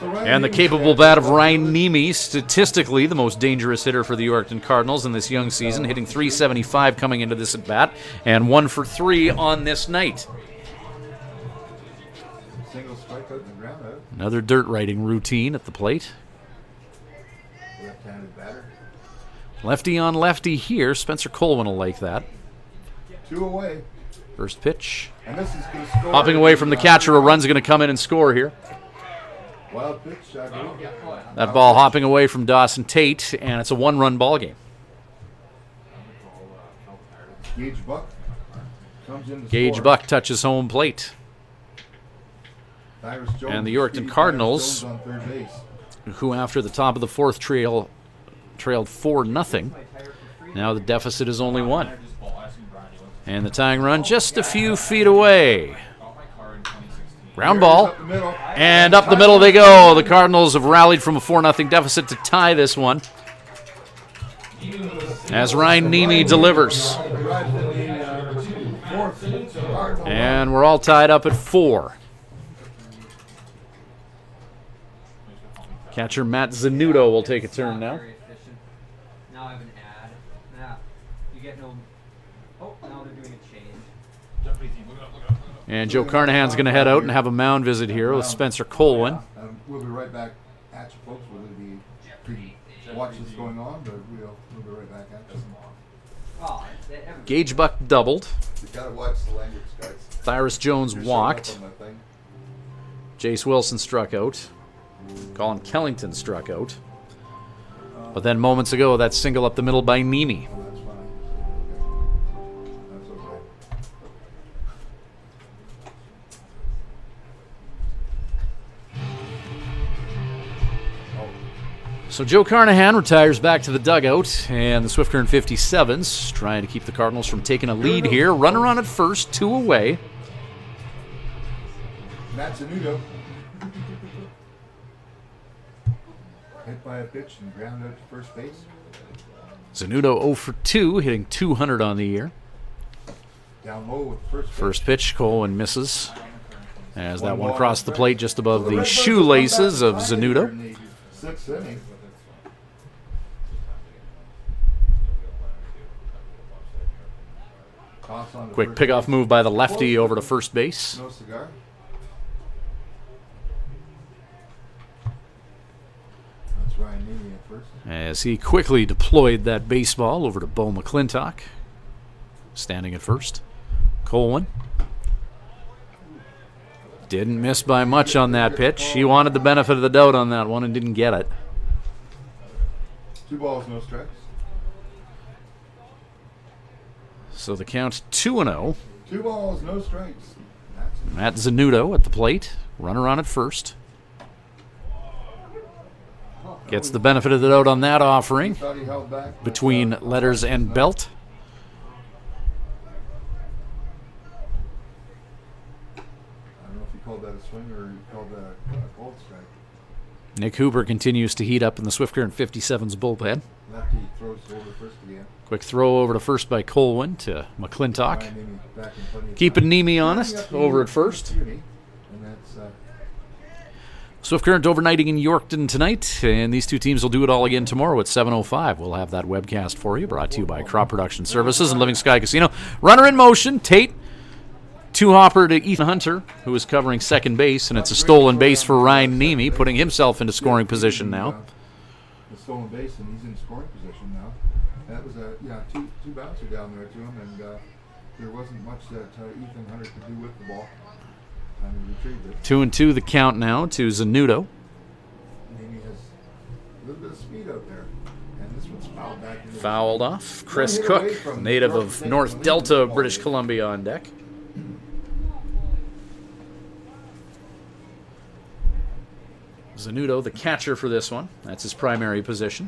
And the capable bat of Ryan Neamy, statistically the most dangerous hitter for the Yorkton Cardinals in this young season, hitting .375 coming into this at-bat, and 1 for 3 on this night. Single strikeout and ground out. Another dirt riding routine at the plate. Left-handed batter. Lefty on lefty here. Spencer Colwyn will like that. 2 away. First pitch. And this is going to score. Hopping away from the catcher, a run's going to come in and score here. Wild pitch, I believe. That ball hopping away from Dawson Tate, and it's a 1-run ball game. Gage Buck comes in to Gage score. Buck touches home plate. Cyrus Jones, And the Yorkton Cyrus Cardinals, Jones on third base. who after the top of the fourth trailed 4-0. Now the deficit is only 1. And the tying run just a few feet away. Ground ball. And up the middle they go. The Cardinals have rallied from a 4-0 deficit to tie this one. As Ryan Neamy delivers. And we're all tied up at 4. Catcher Matt Zanuto will take a turn now. Now I have an ad. Now you get no. Oh, now they're doing a change. And Joe Carnahan's going to head out and have a mound visit here with Spencer Colwyn. We'll be right back at you folks. We'll be watch this going on, but we'll be right back at you. Gage Buck doubled. You gotta watch the language, guys. Cyrus Jones walked. Jace Wilson struck out. Colin Kellington struck out. But then moments ago, that single up the middle by Neamy. That's fine. That's okay. So Joe Carnahan retires back to the dugout, and the Swift Current 57's trying to keep the Cardinals from taking a lead here. Runner on at first, 2 away. Matt Zanuto. Hit by a pitch and ground out to first base. Zanuto 0 for 2, hitting .200 on the year. Down low with first pitch. First pitch, Colwyn misses. As that one crossed the plate just above the shoelaces of Zanuto. 6th inning. Quick pickoff move by the lefty over to first base. No cigar. That's Ryan Neamy at first. As he quickly deployed that baseball over to Bo McClintock. Standing at first. Colwyn. Didn't miss by much on that pitch. He wanted the benefit of the doubt on that one and didn't get it. 2 balls, no strikes. So the count 2-0. 2 balls, no strikes. Matt Zanuto at the plate. Runner on at first. Gets the benefit of the doubt on that offering. Thought he held back, Between letters and belt. I don't know if he called that a swing or he called that a cold strike. Nick Hooper continues to heat up in the Swift Current 57's bullpen. Lefty throws over first again. Quick throw over to first by Colwyn to McClintock. Ryan Neamy back in plenty of Keeping time. Neamy honest over at first. And that's Swift Current overnighting in Yorkton tonight, and these two teams will do it all again tomorrow at 7:05. We'll have that webcast for you, brought to you by Crop Production Services and Living Sky Casino. Runner in motion, Tate. Two-hopper to Ethan Hunter, who is covering second base, and it's a stolen base for Ryan Nemi, putting himself into scoring position now. The stolen base, and he's in scoring position now. That was two bouncer down there to him, and there wasn't much that Ethan Hunter could do with the ball. 2-2 the count now to Zanudo. Nemi has a little bit of speed out there, and this one's fouled back. Fouled off. Chris Cook, native of North Delta, British Columbia, on deck. Zanudo, the catcher for this one. That's his primary position.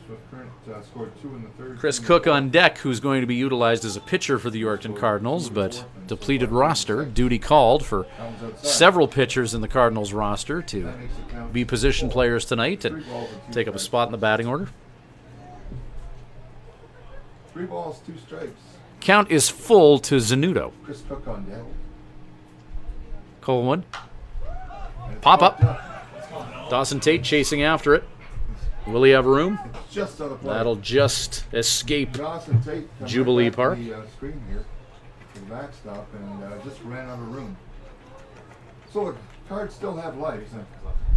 Swift Current scored 2 in the third. Chris Cook on deck, who's going to be utilized as a pitcher for the Yorkton Cardinals, but depleted roster. Duty called for several pitchers in the Cardinals roster to be position players tonight and take up a spot in the batting order. 3 balls, 2 strikes. Count is full to Zanudo. Chris Cook on deck. Coleman. Pop up. Dawson Tate chasing after it. Will he have room? Just out of play. That'll just escape Dawson Tate Jubilee right Park. the screen here for the backstop, and just ran out of room. So the Cards still have life.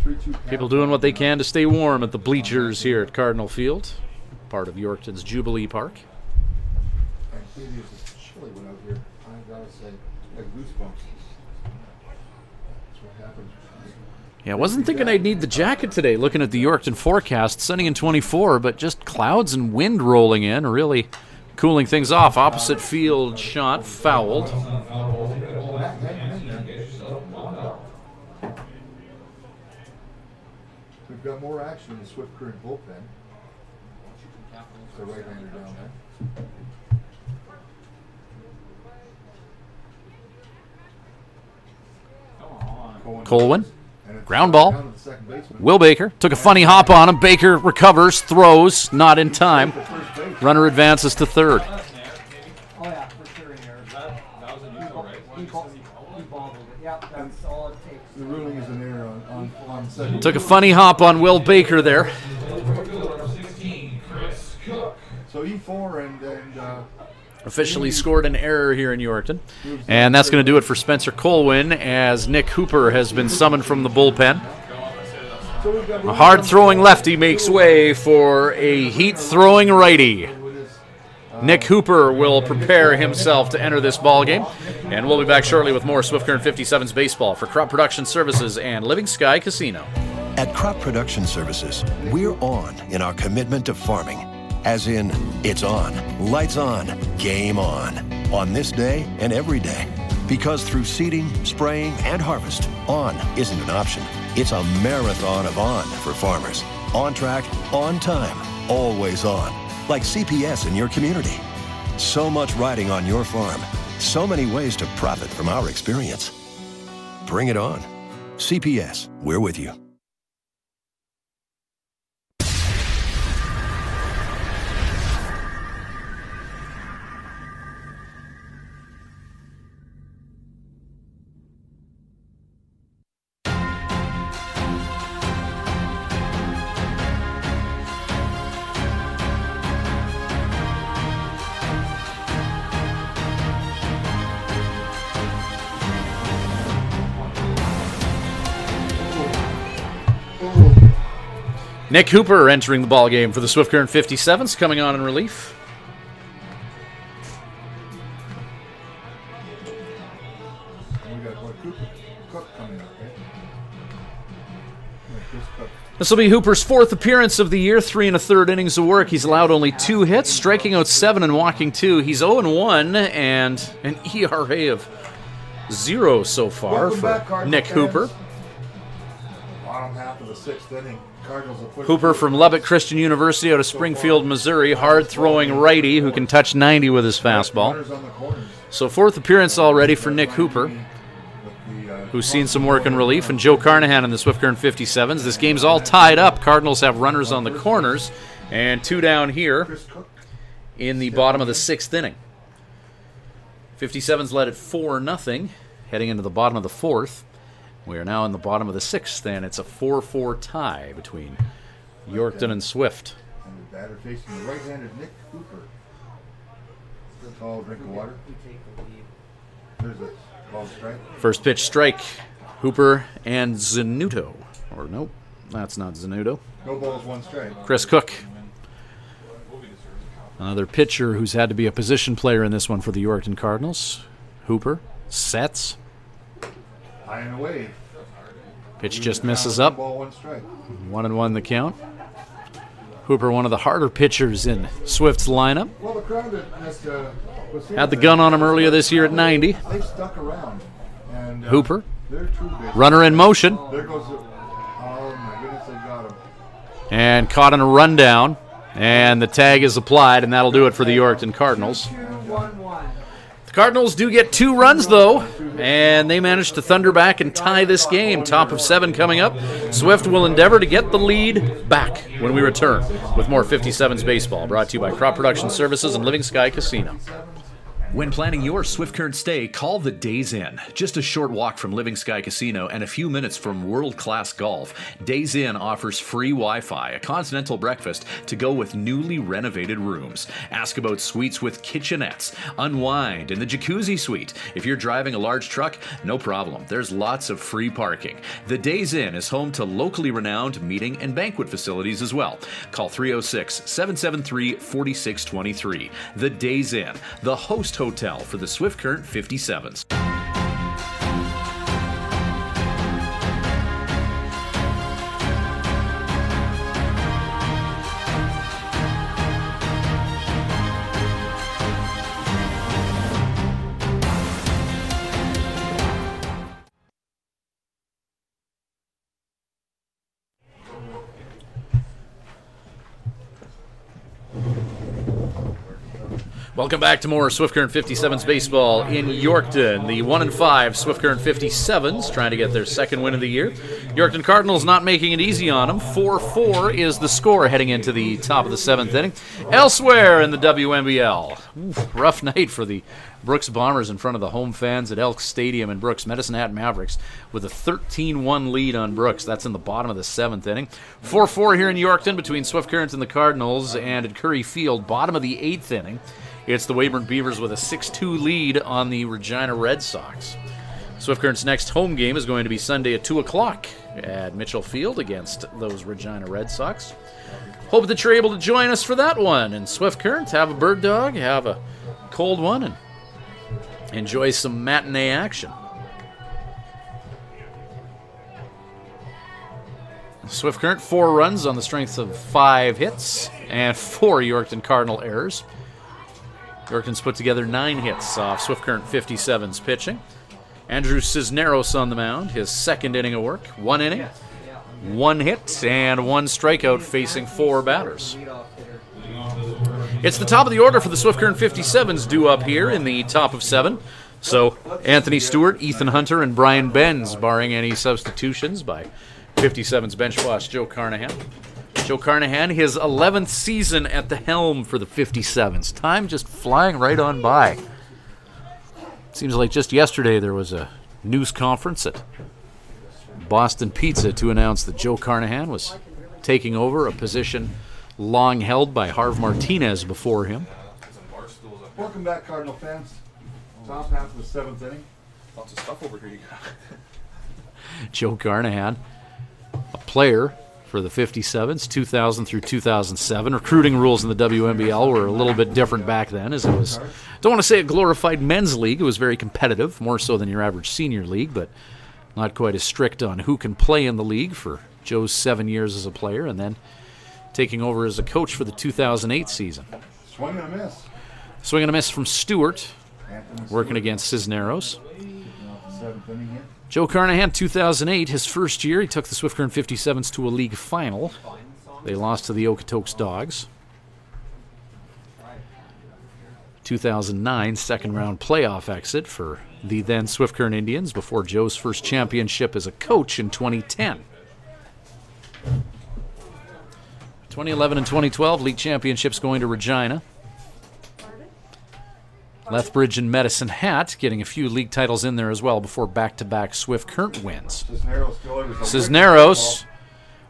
3-2. People doing what they can to stay warm at the bleachers here at Cardinal Field, part of Yorkton's Jubilee Park. And it is a chilly one out here. I gotta say, like goosebumps. That's what happens. Yeah, I wasn't thinking I'd need the jacket today, looking at the Yorkton forecast. Sunny and 24, but just clouds and wind rolling in, really cooling things off. Opposite field shot, fouled. We've got more action in the Swift Current bullpen. The right-hander down there. Colwyn. Ground ball. Will Baker took a funny hop on him. Baker recovers, throws, not in time. Runner advances to third. Oh yeah, for sure. That was a neutral, right? He bobbled it. Yeah, that's all it takes. The ruling is an error on second. Took a funny hop on Will Baker there. So E4 and officially scored an error here in Yorkton. And that's going to do it for Spencer Colwyn as Nick Hooper has been summoned from the bullpen. A hard-throwing lefty makes way for a heat-throwing righty. Nick Hooper will prepare himself to enter this ballgame. And we'll be back shortly with more Swift Current 57's baseball for Crop Production Services and Living Sky Casino. At Crop Production Services, we're on in our commitment to farming. As in, it's on, lights on, game on this day and every day. Because through seeding, spraying, and harvest, on isn't an option. It's a marathon of on for farmers. On track, on time, always on. Like CPS in your community. So much riding on your farm. So many ways to profit from our experience. Bring it on. CPS, we're with you. Nick Hooper entering the ballgame for the Swift Current 57's, coming on in relief. This will be Hooper's 4th appearance of the year, 3 1/3 innings of work. He's allowed only 2 hits, striking out 7 and walking 2. He's 0-1 and an ERA of 0 so far for Nick Hooper. Bottom half of the 6th inning. Hooper from Lubbock Christian University out of Springfield, Missouri. Hard-throwing righty who can touch 90 with his fastball. So 4th appearance already for Nick Hooper, who's seen some work in relief, and Joe Carnahan in the Swift Current 57's. This game's all tied up. Cardinals have runners on the corners, and 2 down here in the bottom of the 6th inning. 57's led at 4-0, heading into the bottom of the 4th. We are now in the bottom of the 6th, and it's a 4-4 tie between Yorkton and Swift. And the batter facing the right-handed Nick Cooper. Tall drink of water. There's a ball strike. First pitch strike. Hooper and Zanuto. Or nope, that's not Zanuto. No balls, 1 strike. Chris Cook. Another pitcher who's had to be a position player in this one for the Yorkton Cardinals. Hooper sets. High and away. Pitch just misses up. 1 strike. 1-1 the count. Hooper, one of the harder pitchers in Swift's lineup. Well, the crowd was had the gun on him earlier this year at 90. They stuck around. And, Hooper. They're true big. Runner in motion. There goes the, oh my goodness, they got him. And caught in a rundown. And the tag is applied, and that'll do it for the Yorkton Cardinals. The Cardinals do get 2 runs, though, and they manage to thunder back and tie this game. Top of 7 coming up. Swift will endeavor to get the lead back when we return with more 57's baseball, brought to you by Crop Production Services and Living Sky Casino. When planning your Swift Current stay, call the Days Inn. Just a short walk from Living Sky Casino and a few minutes from world-class golf, Days Inn offers free Wi-Fi, a continental breakfast to go with newly renovated rooms. Ask about suites with kitchenettes. Unwind in the jacuzzi suite. If you're driving a large truck, no problem. There's lots of free parking. The Days Inn is home to locally renowned meeting and banquet facilities as well. Call 306-773-4623. The Days Inn, the host hotel for the Swift Current 57's. Welcome back to more Swift Current 57's baseball in Yorkton. The 1-5 Swift Current 57's trying to get their 2nd win of the year. Yorkton Cardinals not making it easy on them. 4-4 is the score heading into the top of the 7th inning. Elsewhere in the WNBL, rough night for the Brooks Bombers in front of the home fans at Elks Stadium in Brooks. Medicine Hat Mavericks with a 13-1 lead on Brooks. That's in the bottom of the 7th inning. 4-4 here in Yorkton between Swift Current and the Cardinals, and at Curry Field, bottom of the 8th inning. It's the Weyburn Beavers with a 6-2 lead on the Regina Red Sox. Swift Current's next home game is going to be Sunday at 2 o'clock at Mitchell Field against those Regina Red Sox. Hope that you're able to join us for that one. And Swift Current, have a bird dog, have a cold one, and enjoy some matinee action. Swift Current, 4 runs on the strength of 5 hits and 4 Yorkton Cardinal errors. Yorkton's put together 9 hits off Swift Current 57's pitching. Andrew Cisneros on the mound, his 2nd inning of work. 1 inning, 1 hit, and 1 strikeout facing 4 batters. It's the top of the order for the Swift Current 57's due up here in the top of 7. So Anthony Stewart, Ethan Hunter, and Brian Benz, barring any substitutions by 57's bench boss Joe Carnahan. Joe Carnahan, his 11th season at the helm for the 57's. Time just flying right on by. Seems like just yesterday there was a news conference at Boston Pizza to announce that Joe Carnahan was taking over a position long held by Harv Martinez before him. Welcome back, Cardinal fans. Top half of the 7th inning. Lots of stuff over here you got. Joe Carnahan, a player for the 57's, 2000 through 2007. Recruiting rules in the WNBL were a little bit different back then, as it was, don't want to say a glorified men's league. It was very competitive, more so than your average senior league, but not quite as strict on who can play in the league for Joe's 7 years as a player, and then taking over as a coach for the 2008 season. Swing and a miss. Swing and a miss from Stewart, working against Cisneros. 7th inning here. Joe Carnahan, 2008, his first year, he took the Swift Current 57's to a league final. They lost to the Okotoks Dogs. 2009, 2nd round playoff exit for the then Swift Current Indians before Joe's first championship as a coach in 2010. 2011 and 2012, league championships going to Regina. Lethbridge and Medicine Hat getting a few league titles in there as well before back-to-back Swift Current wins. Cisneros,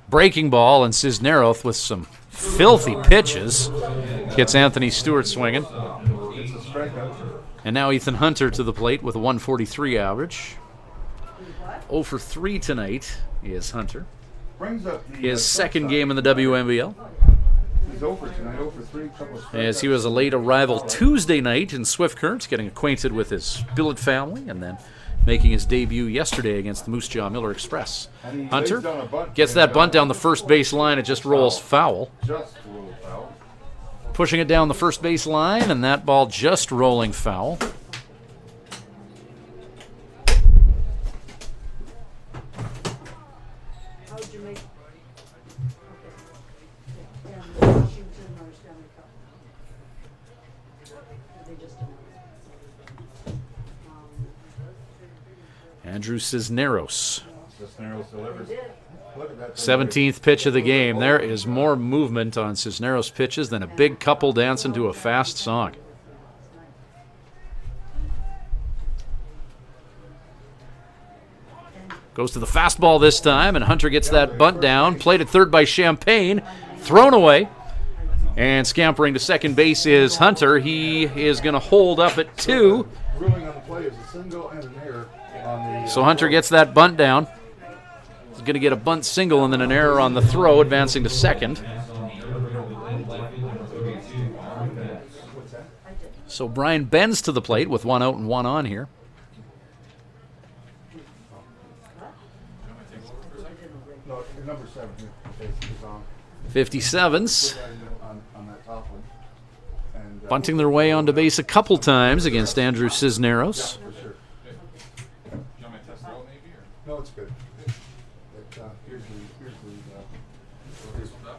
breaking ball, and Cisneros with some filthy pitches gets Anthony Stewart swinging. And now Ethan Hunter to the plate with a 143 average. 0 for 3 tonight is Hunter. His second game in the WNBL. He's over tonight, 0 for 3, couple of As he was a late arrival Tuesday night in Swift Current, getting acquainted with his billet family, and then making his debut yesterday against the Moose Jaw Miller Express. Hunter gets that bunt down the first base line. It just rolls foul. Pushing it down the first base line, and that ball just rolling foul. Andrew Cisneros. 17th pitch of the game. There is more movement on Cisneros pitches than a big couple dancing to a fast song. Goes to the fastball this time, and Hunter gets that bunt down. Played at third by Champagne. Thrown away. And scampering to second base is Hunter. He is going to hold up at 2. So Hunter gets that bunt down. He's going to get a bunt single and then an error on the throw, advancing to second. So Brian Benz to the plate with 1 out and 1 on here. Number 7 is on. 57's bunting their way onto base a couple times against Andrew Cisneros. No, it's good.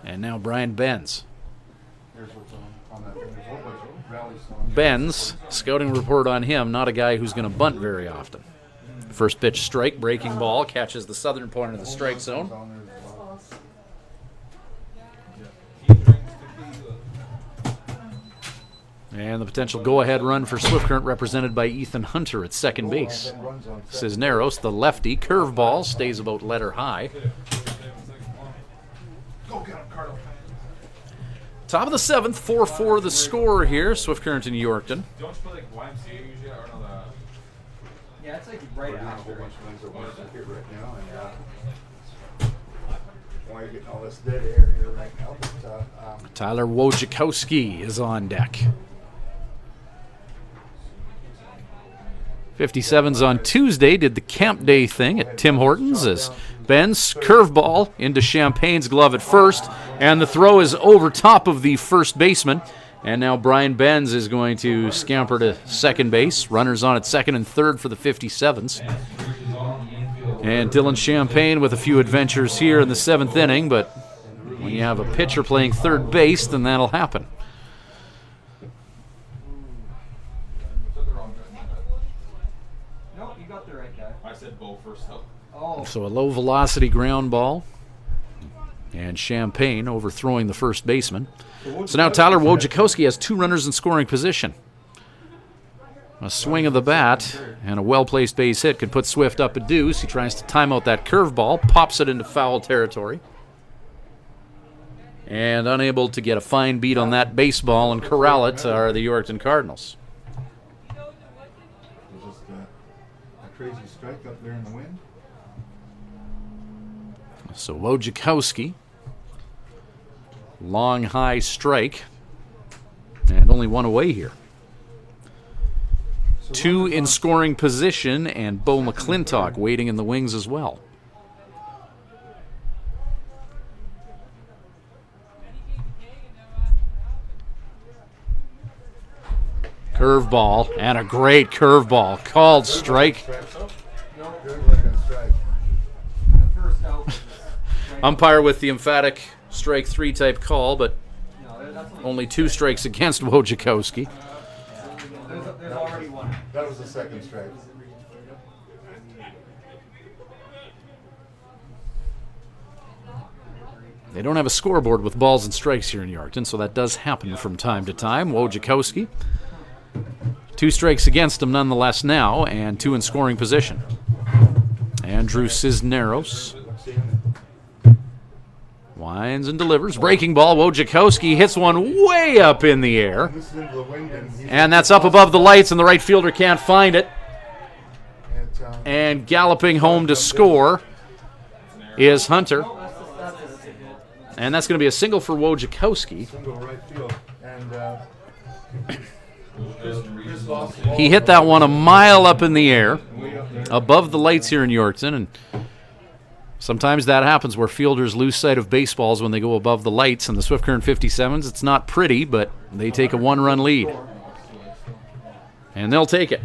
And now Brian Benz. Benz, scouting report on him, not a guy who's going to bunt very often. First pitch strike, breaking ball, catches the southern point of the strike zone. And the potential go-ahead run for Swift Current represented by Ethan Hunter at second base. Cisneros, the lefty, curveball, stays about letter high. Top of the 7th, 4-4 the score here. Swift Current in Yorkton. Don't you play like YMCA usually? Or no, yeah, it's like right after. Why are you getting all this dead air here right now? But, Tyler Wojciechowski is on deck. 57's on Tuesday did the camp day thing at Tim Hortons as Ben's curveball into Champagne's glove at first, and the throw is over top of the first baseman. And now Brian Benz is going to scamper to second base. Runners on at second and third for the 57's. And Dylan Champagne with a few adventures here in the 7th inning, but when you have a pitcher playing third base, then that'll happen. Nope, you got the right guy. I said Bo first up. Oh. So a low velocity ground ball. And Champagne overthrowing the first baseman. So now Tyler Wojciechowski has 2 runners in scoring position. A swing of the bat and a well-placed base hit could put Swift up a deuce. He tries to time out that curveball, pops it into foul territory. And unable to get a fine beat on that baseball and corral it are the Yorkton Cardinals. just a crazy strike up there in the wind. So Wojciechowski, long high strike, and only 1 away here. 2 in scoring position, and Bo McClintock waiting in the wings as well. Curveball, and a great curveball. Called strike. Umpire with the emphatic strike 3 type call, but only 2 strikes against Wojciechowski. There's already 1. That was the second strike. They don't have a scoreboard with balls and strikes here in Yorkton, so that does happen from time to time. Wojciechowski 2 strikes against him nonetheless now, and 2 in scoring position. Andrew Cisneros winds and delivers. Breaking ball. Wojciechowski hits one way up in the air. And that's up above the lights, and the right fielder can't find it. And galloping home to score is Hunter. And that's going to be a single for Wojciechowski. He hit that one a mile up in the air, above the lights here in Yorkton, and sometimes that happens where fielders lose sight of baseballs when they go above the lights. And the Swift Current 57's, it's not pretty, but they take a 1-run lead. And they'll take it.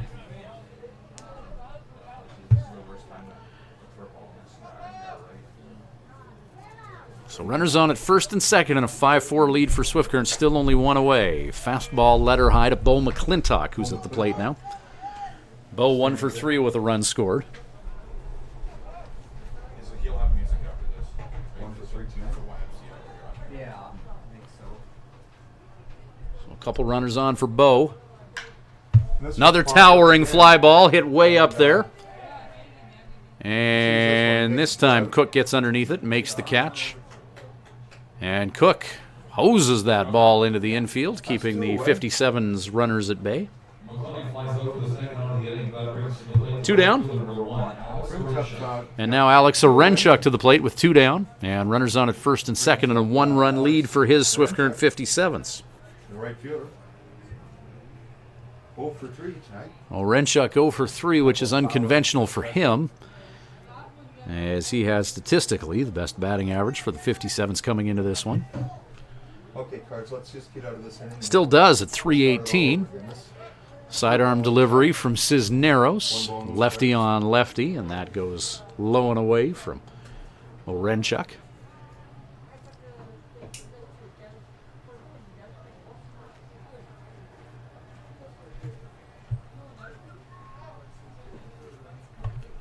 So runners on at first and second in a 5-4 lead for Swift Current, still only 1 away. Fastball letter high to Bo McClintock, who's at the plate now. Bo 1 for 3 with a run scored. So a couple runners on for Bo. Another towering fly ball hit way up there. And this time Cook gets underneath it, makes the catch. And Cook hoses that ball into the infield, keeping the 57's runners at bay. 2 down. And now Alex Orenchuk to the plate with 2 down. And runners on at first and second, and a 1-run lead for his Swift Current 57's. The right fielder. 0 for 3 tonight. Orenchuk 0 for 3, which is unconventional for him, as he has statistically the best batting average for the 57's coming into this one. Okay, Cards, let's just get out of this inning. Still does at 318. Sidearm delivery from Cisneros. Lefty on lefty, and that goes low and away from Orenchuk.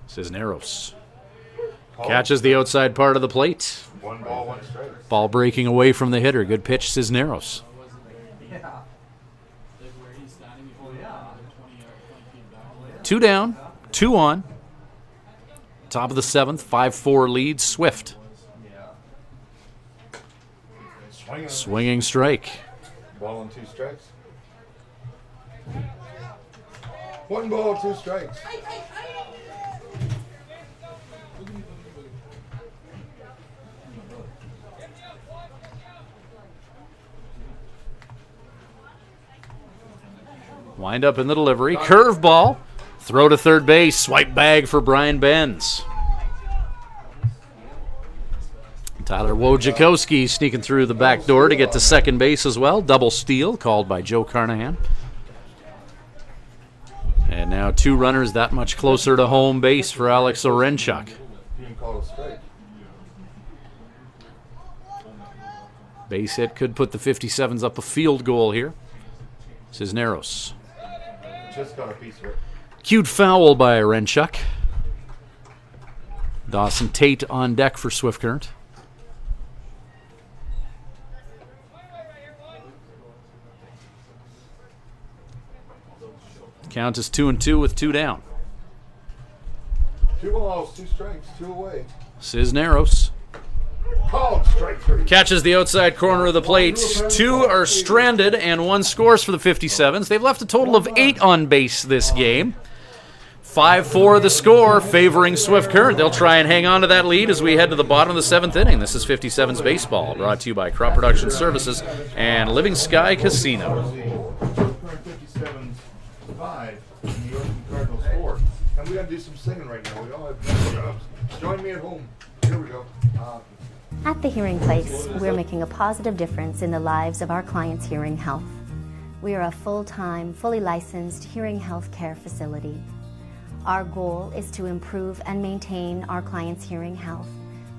Cisneros catches the outside part of the plate. 1 ball, 1 strike. Ball breaking away from the hitter. Good pitch, Cisneros. 2 down, 2 on. Top of the 7th, 5-4 lead, Swift. Swinging strike. Ball and 2 strikes. 1 ball, 2 strikes. Wind up in the delivery. Curveball. Throw to third base. Swipe bag for Brian Benz. Tyler Wojciechowski sneaking through the back door to get to second base as well. Double steal called by Joe Carnahan. And now 2 runners that much closer to home base for Alex Orenchuk. Base hit could put the 57's up a field goal here. Cisneros. Just got a piece of it. Cute foul by Orenchuk. Dawson Tate on deck for Swift Current. Count is 2-2 with 2 down. 2 balls, 2 strikes, 2 away. Cisneros Called strike 3. catches the outside corner of the plate. 2 are stranded and 1 scores for the 57's. They've left a total of 8 on base this game. 5-4 the score, favoring Swift Current. They'll try and hang on to that lead as we head to the bottom of the 7th inning. This is 57's Baseball, brought to you by Crop Production Services and Living Sky Casino. 57's 5 and the Yorkton Cardinals 4. And we got to do some singing right now. We all have jobs. Join me at home. Here we go. At the Hearing Place, we're making a positive difference in the lives of our clients' hearing health. We are a full-time, fully licensed hearing health care facility. Our goal is to improve and maintain our clients' hearing health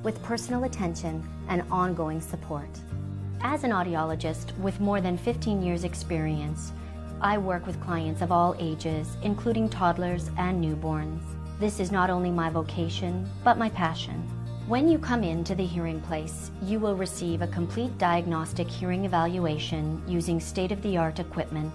with personal attention and ongoing support. As an audiologist with more than 15 years' experience, I work with clients of all ages, including toddlers and newborns. This is not only my vocation, but my passion. When you come into the Hearing Place, you will receive a complete diagnostic hearing evaluation using state-of-the-art equipment.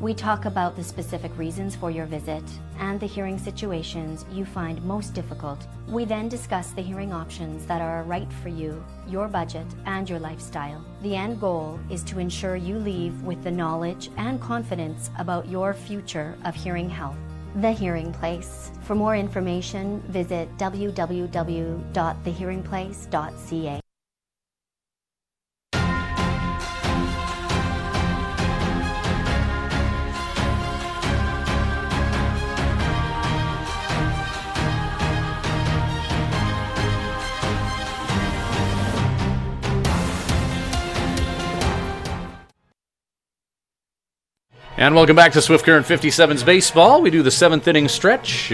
We talk about the specific reasons for your visit and the hearing situations you find most difficult. We then discuss the hearing options that are right for you, your budget, and your lifestyle. The end goal is to ensure you leave with the knowledge and confidence about your future of hearing health. The Hearing Place. For more information, visit www.thehearingplace.ca. And welcome back to Swift Current 57's Baseball. We do the 7th inning stretch.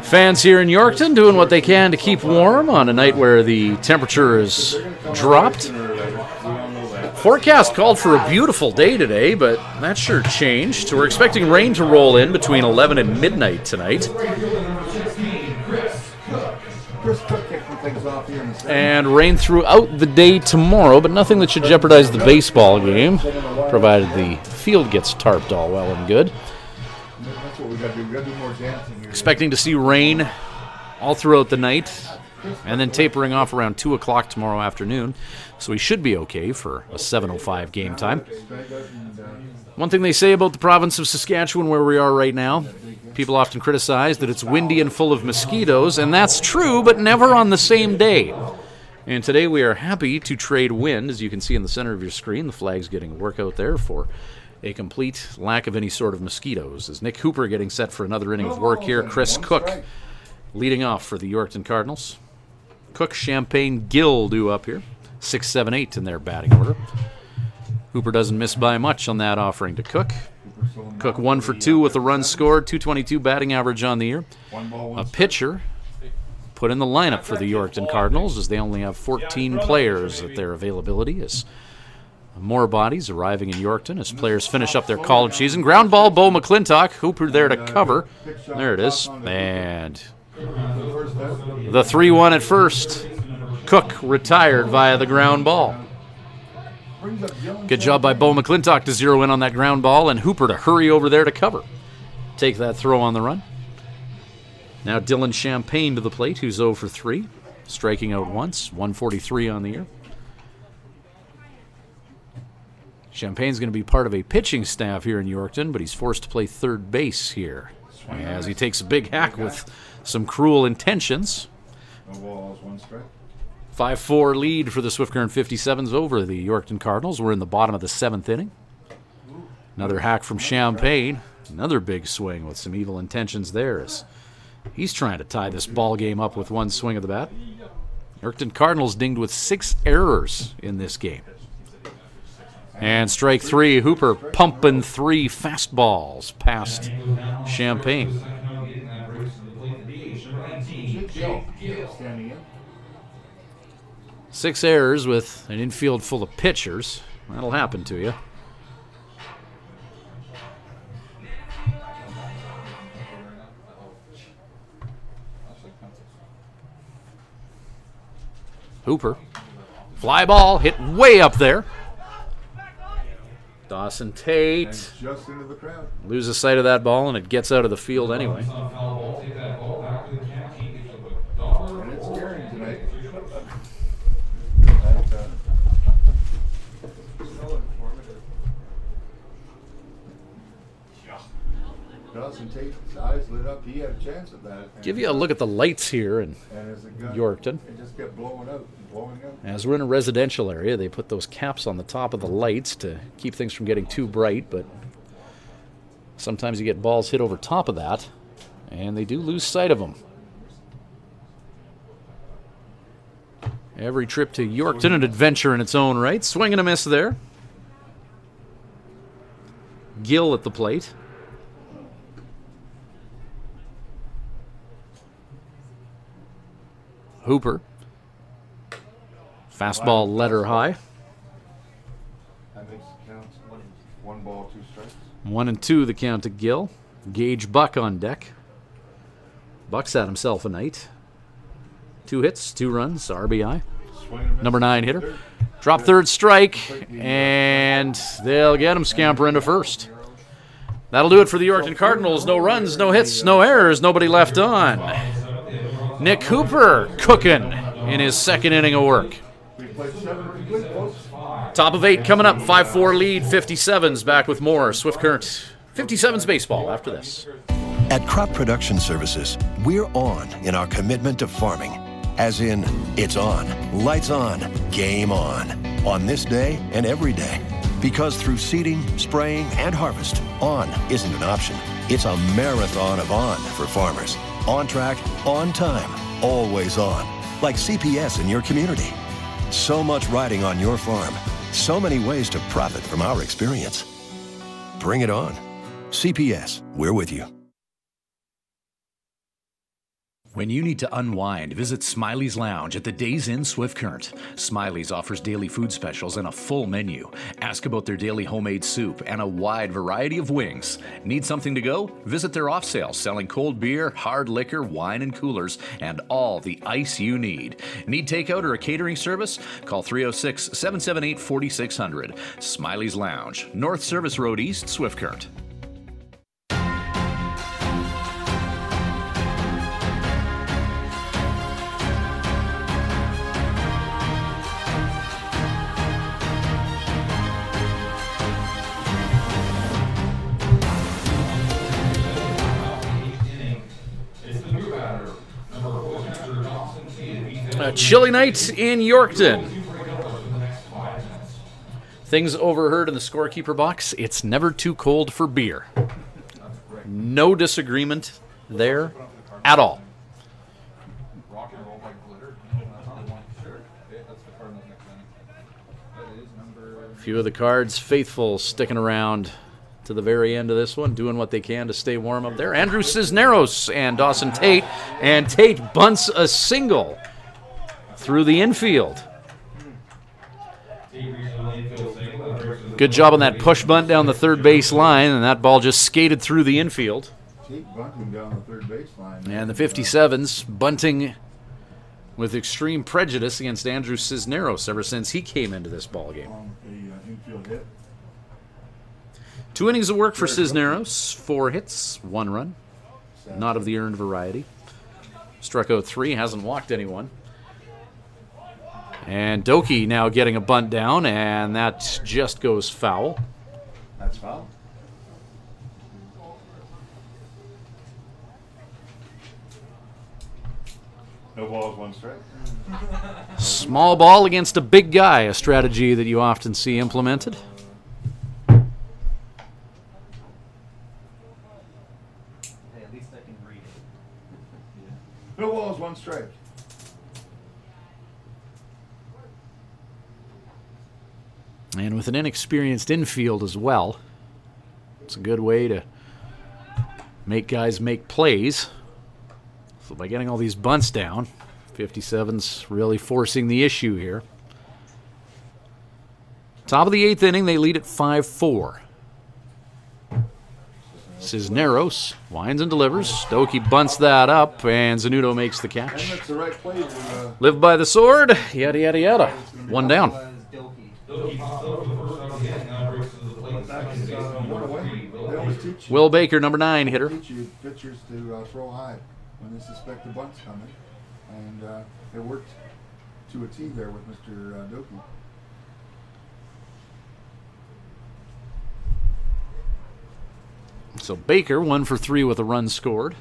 Fans here in Yorkton doing what they can to keep warm on a night where the temperature is dropped. Forecast called for a beautiful day today, but that sure changed. So we're expecting rain to roll in between 11 and midnight tonight. And rain throughout the day tomorrow, but nothing that should jeopardize the baseball game, provided the field gets tarped all well and good. That's what we got to do. We got to do more dancing here. Expecting to see rain all throughout the night, and then tapering off around 2 o'clock tomorrow afternoon. So we should be okay for a 7:05 game time. One thing they say about the province of Saskatchewan, where we are right now, people often criticize that it's windy and full of mosquitoes, and that's true, but never on the same day. And today we are happy to trade wind. As you can see in the center of your screen, the flag's getting work out there for a complete lack of any sort of mosquitoes. As Nick Hooper getting set for another inning of work here, Chris Cook leading off for the Yorkton Cardinals. Cook, Champagne, Gill due up here. 6, 7, 8 in their batting order. Hooper doesn't miss by much on that offering to Cook. Cook 1 for 2 with a run scored, .222 batting average on the year. A pitcher put in the lineup for the Yorkton Cardinals, as they only have 14 players at their availability, as more bodies arriving in Yorkton as players finish up their college season. Ground ball, Bo McClintock. Hooper there to cover. There it is. And the 3-1 at first. Cook retired via the ground ball. Good job by Bo McClintock to zero in on that ground ball, and Hooper to hurry over there to cover. Take that throw on the run. Now Dylan Champagne to the plate, who's 0 for 3, striking out once, 143 on the year. Champagne's going to be part of a pitching staff here in Yorkton, but he's forced to play third base here as he takes a big hack with some cruel intentions. 5-4 lead for the Swift Current 57's over the Yorkton Cardinals. We're in the bottom of the 7th inning. Another hack from Champagne. Another big swing with some evil intentions there, as he's trying to tie this ball game up with one swing of the bat. Yorkton Cardinals dinged with 6 errors in this game. And strike 3, Hooper pumping 3 fastballs past Champagne. Standing in. 6 errors with an infield full of pitchers. That'll happen to you. Hooper. Fly ball hit way up there. Dawson Tate Just into the crowd. loses sight of that ball, and it gets out of the field anyway. And it's scaring tonight. Dawson Tate's eyes lit up. He had a chance at that. Give you a look at the lights here in And as it got, Yorkton. it just kept blowing out and blowing out. As we're in a residential area, they put those caps on the top of the lights to keep things from getting too bright, but sometimes you get balls hit over top of that, and they do lose sight of them. Every trip to Yorkton an adventure in its own right. Swing and a miss there. Gill at the plate. Hooper. Fastball letter high. That makes it count. 1 ball, 2 strikes. 1-2 the count to Gill. Gage Buck on deck. Buck's had himself a night. 2 hits, 2 runs, RBI. number 9 hitter. Drop third strike, and they'll get him scampering to first. That'll do it for the Yorkton Cardinals. No runs, no hits, no errors, nobody left on. Nick Hooper cooking in his second inning of work. Top of 8 coming up, 5-4 lead, 57's back with more Swift Current 57's baseball after this. At Crop Production Services, we're on in our commitment to farming. As in, it's on, lights on, game on this day and every day. Because through seeding, spraying, and harvest, on isn't an option. It's a marathon of on for farmers. On track, on time, always on. Like CPS in your community. So much riding on your farm. So many ways to profit from our experience. Bring it on. CPS, we're with you. When you need to unwind, visit Smiley's Lounge at the Days Inn Swift Current. Smiley's offers daily food specials and a full menu. Ask about their daily homemade soup and a wide variety of wings. Need something to go? Visit their off sale selling cold beer, hard liquor, wine and coolers, and all the ice you need. Need takeout or a catering service? Call 306-778-4600. Smiley's Lounge, North Service Road East, Swift Current. A chilly night in Yorkton. Things overheard in the scorekeeper box. It's never too cold for beer. No disagreement there at all. A few of the Cards faithful sticking around to the very end of this one, doing what they can to stay warm up there. Andrew Cisneros and Dawson Tate. And Tate bunts a single through the infield. Good job on that push bunt down the third base line, and that ball just skated through the infield. Bunting down the third base line. And the 57's bunting with extreme prejudice against Andrew Cisneros ever since he came into this ball game. Infield hit. 2 innings of work for Cisneros, 4 hits, 1 run. Not of the earned variety. Struck out 3, hasn't walked anyone. And Doki now getting a bunt down, and that just goes foul. That's foul. No balls, 1 strike. Small ball against a big guy, a strategy that you often see implemented. Hey, at least I can read it. No balls, 1 strike. And with an inexperienced infield as well, it's a good way to make guys make plays. So by getting all these bunts down, 57's really forcing the issue here. Top of the 8th inning, they lead at 5-4. Cisneros winds and delivers. Stokie bunts that up, and Zanudo makes the catch. And that's the right play to, Live by the sword, yada, yada, yada. 1 down. Will Baker, number 9 hitter. Teach you pitchers to throw high when they suspect the bunt's coming, and it worked to a T there with Mr. Doki. So Baker 1 for 3 with a run scored.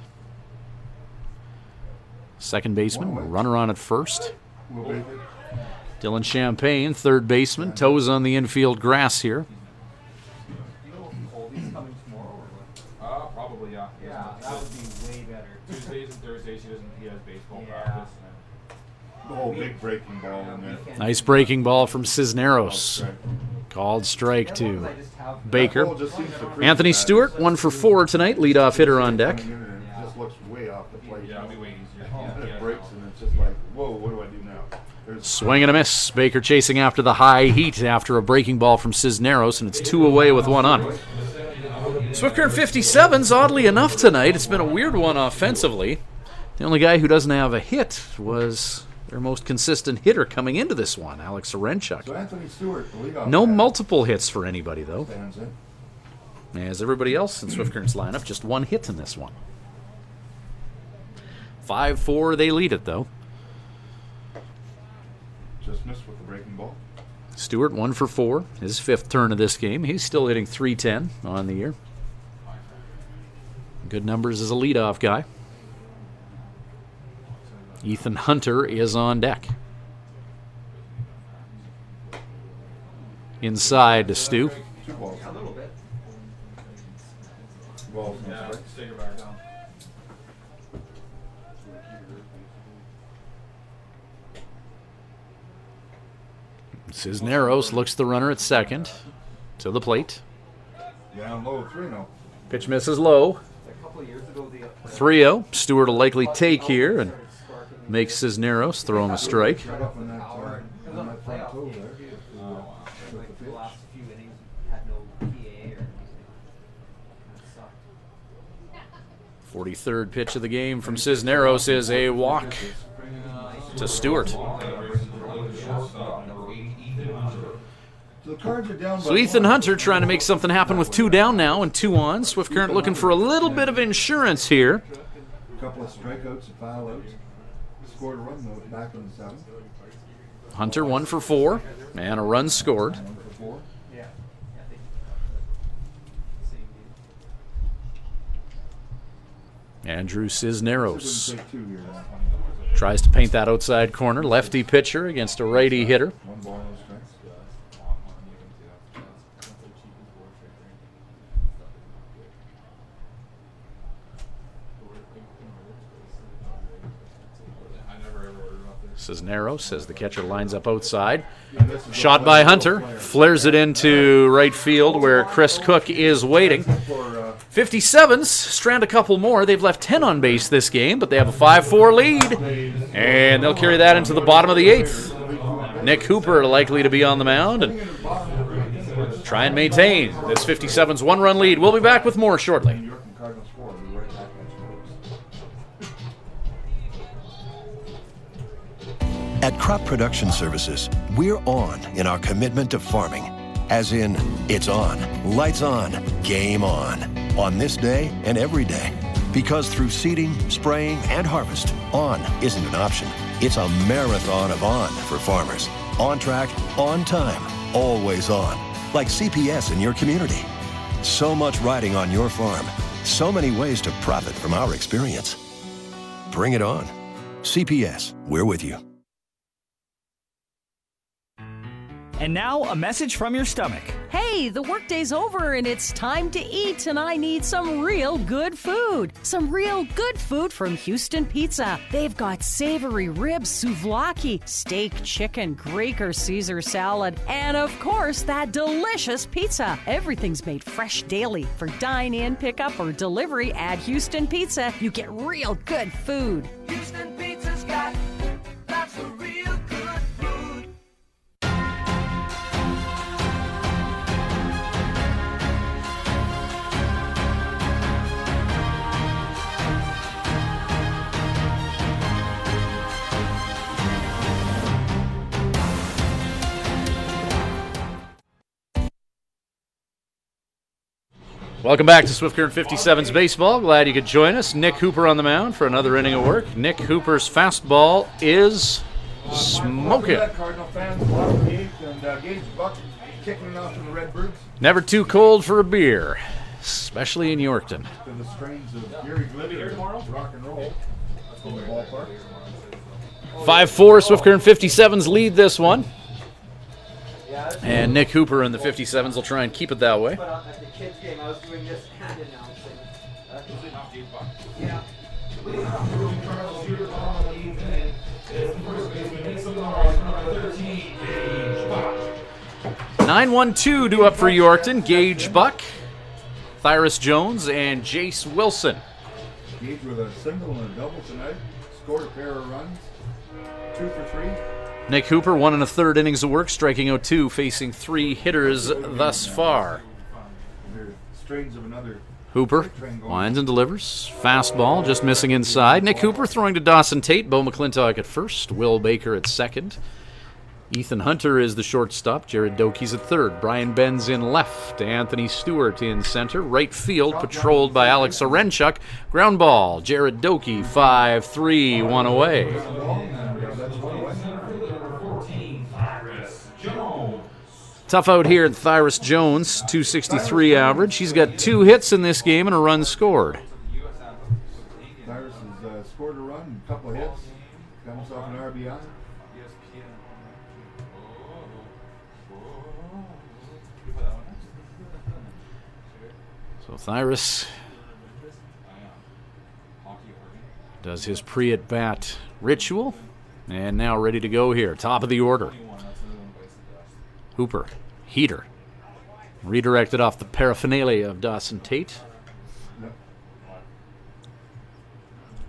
Second baseman, runner on at first. Will Baker. Dylan Champagne, third baseman, toes on the infield grass here. Probably, yeah. Yeah, that would be way better. Tuesdays and Thursdays he has baseball practice. The whole big breaking ball in there. Nice breaking ball from Cisneros. Called strike to Baker. Anthony Stewart, 1 for 4 tonight, leadoff hitter on deck. It just looks way off the plate. Yeah, it'll be way easier. And it breaks, and it's just like, whoa, what do I do now? Swing and a miss. Baker chasing after the high heat after a breaking ball from Cisneros, and it's 2 away with 1 on. Swift Current 57's, oddly enough tonight, it's been a weird one offensively. The only guy who doesn't have a hit was Their most consistent hitter coming into this one, Alex Arenchuk. So Anthony Stewart, the leadoff No man, multiple hits for anybody, though. stands in. As everybody else in Swift Current's lineup, just one hit in this one. 5-4, they lead it, though. Just missed with the breaking ball. Stewart 1 for 4, his 5th turn of this game. He's still hitting .310 on the year. Good numbers as a leadoff guy. Ethan Hunter is on deck. Inside to Stu. 2 balls. A little bit. 2 balls, no Yeah, strikes. take it back down. Cisneros looks the runner at second. To the plate. Down low, 3-0. Pitch misses low. A couple of years ago, the 3-0. Stewart will likely take here and make Cisneros throw him a strike. Right up on that front toe there. With the the pitch. last few innings had no PA or anything. That sucked. 43rd pitch of the game from Cisneros is a walk to Stewart. So the Cards are down by So Ethan 1. Hunter trying to make something happen with 2 down now and 2 on. Swift Current looking for a little bit of insurance here. A couple of strikeouts and foul outs. Scored a run though back in the 7th. Hunter 1 for 4 and a run scored. 1 for 4. Yeah. I think same Andrew Wouldn't Cisneros take 2 here. tries to paint that outside corner. Lefty pitcher against a righty hitter. 1 ball, no strikes. Cisneros as the catcher lines up outside. And this is Shot by Hunter. Flares it into right field where Chris Cook is waiting. for 57's strand a couple more. They've left 10 on base this game, but they have a 5-4 lead. And they'll carry that into the bottom of the 8th. Nick Hooper likely to be on the mound and try and maintain this 57's 1-run lead. We'll be back with more shortly. Yorkton Cardinals 4. We'll be right back next week. At Crop Production Services, we're on in our commitment to farming. As in, it's on, lights on, game on this day and every day. Because through seeding, spraying, and harvest, on isn't an option. It's a marathon of on for farmers. On track, on time, always on. Like CPS in your community. So much riding on your farm. So many ways to profit from our experience. Bring it on. CPS, we're with you. And now, a message from your stomach. Hey, the workday's over and it's time to eat, and I need some real good food. Some real good food from Houston Pizza. They've got savory ribs, souvlaki, steak, chicken, Greek or Caesar salad, and of course, that delicious pizza. Everything's made fresh daily. For dine-in, pickup, or delivery at Houston Pizza, you get real good food. Houston Pizza's got lots of real good food. Welcome back to Swift Current 57's Baseball. Glad you could join us. Nick Hooper on the mound for another inning of work. Nick Hooper's fastball is smoking. Cardinal fans, bottom of the 8th, and Gage Buck kicking it off to the Redbirds. Never too cold for a beer, especially in Yorkton. To the strains of Gary Glitter and rock and roll in the ballpark. 5-4, Swift Current 57's lead this one. And Nick Hooper and the 57's will try and keep it that way. But at the kids' game, I was doing this hand announcing. Yeah. 9-1-2 due up for Yorkton. Gage Buck, Thyris Jones, and Jace Wilson. Gage with a single and a double tonight. Scored a pair of runs. 2 for 3. Nick Hooper, 1 1/3 innings of work, striking out 2, facing 3 hitters thus far. They're strains of another Hooper winds and delivers. Fastball just missing inside. Nick Hooper throwing to Dawson Tate. Bo McClintock at first. Will Baker at second. Ethan Hunter is the shortstop. Jared Doakey's at third. Brian Benz in left. Anthony Stewart in center. Right field patrolled by Alex Orenchuk. Ground ball. Jared Doakey 5-3, one away. Tough out here at Thyris Jones, 263 average. He's got 2 hits in this game and a run scored. Thyris has scored a run, a couple of hits, got himself an RBI. So Thyris does his pre-at-bat ritual, and now ready to go here. Top of the order. Hooper, heater, redirected off the paraphernalia of Dawson Tate.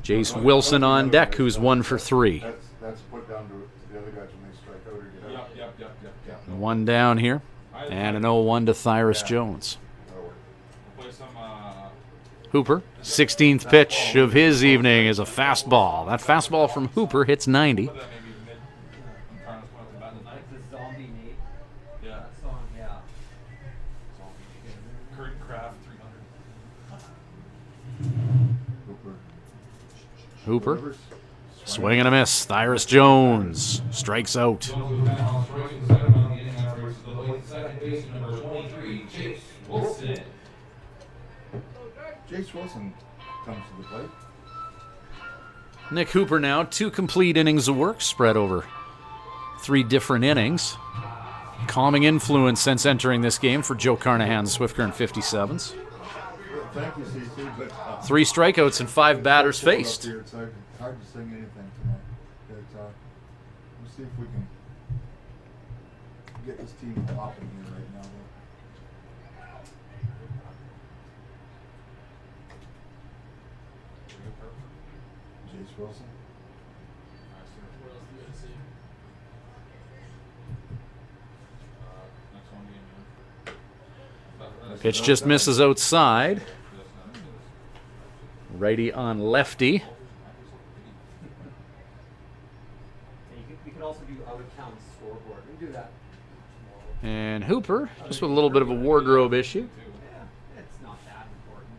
Jace Wilson on deck, who's 1 for 3. That's put down to the other guys when they strike out or get out. Yep. One down here, and an 0-1 to Thyris Jones. Hooper, 16th pitch of his evening is a fastball. That fastball from Hooper hits 90. Hooper, swing and a miss. Thyris Jones strikes out. Jace Wilson comes to the plate. Nick Hooper now, 2 complete innings of work spread over 3 different innings. Calming influence since entering this game for Joe Carnahan's Swift Current 57's. Thank you, CC, but 3 strikeouts and 5 batters faced. It's hard to sing anything tonight. But, let's see if we can get this team popping here right now. Jace Wilson. Pitch just misses outside. Righty on lefty. We could also do out of town scoreboard. We can do that. And Hooper, just with a little bit of a wardrobe issue. Yeah, it's not that important.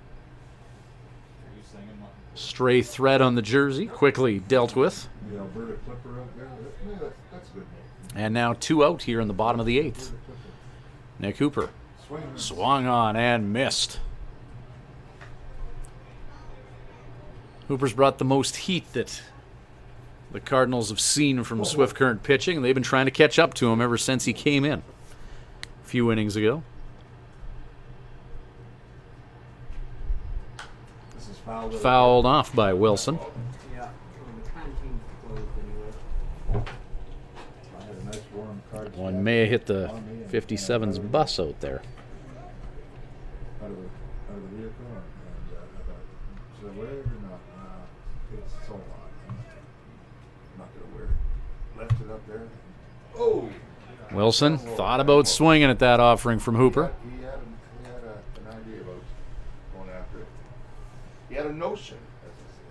Stray thread on the jersey, quickly dealt with. The Alberta Clipper out there. That's a good name. And now 2 out here in the bottom of the 8th. Nick Hooper swung on and missed. Hooper's brought the most heat that the Cardinals have seen from Swift Current pitching. They've been trying to catch up to him ever since he came in a few innings ago. This is fouled off by Wilson. Yeah, the canteen closed anyway. I had a nice warm card. One may have hit the 57's bus out there. Out of the vehicle, and I thought, should I wear it or not? It's so hot. I'm not going to wear it. Left it up there. Oh! Wilson thought about swinging at that offering from Hooper. He had an idea about going after it. He had a notion, as I say.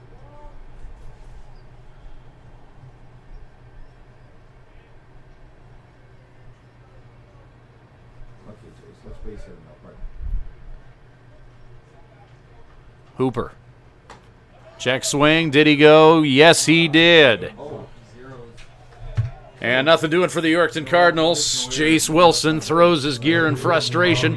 Okay, Jace, let's base hit him up right. Hooper. Check swing. Did he go? Yes, he did. And nothing doing for the Yorkton Cardinals. Jace Wilson throws his gear in frustration.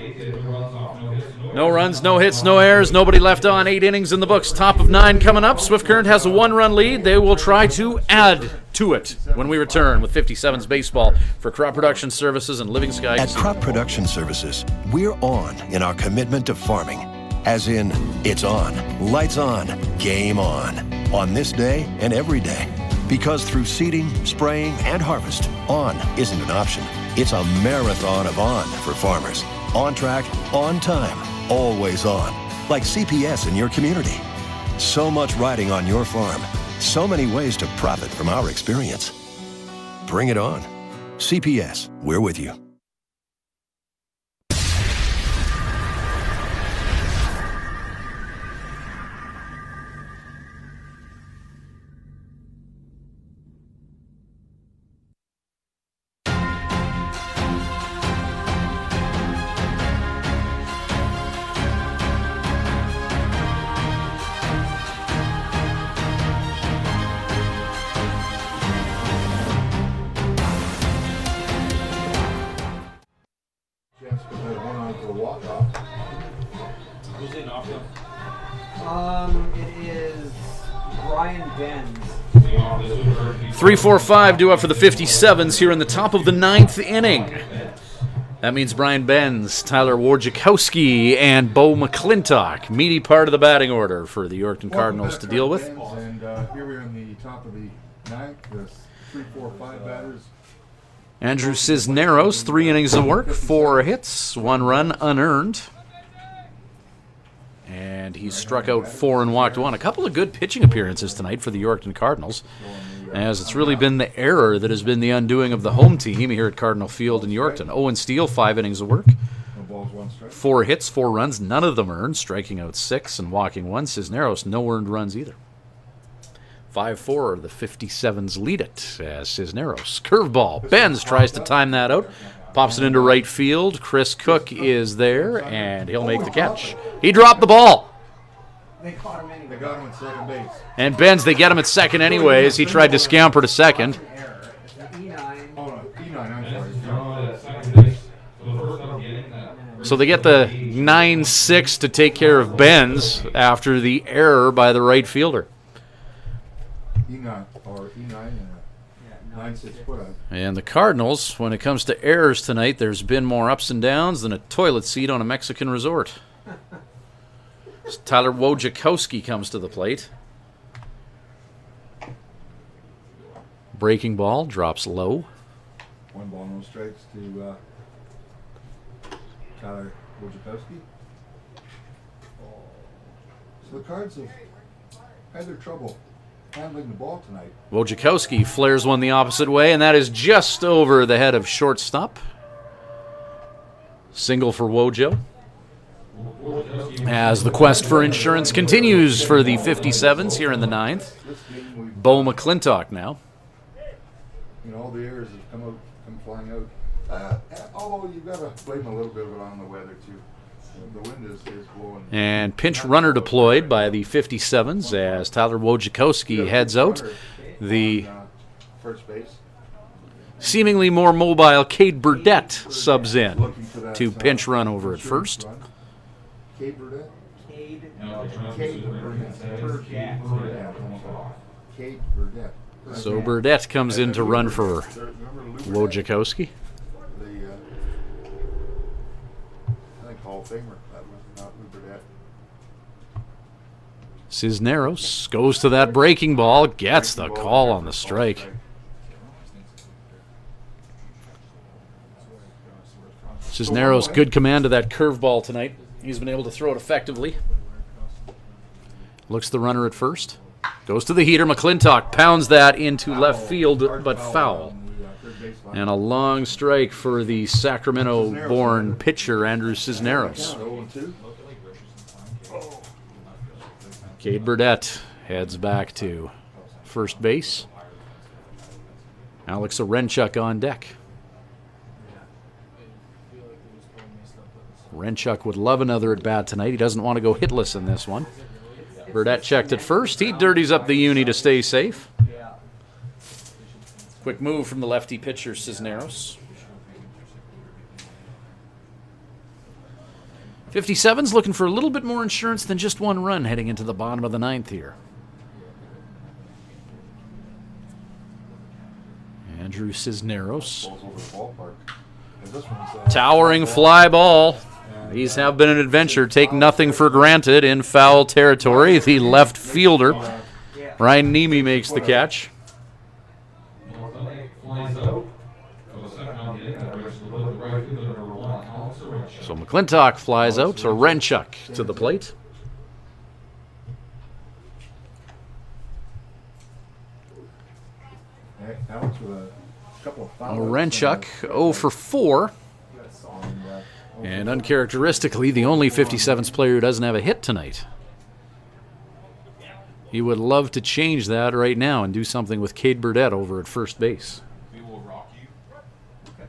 No runs, no hits, no errors. Nobody left on. 8 innings in the books. Top of 9 coming up. Swift Current has a 1-run lead. They will try to add to it when we return with 57's baseball for Crop Production Services and Living Sky. At Crop Production Services, we're on in our commitment to farming. As in, it's on, lights on, game on this day and every day. Because through seeding, spraying, and harvest, on isn't an option. It's a marathon of on for farmers. On track, on time, always on. Like CPS in your community. So much riding on your farm. So many ways to profit from our experience. Bring it on. CPS, we're with you. It is Brian Benz. 3-4-5 due up for the 57's here in the top of the 9th inning. That means Brian Benz, Tyler Wojciechowski, and Bo McClintock. Meaty part of the batting order for the Yorkton Cardinals to deal with. And here we are in the top of the 9th, the 3-4-5 batters. Andrew Cisneros, 3 innings of work, 4 hits, 1 run unearned. And he's struck out 4 and walked 1. A couple of good pitching appearances tonight for the Yorkton Cardinals, as it's really been the error that has been the undoing of the home team here at Cardinal Field in Yorkton. Owen Steele, 5 innings of work, 4 hits, 4 runs, none of them earned, striking out 6 and walking 1. Cisneros, no earned runs either. 5-4, the 57's lead it as Cisneros. Curveball. Benz tries to time that out. Pops it into right field. Chris Cook is there, and he'll make the catch. He dropped the ball. They caught him anyway. They got him at second base. And Benz, they get him at second anyways. He tried to scamper to second. So they get the 9-6 to take care of Benz after the error by the right fielder. E9 or E9 and a 9-6 put out. And the Cardinals, when it comes to errors tonight, there's been more ups and downs than a toilet seat on a Mexican resort. Tyler Wojciechowski comes to the plate. Breaking ball, drops low. 1 ball, no strikes to Tyler Wojciechowski. So the Cards have had their trouble handling the ball tonight. Wojciechowski flares one the opposite way, and that is just over the head of shortstop. Single for Wojo. As the quest for insurance continues for the 57's here in the 9th. Bo McClintock now. You know, all the errors have come flying out. Although you've got to blame a little bit of it on the weather, too. The wind is blowing. And pinch runner deployed by the 57's as Tyler Wojciechowski heads out. The first base. Seemingly more mobile Cade Burdett subs in to pinch run over at first. Cade Burdett? Cade Burdett. So Burdett comes in to run for Wojciechowski. Hall of Famer. That was not Lou Burdett. Cisneros goes to that breaking ball, gets the call on the strike. Cisneros, good command of that curveball tonight. He's been able to throw it effectively. Looks the runner at first. Goes to the heater. McClintock pounds that into left field, but foul. And a long strike for the Sacramento-born pitcher, Andrew Cisneros. Cade Burdett heads back to first base. Alex Orenchuk on deck. Orenchuk would love another at-bat tonight. He doesn't want to go hitless in this one. Burdett checked at first. He dirties up the uni to stay safe. Quick move from the lefty pitcher, Cisneros. 57's looking for a little bit more insurance than just 1 run heading into the bottom of the 9th here. Andrew Cisneros. Towering fly ball. These have been an adventure. Take nothing for granted in foul territory. The left fielder, Ryan Nemi, makes the catch. So McClintock flies out. Orenchuk to the plate. Orenchuk 0 for 4. And uncharacteristically, the only 57's player who doesn't have a hit tonight. He would love to change that right now and do something with Cade Burdett over at first base. We will rock you. Okay.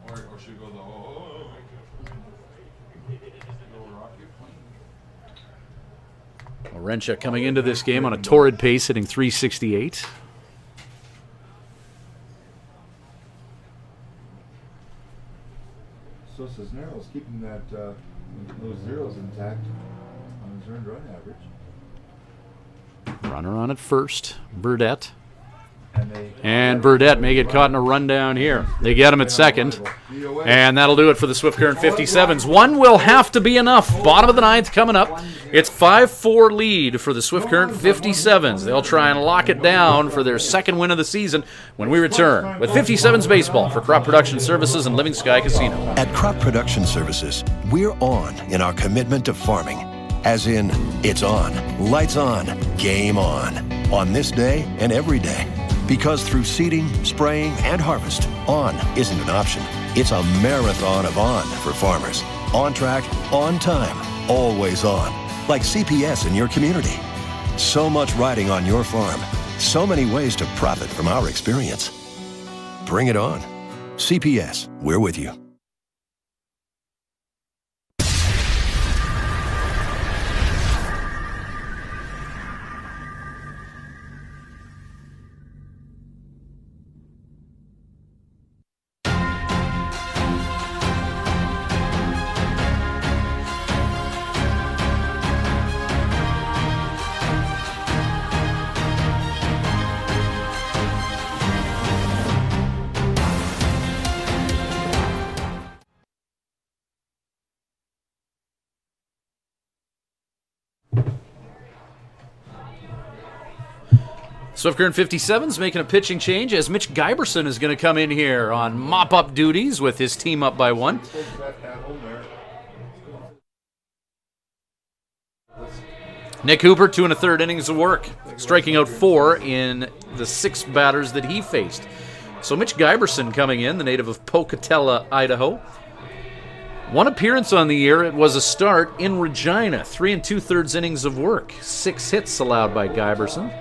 Or should we go the Orenchuk coming into this game on a torrid pace, hitting .368. So Cisneros keeping that those zeros intact on his earned run average. Runner on at first. Burdette. And Burdette may get caught in a rundown here. They get him at second. And that'll do it for the Swift Current 57's. One will have to be enough. Bottom of the ninth coming up. It's 5-4 lead for the Swift Current 57's. They'll try and lock it down for their second win of the season when we return with 57's Baseball for Crop Production Services and Living Sky Casino. At Crop Production Services, we're on in our commitment to farming. As in, it's on, lights on, game on this day and every day. Because through seeding, spraying, and harvest, on isn't an option. It's a marathon of on for farmers. On track, on time, always on. Like CPS in your community. So much riding on your farm. So many ways to profit from our experience. Bring it on. CPS, we're with you. Swift Current 57's making a pitching change as Mitch Giberson is going to come in here on mop-up duties with his team up by 1. Nick Hooper, 2 1/3 innings of work, striking out 4 in the 6 batters that he faced. So Mitch Giberson coming in, the native of Pocatello, Idaho. 1 appearance on the year. It was a start in Regina. 3 2/3 innings of work. 6 hits allowed by Giberson.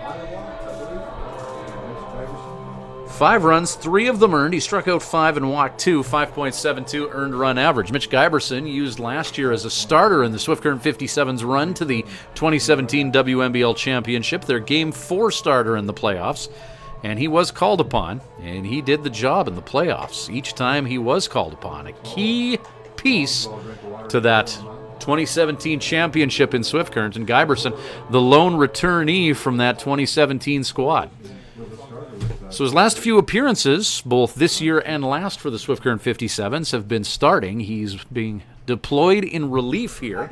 5 runs, 3 of them earned. He struck out 5 and walked 2, 5.72 earned run average. Mitch Giberson used last year as a starter in the Swift Current 57's run to the 2017 WNBL Championship, their Game 4 starter in the playoffs. And he was called upon, and he did the job in the playoffs. Each time he was called upon. A key piece to that 2017 championship in Swift Current, and Giberson, the lone returnee from that 2017 squad. So his last few appearances, both this year and last for the Swift Current 57's, have been starting. He's being deployed in relief here.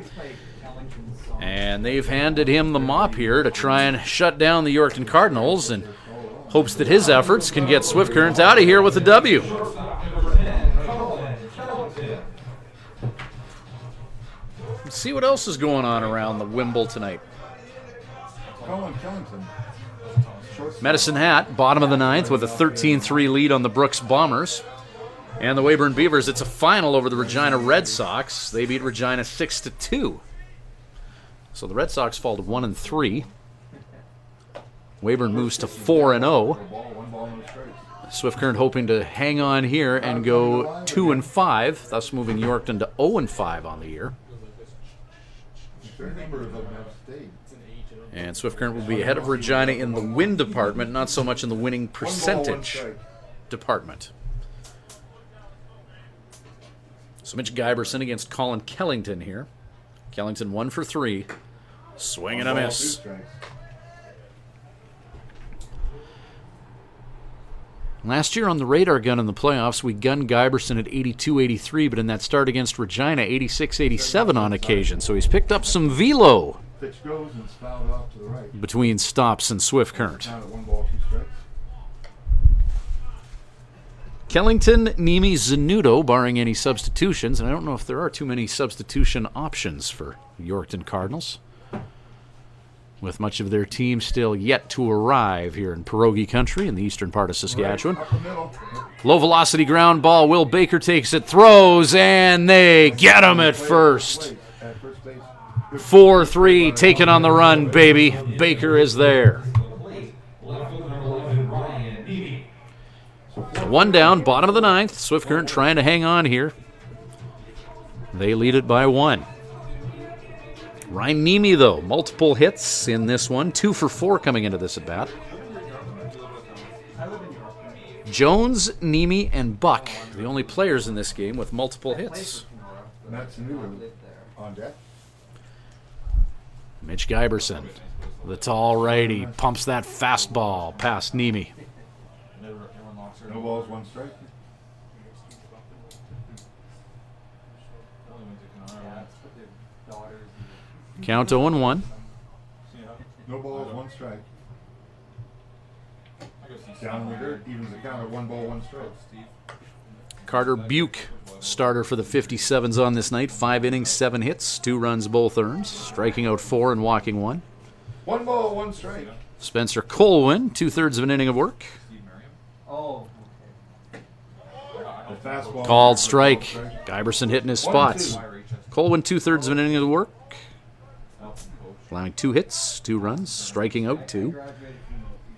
And they've handed him the mop here to try and shut down the Yorkton Cardinals, and hopes that his efforts can get Swift Current out of here with a W. Let's see what else is going on around the Wimble tonight. Medicine Hat, bottom of the ninth, with a 13-3 lead on the Brooks Bombers. And the Weyburn Beavers, it's a final over the Regina Red Sox. They beat Regina 6-2. So the Red Sox fall to 1-3. Weyburn moves to 4-0. Swift Current hoping to hang on here and go 2-5, thus moving Yorkton to 0-5 on the year. And Swift Current will be ahead of Regina in the win department, not so much in the winning percentage department. So Mitch Giberson against Colin Kellington here. Kellington 1 for 3. Swing and a miss. Last year on the radar gun in the playoffs, we gunned Giberson at 82-83, but in that start against Regina, 86-87 on occasion. So he's picked up some velo between stops and Swift Current. Kellington, Nemi, Zanuto, barring any substitutions, and I don't know if there are too many substitution options for the Yorkton Cardinals, with much of their team still yet to arrive here in Pierogi country in the eastern part of Saskatchewan. Low velocity ground ball. Will Baker takes it, throws, and they get him at first. 4-3, taken on the run, baby. Baker is there. So 1 down, bottom of the ninth. Swift Current trying to hang on here. They lead it by 1. Ryan Nemi, though, multiple hits in this one. 2 for 4 coming into this at-bat. Jones, Nemi, and Buck, the only players in this game with multiple hits. On deck. Mitch Giberson The tall righty pumps that fastball past Nemi. No balls, 1 strike. Count 0-1. No balls, 1 strike. Down in the dirt, evens the count at 1 ball, 1 strike. Carter Buke, starter for the 57's on this night. 5 innings, 7 hits, 2 runs, both earned. Striking out 4 and walking 1. 1 ball, 1 strike. Spencer Colwyn, 2/3 of an inning of work. Oh. The fastball. Called strike. Giberson hitting his spots. Colwyn, 2/3 of an inning of work. Allowing 2 hits, 2 runs, striking out 2.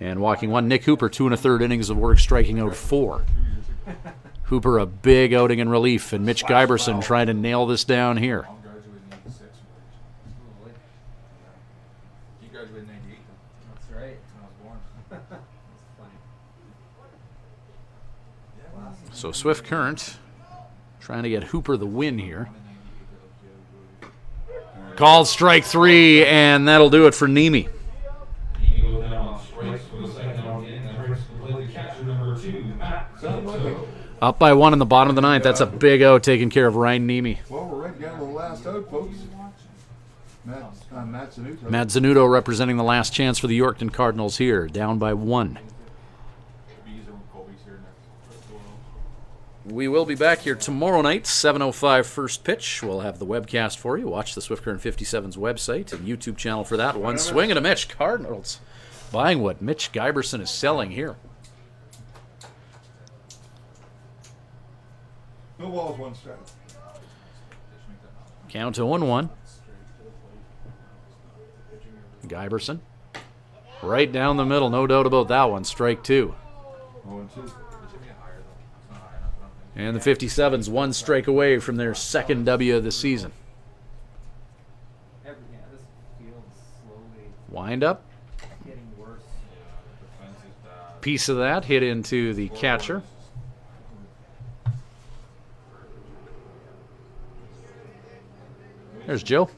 And walking 1. Nick Hooper, 2 1/3 innings of work, striking out 4. Hooper, a big outing in relief, and Mitch Giberson trying to nail this down here. He graduated in 98. That's right. When I was born. That's funny. So Swift Current trying to get Hooper the win here. Called strike 3, and that'll do it for Nemi. Up by 1 in the bottom of the 9th. That's a big out taking care of Ryan Nemi. Well, we're right down to the last out, folks. Matt Zanuto. Matt Zanuto representing the last chance for the Yorkton Cardinals here, down by 1. We will be back here tomorrow night, 7:05 first pitch. We'll have the webcast for you. Watch the Swift Current 57's website and YouTube channel for that. 1 swing and a Mitch. Cardinals buying what Mitch Giberson is selling here. No balls, 1 strike. Count 0-1. Giberson. Right down the middle, no doubt about that one. Strike 2. 0-2. And the 57's 1 strike away from their second W of the season. Wind up. Piece of that hit into the catcher. There's Joe.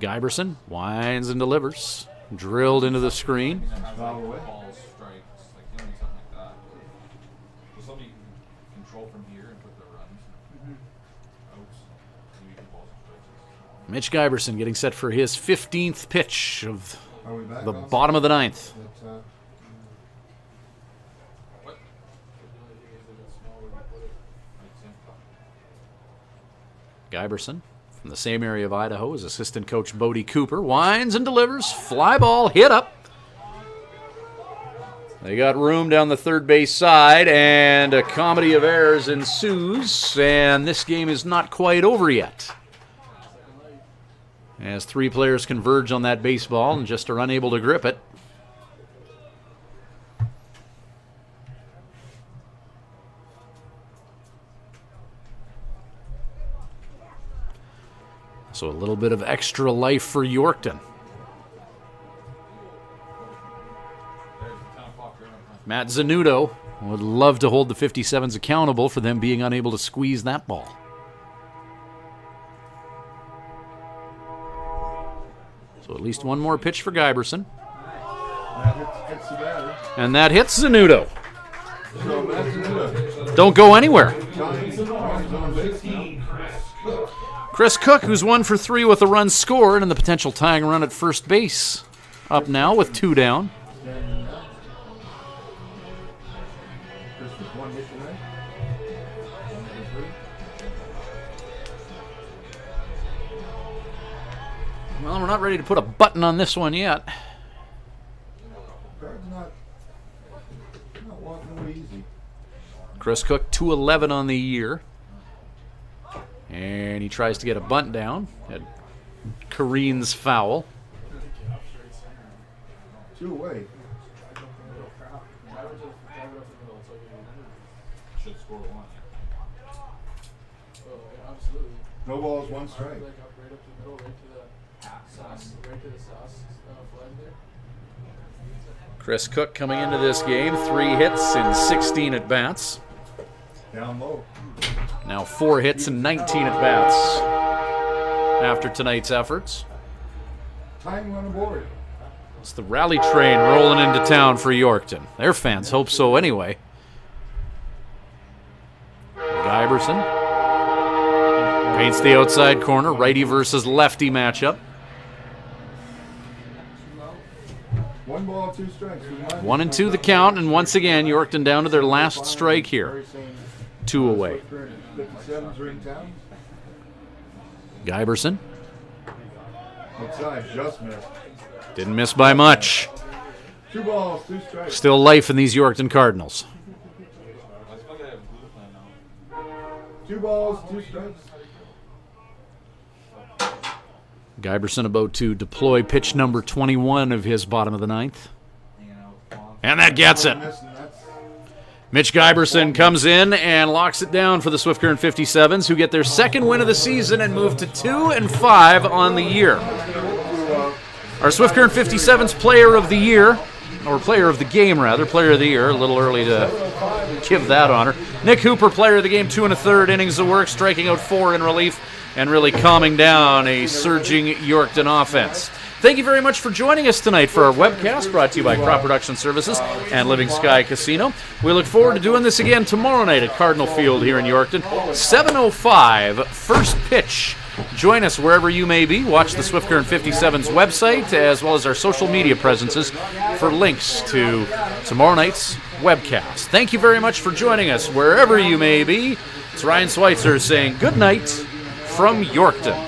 Giberson winds and delivers. Drilled into the screen. Mitch Giberson getting set for his 15th pitch of the bottom of the 9th. Giberson from the same area of Idaho as assistant coach Bodie Cooper. Winds and delivers. Fly ball hit up. They got room down the third base side, and a comedy of errors ensues, and this game is not quite over yet. As 3 players converge on that baseball and just are unable to grip it. So a little bit of extra life for Yorkton. Matt Zanuto would love to hold the 57's accountable for them being unable to squeeze that ball. So at least 1 more pitch for Giberson. And that hits Zanuto. Don't go anywhere. Chris Cook, who's 1 for 3 with a run scored and the potential tying run at first base. Up now with 2 down. Well, we're not ready to put a button on this one yet. Chris Cook, 211 on the year. And he tries to get a bunt down. It careens foul. 2 away. Should score 1. No balls, 1 strike. Chris Cook coming into this game, 3 hits in 16 at-bats. Down low. Now 4 hits and 19 at-bats after tonight's efforts. Time run aboard. It's the rally train rolling into town for Yorkton. Their fans hope so anyway. Guyberson paints the outside corner, righty versus lefty matchup. 1 ball, 2 strikes. 1-2 the count, and once again, Yorkton down to their last strike here. 2 away. 57's are in town. Guyberson Outside, just missed. didn't miss by much. 2 balls, 2 strikes. Still life in these Yorkton Cardinals. 2 balls, 2 strikes. Guyberson about to deploy pitch number 21 of his bottom of the 9th. And that gets it. Mitch Guyberson comes in and locks it down for the Swift Current 57's, who get their 2nd win of the season and move to 2-5 on the year. Our Swift Current 57's Player of the Year, or Player of the Game rather, Player of the Year, a little early to give that honor. Nick Hooper, Player of the Game, 2 1/3 innings of work, striking out 4 in relief, and really calming down a surging Yorkton offense. Thank you very much for joining us tonight for our webcast, brought to you by Crop Production Services and Living Sky Casino. We look forward to doing this again tomorrow night at Cardinal Field here in Yorkton. 7:05, first pitch. Join us wherever you may be. Watch the Swift Current 57's website, as well as our social media presences, for links to tomorrow night's webcast. Thank you very much for joining us wherever you may be. It's Ryan Schweitzer saying good night from Yorkton.